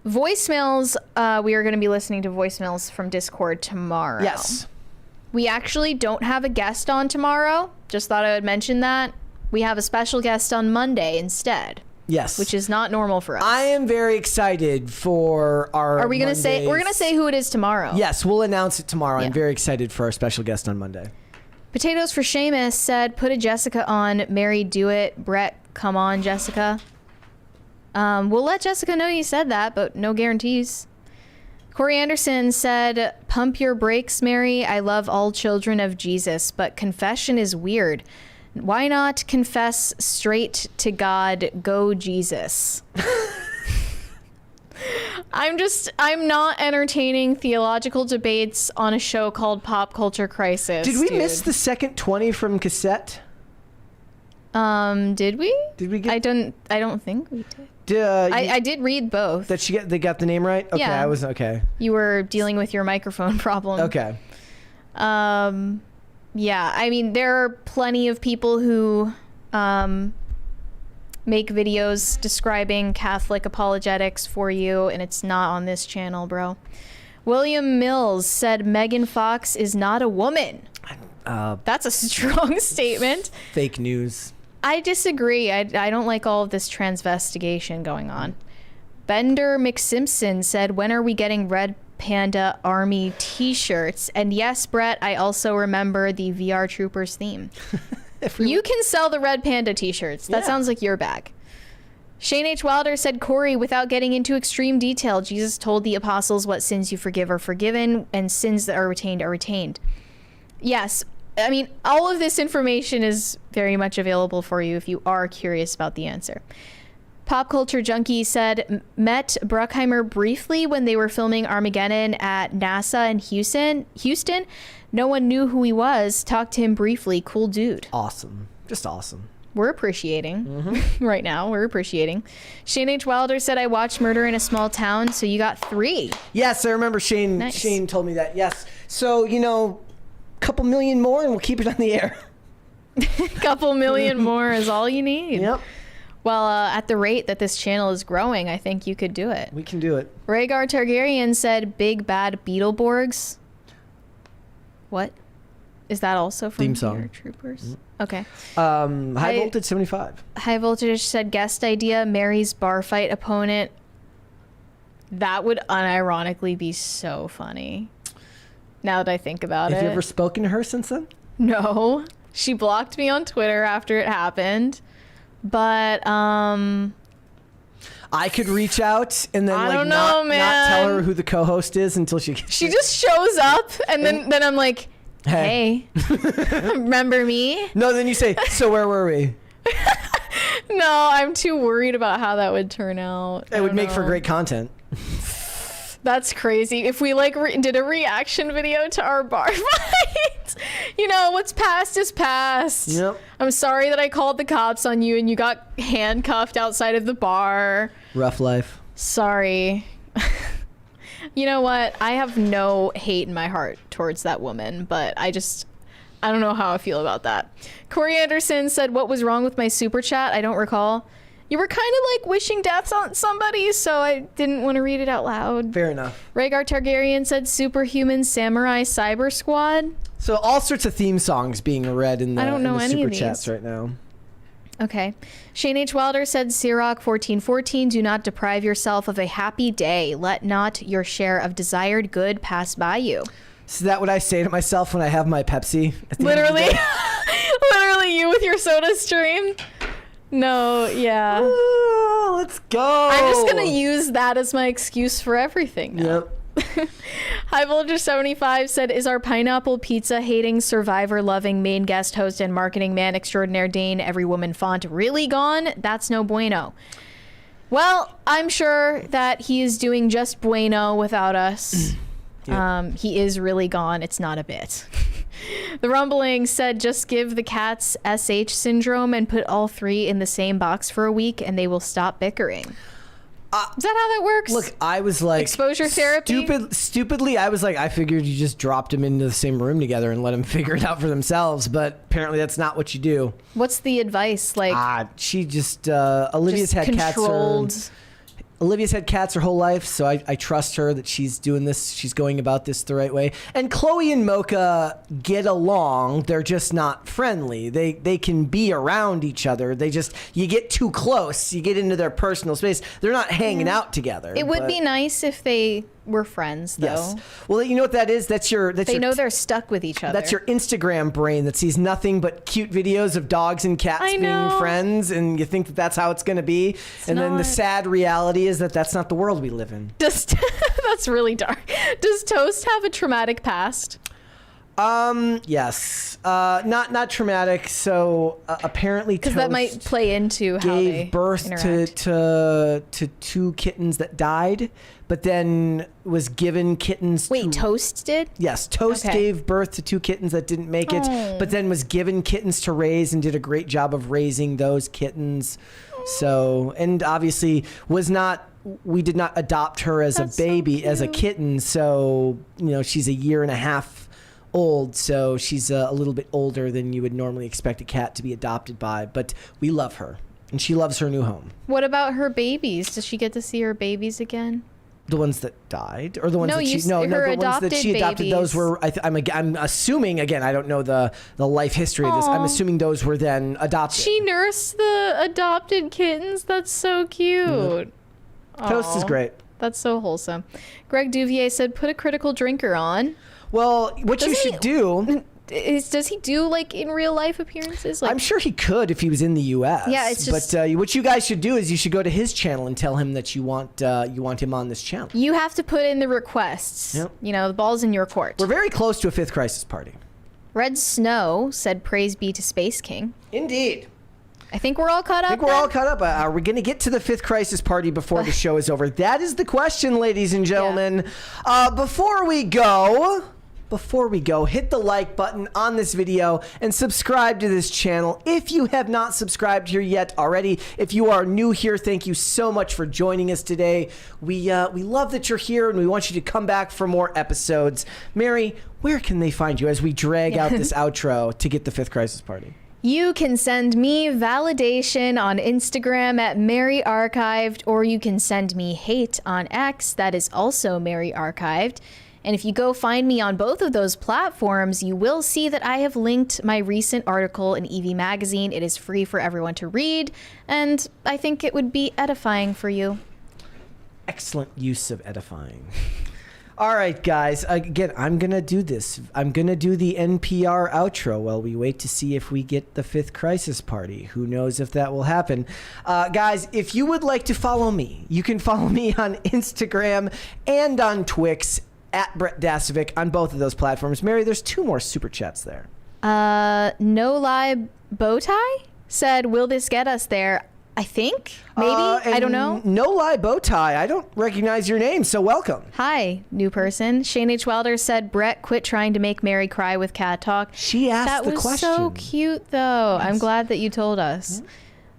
Voicemails, we are going to be listening to voicemails from Discord tomorrow. Yes. We actually don't have a guest on tomorrow. Just thought I would mention that. We have a special guest on Monday instead. Yes. Which is not normal for us. I am very excited for our Are we going to say, we're going to say who it is tomorrow. Yes, we'll announce it tomorrow. Yeah. I'm very excited for our special guest on Monday. Potatoes for Seamus said, put a Jessica on. Mary, do it. Brett, come on, Jessica. We'll let Jessica know you said that, but no guarantees. Corey Anderson said, pump your brakes, Mary. I love all children of Jesus, but confession is weird. Why not confess straight to God? Go Jesus. I'm not entertaining theological debates on a show called Pop Culture Crisis. Did we miss the second 20 from cassette? Did we? Did we get? I don't think we did. I did read both. They got the name right? Okay, Yeah. I was okay. You were dealing with your microphone problem. Okay. Yeah, I mean, there are plenty of people who make videos describing Catholic apologetics for you, and it's not on this channel, bro. William Mills said Megan Fox is not a woman. That's a strong statement. Fake news. I disagree. I don't like all of this transvestigation going on. Bender McSimpson said, when are we getting Red Panda Army t-shirts? And yes, Brett, I also remember the VR Troopers theme. You can sell the Red Panda t-shirts. That sounds like your bag. Shane H. Wilder said, Corey, without getting into extreme detail, Jesus told the apostles what sins you forgive are forgiven and sins that are retained. Yes. I mean, all of this information is very much available for you if you are curious about the answer. Pop Culture Junkie said, met Bruckheimer briefly when they were filming Armageddon at NASA in Houston. No one knew who he was. Talked to him briefly. Cool dude. Awesome. Just awesome. We're appreciating right now. We're appreciating. Shane H. Wilder said, I watched Murder in a Small Town, so you got 3. Yes, I remember Shane. Nice. Shane told me that. Yes. So, a couple million more and we'll keep it on the air. Couple million more is all you need. Yep. Well, at the rate that this channel is growing, I think you could do it. We can do it. Rhaegar Targaryen said, big bad Beetleborgs. What? Is that also from Theme song. Fear Troopers? Okay. High Voltage 75. High Voltage said, guest idea, Mary's bar fight opponent. That would unironically be so funny. Now that I think about it. Have you ever spoken to her since then? No. She blocked me on Twitter after it happened. But, I could reach out and then I don't know, not tell man. her who the co-host is until she gets she just shows up and then I'm like, hey, remember me? No, then you say, so where were we? No, I'm too worried about how that would turn out. It would make for great content. That's crazy. If we did a reaction video to our bar fight, what's past is past. Yep. I'm sorry that I called the cops on you and you got handcuffed outside of the bar. Rough life. Sorry. You know what? I have no hate in my heart towards that woman, but I don't know how I feel about that. Corey Anderson said, what was wrong with my super chat? I don't recall. You were kind of like wishing deaths on somebody, so I didn't want to read it out loud. Fair enough. Rhaegar Targaryen said Superhuman Samurai Cyber Squad. So all sorts of theme songs being read in the, I don't know any super of these. chats right now. Okay. Shane H. Wilder said, Siroc 1414, do not deprive yourself of a happy day. Let not your share of desired good pass by you. Is that what I say to myself when I have my Pepsi? At the end of the Literally. day? Literally you with your soda stream. No, yeah. Ooh, let's go. I'm just going to use that as my excuse for everything now. Yep. High Voltage 75 said, is our pineapple pizza hating, survivor loving main guest host and marketing man extraordinaire Dane every woman font really gone? That's no bueno. Well, I'm sure that he is doing just bueno without us. Yep. He is really gone. It's not a bit. The Rumbling said, just give the cats SH syndrome and put all 3 in the same box for a week and they will stop bickering. Is that how that works? Look, I was like... Exposure therapy? Stupidly, I was like, I figured you just dropped them into the same room together and let them figure it out for themselves, but apparently that's not what you do. What's the advice? Like, She just... Olivia's just had controlled. cats Olivia's had cats her whole life, so I trust her that she's doing this. She's going about this the right way. And Chloe and Mocha get along. They're just not friendly. They can be around each other. You get too close. You get into their personal space. They're not hanging out together. It would be nice if they were friends, though. Yes. Well, you know what that is? They know they're stuck with each other. That's your Instagram brain that sees nothing but cute videos of dogs and cats being friends, and you think that that's how it's going to be. Then the sad reality is that that's not the world we live in. That's really dark. Does Toast have a traumatic past? Yes. Not traumatic. So apparently, because that might play into how they gave birth interact. to two kittens that died, but then was given kittens. Wait, Toast did? Yes, Toast gave birth to two kittens that didn't make it, but then was given kittens to raise and did a great job of raising those kittens. So, and obviously we did not adopt her as a baby, as a kitten. So, she's a year and a half old, so she's a little bit older than you would normally expect a cat to be adopted by, but we love her and she loves her new home. What about her babies? Does she get to see her babies again? The ones that died, or the ones No, that you she s- no, her the ones that she adopted. babies. Those were I'm assuming, again, I don't know the life history of this. I'm assuming those were then adopted. She nursed the adopted kittens. That's so cute. Toast is great. That's so wholesome. Greg Duvier said, "Put a critical drinker on." Well, what you should do does he do like in real life appearances? Like, I'm sure he could if he was in the U.S. Yeah, it's just- But what you guys should do is you should go to his channel and tell him that you want him on this channel. you have to put in the requests. Yep. The ball's in your court. We're very close to a fifth crisis party. Red Snow said, "Praise be to Space King." Indeed. I think we're all caught up. I think we're all caught up. Are we going to get to the fifth crisis party before the show is over? That is the question, ladies and gentlemen. Before we go, hit the like button on this video and subscribe to this channel if you have not subscribed here yet already. If you are new here, thank you so much for joining us today. We love that you're here and we want you to come back for more episodes. Mary, where can they find you as we drag out this outro to get the fifth crisis party? You can send me validation on Instagram at Mary Archived, or you can send me hate on X. That is also Mary Archived. And if you go find me on both of those platforms, you will see that I have linked my recent article in EV Magazine. It is free for everyone to read, and I think it would be edifying for you. Excellent use of edifying. All right, guys. Again, I'm going to do this. I'm going to do the NPR outro while we wait to see if we get the fifth crisis party. Who knows if that will happen. Guys, if you would like to follow me, you can follow me on Instagram and on Twix at Brett Dasovic on both of those platforms. Mary, there's 2 more super chats there. No Lie Bowtie said, "Will this get us there?" I think. Maybe. I don't know. No Lie Bowtie. I don't recognize your name, so welcome. Hi, new person. Shane H. Wilder said, "Brett, quit trying to make Mary cry with cat talk." She asked the That was question. so cute, though. I'm glad that you told us.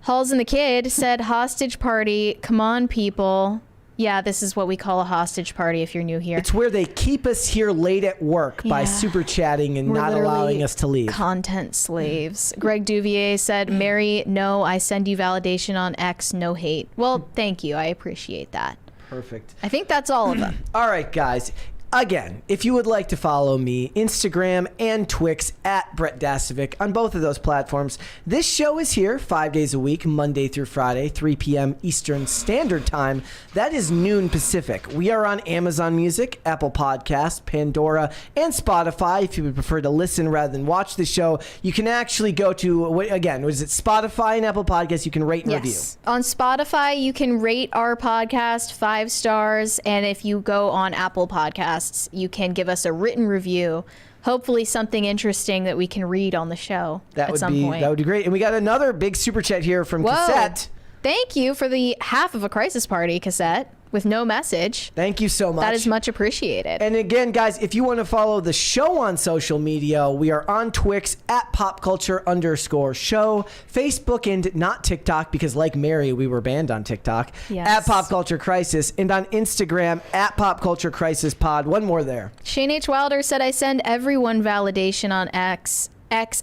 Halls and the Kid said, "Hostage party. Come on, people." Yeah, this is what we call a hostage party if you're new here. It's where they keep us here late at work by super chatting and We're not literally allowing us to leave. Content slaves. Greg Duvier said, "Mary, no, I send you validation on X, no hate." Well, thank you. I appreciate that. Perfect. I think that's all of them. All right, guys. Again, if you would like to follow me, Instagram and Twix at Brett Dasovic on both of those platforms. This show is here 5 days a week, Monday through Friday, 3 p.m. Eastern Standard Time. That is noon Pacific. We are on Amazon Music, Apple Podcasts, Pandora, and Spotify. If you would prefer to listen rather than watch the show, you can actually go to, again, was it Spotify and Apple Podcasts? You can rate and review. On Spotify, you can rate our podcast 5 stars. And if you go on Apple Podcasts, you can give us a written review. Hopefully something interesting that we can read on the show at some point. That would be great. And we got another big super chat here from Whoa. Cassette. Thank you for the half of a crisis party, Cassette, with no message. Thank you so much. That is much appreciated. And again, guys, if you want to follow the show on social media, we are on Twix at popculture_show, Facebook and not TikTok, because like Mary, we were banned on TikTok, Yes. at Pop Culture Crisis, and on Instagram at Pop Culture Crisis Pod. One more there. Shane H. Wilder said, "I send everyone validation on X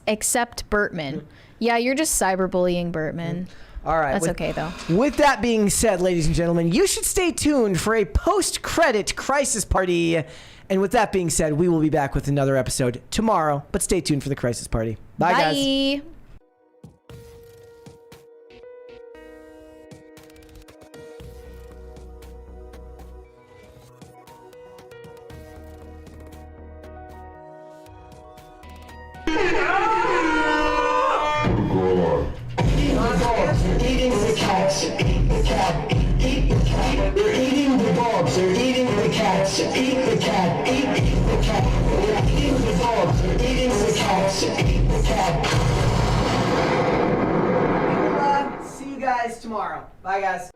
except Bertman." Yeah, you're just cyberbullying Bertman. All right. That's okay, though. With that being said, ladies and gentlemen, you should stay tuned for a post-credit crisis party. And with that being said, we will be back with another episode tomorrow. But stay tuned for the crisis party. Bye. Guys. Eating the cats, eat the cat, eat the cat. They're eating the dogs, they're eating the cats, eat the cat, eat the cat. They're eating the dogs, they're eating the cats, eat the cat. See you guys tomorrow. Bye, guys.